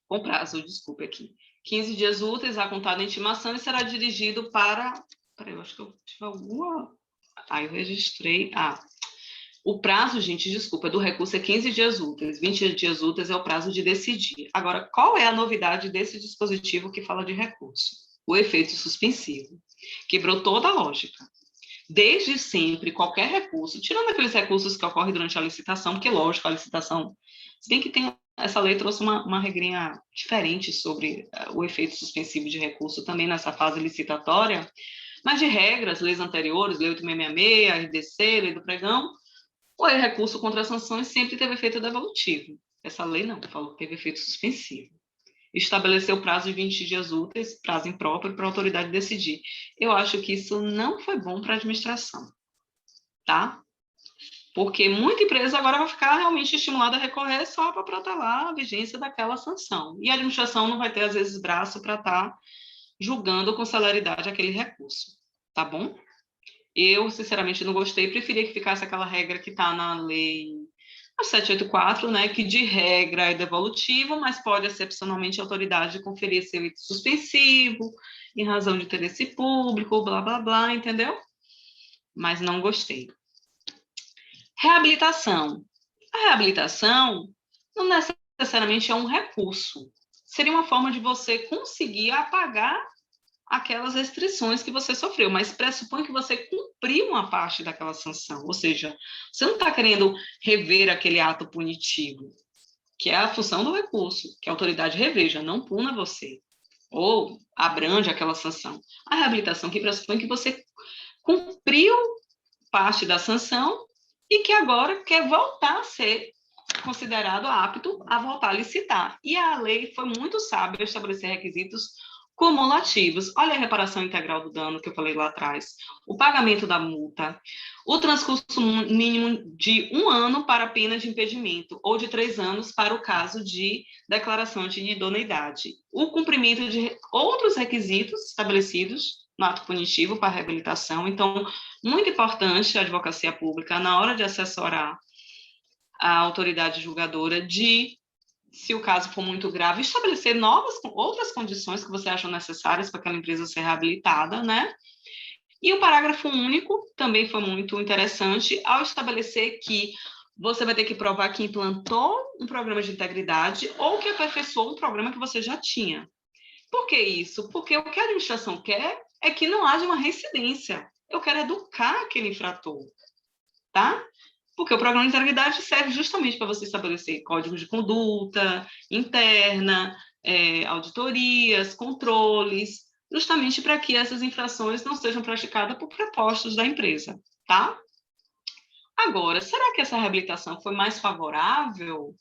[SPEAKER 4] com prazo, desculpe aqui, 15 dias úteis a contar da intimação e será dirigido para... Peraí, eu acho que eu tive alguma... eu registrei... O prazo, gente, desculpa, do recurso é 15 dias úteis, 20 dias úteis é o prazo de decidir. Agora, qual é a novidade desse dispositivo que fala de recurso? O efeito suspensivo. Quebrou toda a lógica. Desde sempre, qualquer recurso, tirando aqueles recursos que ocorrem durante a licitação, porque, lógico, a licitação, se bem que tem, essa lei trouxe uma regrinha diferente sobre o efeito suspensivo de recurso também nessa fase licitatória, mas de regras, leis anteriores, Lei 8666, a RDC, Lei do Pregão, o recurso contra as sanções sempre teve efeito devolutivo. Essa lei não, falou que teve efeito suspensivo. Estabeleceu prazo de 20 dias úteis, prazo impróprio para a autoridade decidir. Eu acho que isso não foi bom para a administração, tá? Porque muita empresa agora vai ficar realmente estimulada a recorrer só para protelar a vigência daquela sanção. E a administração não vai ter, às vezes, braço para estar julgando com celeridade aquele recurso, tá bom? Eu, sinceramente, não gostei, preferia que ficasse aquela regra que está na lei 784, né, que de regra é devolutivo, mas pode, excepcionalmente, a autoridade conferir esse efeito suspensivo, em razão de interesse público, blá, blá, blá, entendeu? Mas não gostei. Reabilitação. A reabilitação não necessariamente é um recurso. Seria uma forma de você conseguir apagar aquelas restrições que você sofreu, mas pressupõe que você cumpriu uma parte daquela sanção, ou seja, você não está querendo rever aquele ato punitivo, que é a função do recurso, que a autoridade reveja, não puna você, ou abrange aquela sanção. A reabilitação que pressupõe que você cumpriu parte da sanção e que agora quer voltar a ser considerado apto a voltar a licitar. E a lei foi muito sábia ao estabelecer requisitos cumulativos. Olha a reparação integral do dano que eu falei lá atrás, o pagamento da multa, o transcurso mínimo de 1 ano para a pena de impedimento ou de 3 anos para o caso de declaração de idoneidade, o cumprimento de outros requisitos estabelecidos no ato punitivo para a reabilitação. Então, muito importante a advocacia pública, na hora de assessorar a autoridade julgadora, de, se o caso for muito grave, estabelecer outras condições que você acha necessárias para aquela empresa ser reabilitada, né? E o parágrafo único também foi muito interessante, ao estabelecer que você vai ter que provar que implantou um programa de integridade ou que aperfeiçoou um programa que você já tinha. Por que isso? Porque o que a administração quer é que não haja uma reincidência. Eu quero educar aquele infrator, tá? Porque o programa de integridade serve justamente para você estabelecer códigos de conduta interna, auditorias, controles, justamente para que essas infrações não sejam praticadas por prepostos da empresa, tá? Agora, será que essa reabilitação foi mais favorável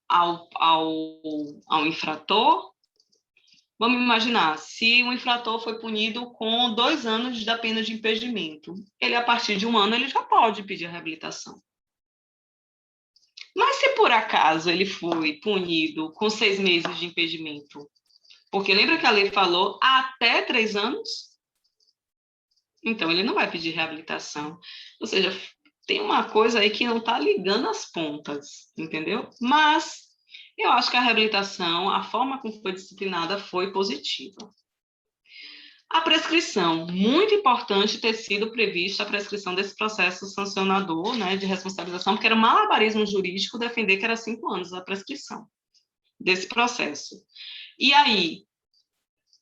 [SPEAKER 4] ao infrator? Vamos imaginar, se o infrator foi punido com 2 anos da pena de impedimento, ele, a partir de 1 ano, ele já pode pedir a reabilitação. Mas se por acaso ele foi punido com 6 meses de impedimento, porque lembra que a lei falou até 3 anos? Então, ele não vai pedir reabilitação. Ou seja, tem uma coisa aí que não está ligando as pontas, entendeu? Mas eu acho que a reabilitação, a forma como foi disciplinada, foi positiva. A prescrição, muito importante ter sido prevista a prescrição desse processo sancionador, né, de responsabilização, porque era um malabarismo jurídico defender que era 5 anos a prescrição desse processo. E aí,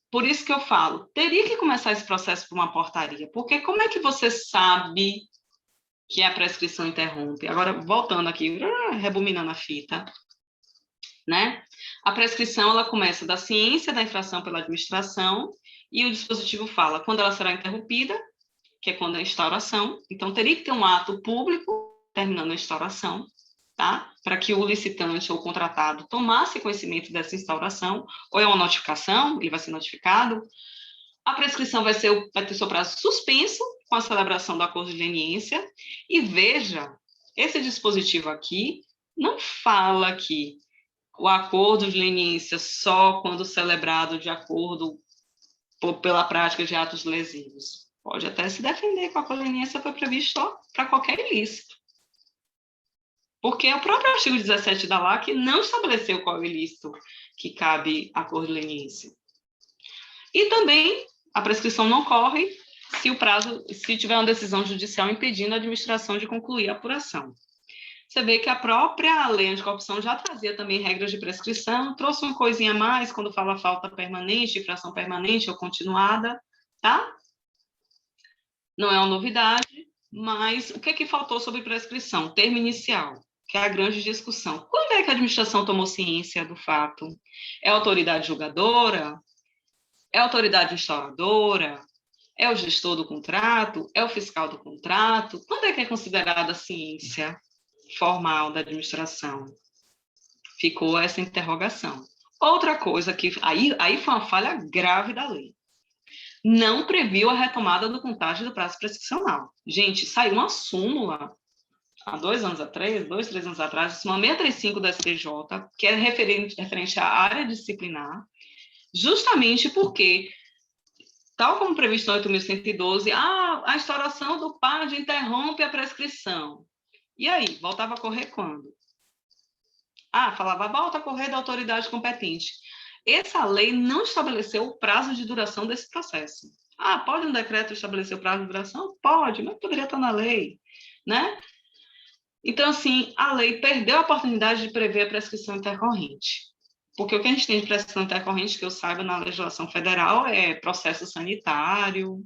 [SPEAKER 4] por isso que eu falo, teria que começar esse processo por uma portaria, porque como é que você sabe que a prescrição interrompe? Agora, voltando aqui, rebominando a fita, né? A prescrição, ela começa da ciência da infração pela administração, e o dispositivo fala quando ela será interrompida, que é quando é a instauração. Então, teria que ter um ato público terminando a instauração, tá? Para que o licitante ou o contratado tomasse conhecimento dessa instauração, ou é uma notificação, ele vai ser notificado. A prescrição vai ter seu prazo suspenso com a celebração do acordo de leniência. E veja, esse dispositivo aqui não fala que o acordo de leniência só quando celebrado de acordo pela prática de atos lesivos. Pode até se defender que a acordo de leniência foi previsto para qualquer ilícito. Porque é o próprio artigo 17 da LAC não estabeleceu qual é o ilícito que cabe acordo de leniência. E também a prescrição não corre se tiver uma decisão judicial impedindo a administração de concluir a apuração. Você vê que a própria lei anticorrupção já trazia também regras de prescrição, trouxe uma coisinha a mais quando fala falta permanente, infração permanente ou continuada, tá? Não é uma novidade, mas o que é que faltou sobre prescrição? Termo inicial, que é a grande discussão. Quando é que a administração tomou ciência do fato? É a autoridade julgadora? É a autoridade instauradora? É o gestor do contrato? É o fiscal do contrato? Quando é que é considerada a ciência formal da administração? Ficou essa interrogação. Outra coisa que aí foi uma falha grave da lei. Não previu a retomada do contágio do prazo prescricional. Gente, saiu uma súmula há 2 anos atrás, 3 anos atrás, uma 635 da STJ, que é referente à área disciplinar, justamente porque, tal como previsto no 8.112, a instauração do PAD interrompe a prescrição. E aí, voltava a correr quando? Falava, volta a correr da autoridade competente. Essa lei não estabeleceu o prazo de duração desse processo. Pode um decreto estabelecer o prazo de duração? Pode, mas poderia estar na lei, né? Então, assim, a lei perdeu a oportunidade de prever a prescrição intercorrente. Porque o que a gente tem de prescrição intercorrente, que eu saiba, na legislação federal, é processo sanitário.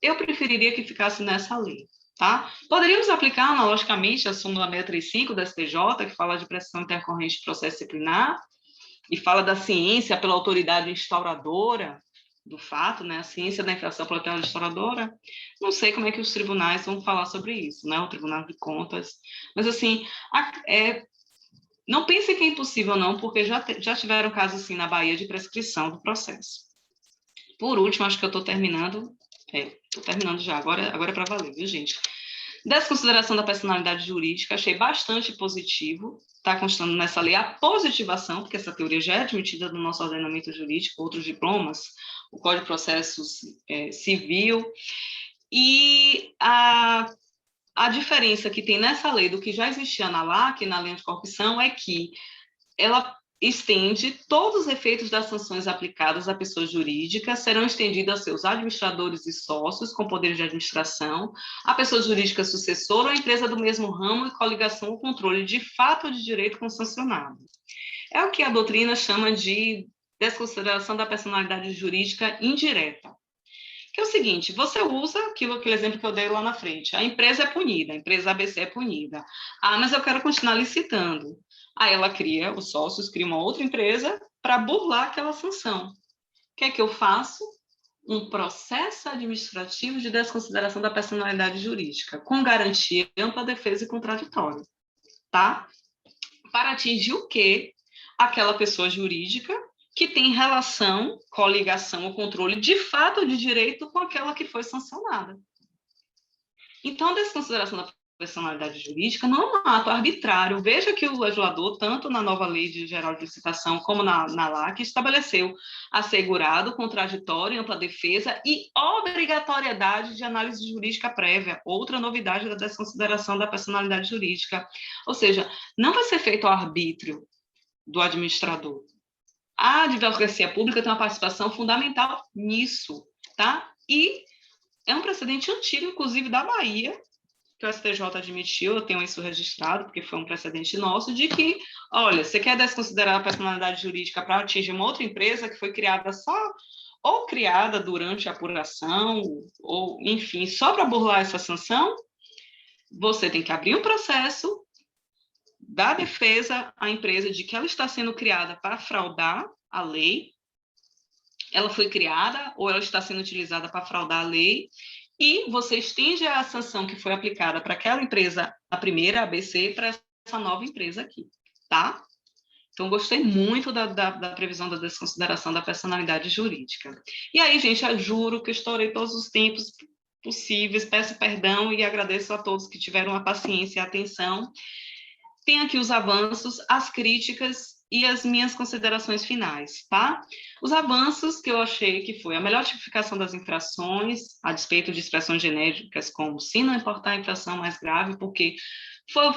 [SPEAKER 4] Eu preferiria que ficasse nessa lei. Tá? Poderíamos aplicar analogicamente a súmula 635 da STJ, que fala de prescrição intercorrente de processo disciplinar, e fala da ciência pela autoridade instauradora do fato, né? A ciência da infração pela autoridade instauradora. Não sei como é que os tribunais vão falar sobre isso, né? O Tribunal de Contas. Mas, assim, não pensem que é impossível, não, porque já tiveram casos, assim, na Bahia de prescrição do processo. Por último, acho que eu estou terminando. Estou terminando já, agora é para valer, viu, gente? Desconsideração da personalidade jurídica, achei bastante positivo, está constando nessa lei a positivação, porque essa teoria já é admitida no nosso ordenamento jurídico, outros diplomas, o Código de Processo Civil, e a diferença que tem nessa lei do que já existia na LAC, na lei anticorrupção, é que ela estende todos os efeitos das sanções aplicadas à pessoa jurídica, serão estendidos a seus administradores e sócios com poderes de administração, a pessoa jurídica sucessora ou a empresa do mesmo ramo e coligação ou controle de fato ou de direito com sancionado. É o que a doutrina chama de desconsideração da personalidade jurídica indireta. Que é o seguinte, você usa aquele exemplo que eu dei lá na frente, a empresa é punida, a empresa ABC é punida. Mas eu quero continuar licitando. Aí ela cria, os sócios criam uma outra empresa para burlar aquela sanção. O que é que eu faço? Um processo administrativo de desconsideração da personalidade jurídica, com garantia de ampla defesa e contraditório, tá? Para atingir o quê? Aquela pessoa jurídica que tem relação, coligação ou controle de fato ou de direito com aquela que foi sancionada. Então, a desconsideração da personalidade jurídica não é um ato arbitrário. Veja que o legislador, tanto na nova Lei Geral de Licitação como na LAC, estabeleceu assegurado, contraditório, ampla defesa e obrigatoriedade de análise jurídica prévia, outra novidade da desconsideração da personalidade jurídica. Ou seja, não vai ser feito ao arbítrio do administrador. A advocacia pública tem uma participação fundamental nisso, tá? E é um precedente antigo, inclusive, da Bahia, que o STJ admitiu, eu tenho isso registrado, porque foi um precedente nosso, de que, olha, você quer desconsiderar a personalidade jurídica para atingir uma outra empresa que foi criada ou criada durante a apuração, ou, enfim, só para burlar essa sanção, você tem que abrir um processo da defesa à empresa de que ela está sendo criada para fraudar a lei, ela foi criada ou ela está sendo utilizada para fraudar a lei, e você estende a sanção que foi aplicada para aquela empresa, a primeira, a ABC, para essa nova empresa aqui, tá? Então, gostei muito da previsão da desconsideração da personalidade jurídica. E aí, gente, eu juro que eu estourei todos os tempos possíveis, peço perdão e agradeço a todos que tiveram a paciência e a atenção. Tem aqui os avanços, as críticas e as minhas considerações finais, tá? Os avanços que eu achei que foi a melhor tipificação das infrações, a despeito de expressões genéricas como se não importar a infração mais grave, porque foram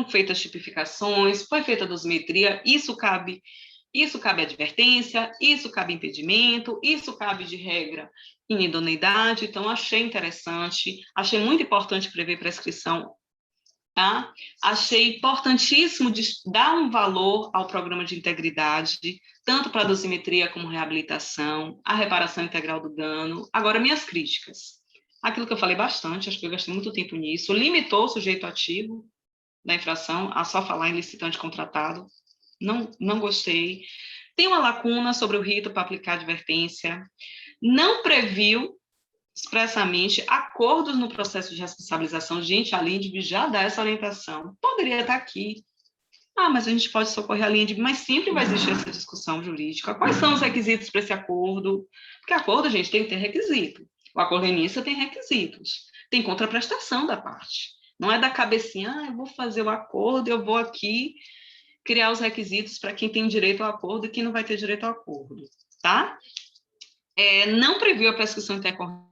[SPEAKER 4] feitas tipificações, foi feita dosimetria, isso cabe Isso cabe advertência, isso cabe impedimento, isso cabe de regra em idoneidade. Então, achei interessante, achei muito importante prever prescrição, tá? Achei importantíssimo dar um valor ao programa de integridade, tanto para a dosimetria como reabilitação, a reparação integral do dano. Agora, minhas críticas. Aquilo que eu falei bastante, acho que eu gastei muito tempo nisso, limitou o sujeito ativo da infração a só falar em licitante contratado. Não gostei. Tem uma lacuna sobre o rito para aplicar advertência. Não previu expressamente acordos no processo de responsabilização. Gente, a LINDB já dá essa orientação. Poderia estar aqui. Mas a gente pode socorrer a LINDB, mas sempre vai existir essa discussão jurídica. Quais são os requisitos para esse acordo? Porque acordo, gente, tem que ter requisito. O acordenista tem requisitos. Tem contraprestação da parte. Não é da cabecinha, eu vou fazer o acordo, eu vou aqui criar os requisitos para quem tem direito ao acordo e quem não vai ter direito ao acordo, tá? Não previu a prescrição intercorrente,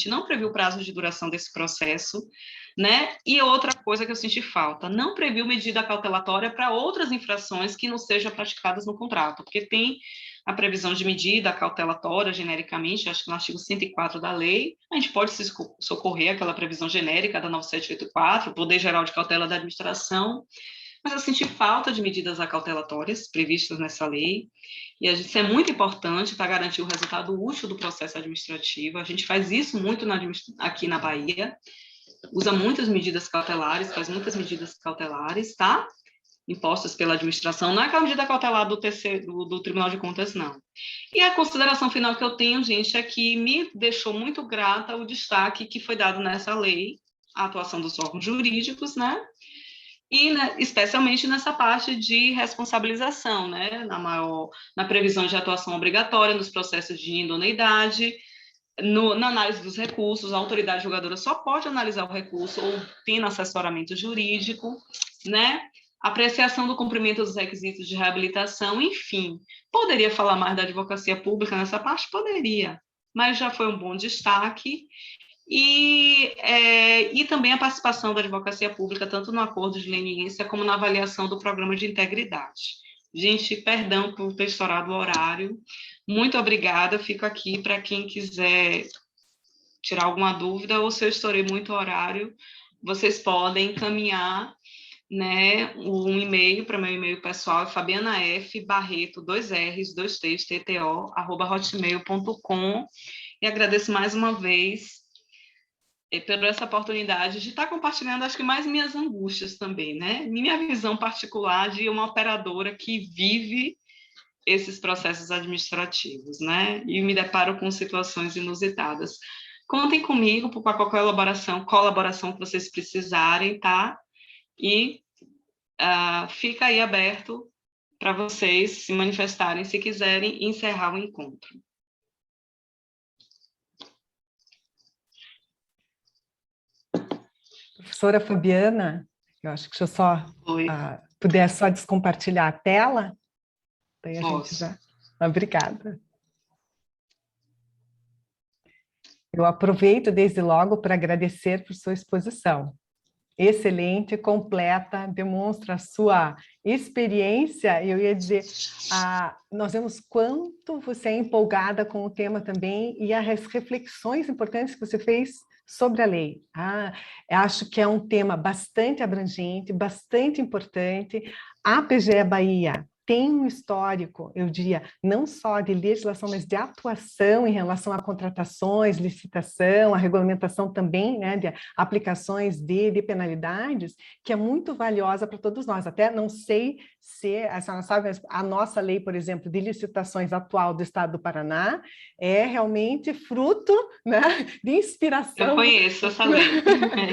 [SPEAKER 4] não previu o prazo de duração desse processo, né? E outra coisa que eu senti falta, não previu medida cautelatória para outras infrações que não sejam praticadas no contrato, porque tem a previsão de medida cautelatória, genericamente, acho que no artigo 104 da lei, a gente pode se socorrer àquela previsão genérica da 9784, Poder Geral de Cautela da Administração, mas eu senti falta de medidas acautelatórias previstas nessa lei, e isso é muito importante para garantir o resultado útil do processo administrativo. A gente faz isso muito aqui na Bahia, usa muitas medidas cautelares, faz muitas medidas cautelares, tá? Impostas pela administração, não é aquela medida cautelar do Tribunal de Contas, não. E a consideração final que eu tenho, gente, é que me deixou muito grata o destaque que foi dado nessa lei, a atuação dos órgãos jurídicos, né? E, né, especialmente nessa parte de responsabilização, né? Na previsão de atuação obrigatória nos processos de idoneidade, na análise dos recursos, a autoridade julgadora só pode analisar o recurso ou tendo assessoramento jurídico, né? Apreciação do cumprimento dos requisitos de reabilitação, enfim. Poderia falar mais da advocacia pública nessa parte? Poderia, mas já foi um bom destaque. E também a participação da advocacia pública, tanto no acordo de leniência como na avaliação do programa de integridade. Gente, perdão por ter estourado o horário. Muito obrigada. Fico aqui para quem quiser tirar alguma dúvida, ou se eu estourei muito o horário, vocês podem encaminhar, né, um e-mail para meu e-mail pessoal, fabianaf.barreto, 2Rs, 2Ts, @hotmail.com. E agradeço mais uma vez por essa oportunidade de estar compartilhando, acho que mais minhas angústias também, né? Minha visão particular de uma operadora que vive esses processos administrativos, né? E me deparo com situações inusitadas. Contem comigo por qualquer colaboração que vocês precisarem, tá? E fica aí aberto para vocês se manifestarem se quiserem encerrar o encontro.
[SPEAKER 1] Professora Fabiana, eu acho que deixa eu só puder só descompartilhar a tela. Daí a gente já... Obrigada. Eu aproveito desde logo para agradecer por sua exposição. Excelente, completa, demonstra a sua experiência. Eu ia dizer, nós vemos quanto você é empolgada com o tema também e as reflexões importantes que você fez sobre a lei. Acho que é um tema bastante abrangente, bastante importante. A PGE Bahia tem um histórico, eu diria, não só de legislação, mas de atuação em relação a contratações, licitação, a regulamentação também, né, de aplicações de penalidades, que é muito valiosa para todos nós. Até não sei se, a senhora sabe, mas a nossa lei, por exemplo, de licitações atual do Estado do Paraná é realmente fruto, né, de inspiração.
[SPEAKER 4] Eu conheço essa lei.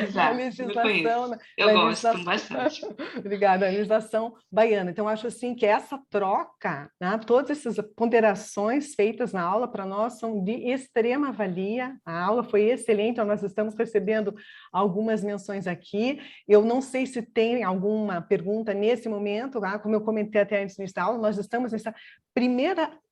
[SPEAKER 4] Exato.
[SPEAKER 1] Legislação,
[SPEAKER 4] eu gosto bastante.
[SPEAKER 1] Obrigada, a legislação baiana. Então, acho assim que essa troca, né, todas essas ponderações feitas na aula para nós são de extrema valia. A aula foi excelente, então nós estamos recebendo algumas menções aqui. Eu não sei se tem alguma pergunta nesse momento, como eu comentei até antes da aula, nós estamos nessa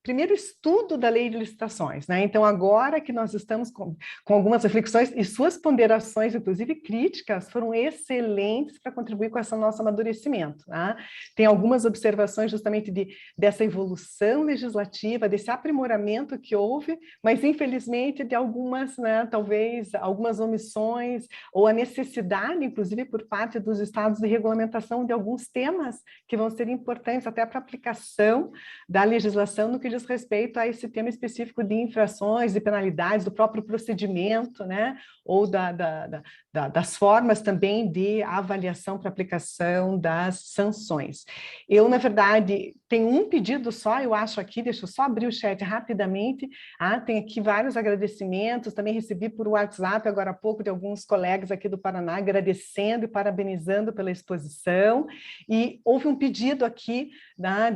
[SPEAKER 1] primeiro estudo da lei de licitações, né? Então, agora que nós estamos com algumas reflexões e suas ponderações, inclusive críticas, foram excelentes para contribuir com esse nosso amadurecimento, né? Tem algumas observações justamente dessa evolução legislativa, desse aprimoramento que houve, mas, infelizmente, de algumas, né, talvez, algumas omissões, ou a necessidade, inclusive, por parte dos estados de regulamentação de alguns temas que vão ser importantes até para a aplicação da legislação no que diz respeito a esse tema específico de infrações e penalidades, do próprio procedimento, né? Ou das formas também de avaliação para aplicação das sanções. Eu, na verdade, tenho um pedido só, eu acho aqui, deixa eu só abrir o chat rapidamente, tem aqui vários agradecimentos, também recebi por WhatsApp agora há pouco de alguns colegas aqui do Paraná, agradecendo e parabenizando pela exposição, e houve um pedido aqui, né,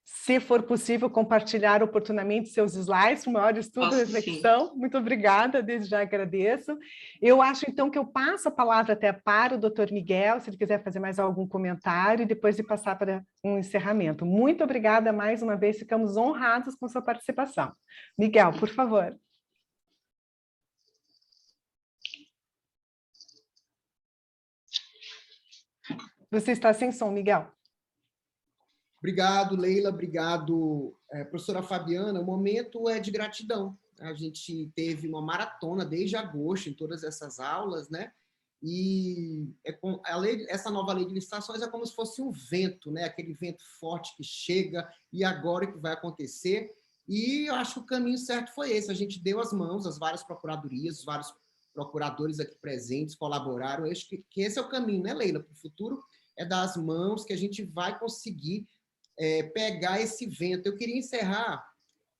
[SPEAKER 1] se for possível, compartilhar oportunamente seus slides, o maior estudo e reflexão. Sim. Muito obrigada, desde já agradeço. Eu acho, então, que eu passo a palavra até para o doutor Miguel, se ele quiser fazer mais algum comentário, e depois de passar para um encerramento. Muito obrigada mais uma vez, ficamos honrados com sua participação. Miguel, por favor. Você está sem som, Miguel.
[SPEAKER 5] Obrigado, Leila. Obrigado, professora Fabiana. O momento é de gratidão. A gente teve uma maratona desde agosto em todas essas aulas, né? E essa nova lei de licitações é como se fosse um vento, né? Aquele vento forte que chega e agora o que vai acontecer. E eu acho que o caminho certo foi esse. A gente deu as mãos, as várias procuradorias, os vários procuradores aqui presentes colaboraram. Eu acho que esse é o caminho, né, Leila? Para o futuro é dar as mãos que a gente vai conseguir pegar esse vento. Eu queria encerrar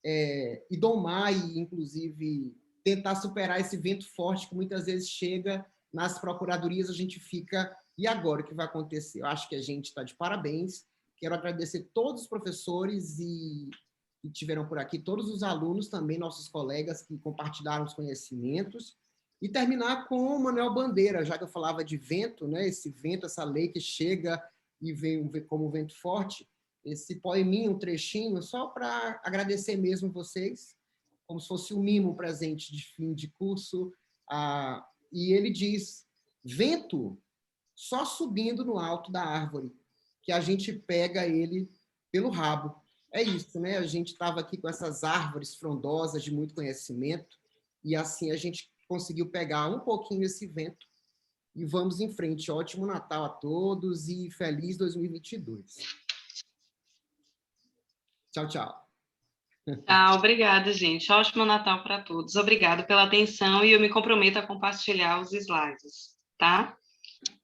[SPEAKER 5] e domar e, inclusive, tentar superar esse vento forte que muitas vezes chega nas procuradorias, a gente fica, e agora o que vai acontecer? Eu acho que a gente está de parabéns. Quero agradecer todos os professores que tiveram por aqui, todos os alunos também, nossos colegas que compartilharam os conhecimentos, e terminar com o Manuel Bandeira, já que eu falava de vento, né? Esse vento, essa lei que chega e vem como um vento forte, esse poeminho, um trechinho, só para agradecer mesmo vocês, como se fosse um mimo presente de fim de curso. E ele diz, vento só subindo no alto da árvore, que a gente pega ele pelo rabo. É isso, né? A gente estava aqui com essas árvores frondosas de muito conhecimento, e assim a gente conseguiu pegar um pouquinho esse vento, e vamos em frente. Ótimo Natal a todos e feliz 2022. Tchau, tchau.
[SPEAKER 4] Obrigada, gente. Ótimo Natal para todos. Obrigada pela atenção e eu me comprometo a compartilhar os slides, tá?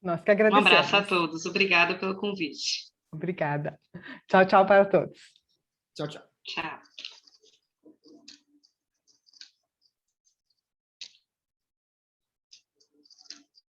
[SPEAKER 1] Nós que agradecemos.
[SPEAKER 4] Um abraço a todos. Obrigada pelo convite.
[SPEAKER 1] Obrigada. Tchau, tchau para todos.
[SPEAKER 5] Tchau, tchau.
[SPEAKER 4] Tchau.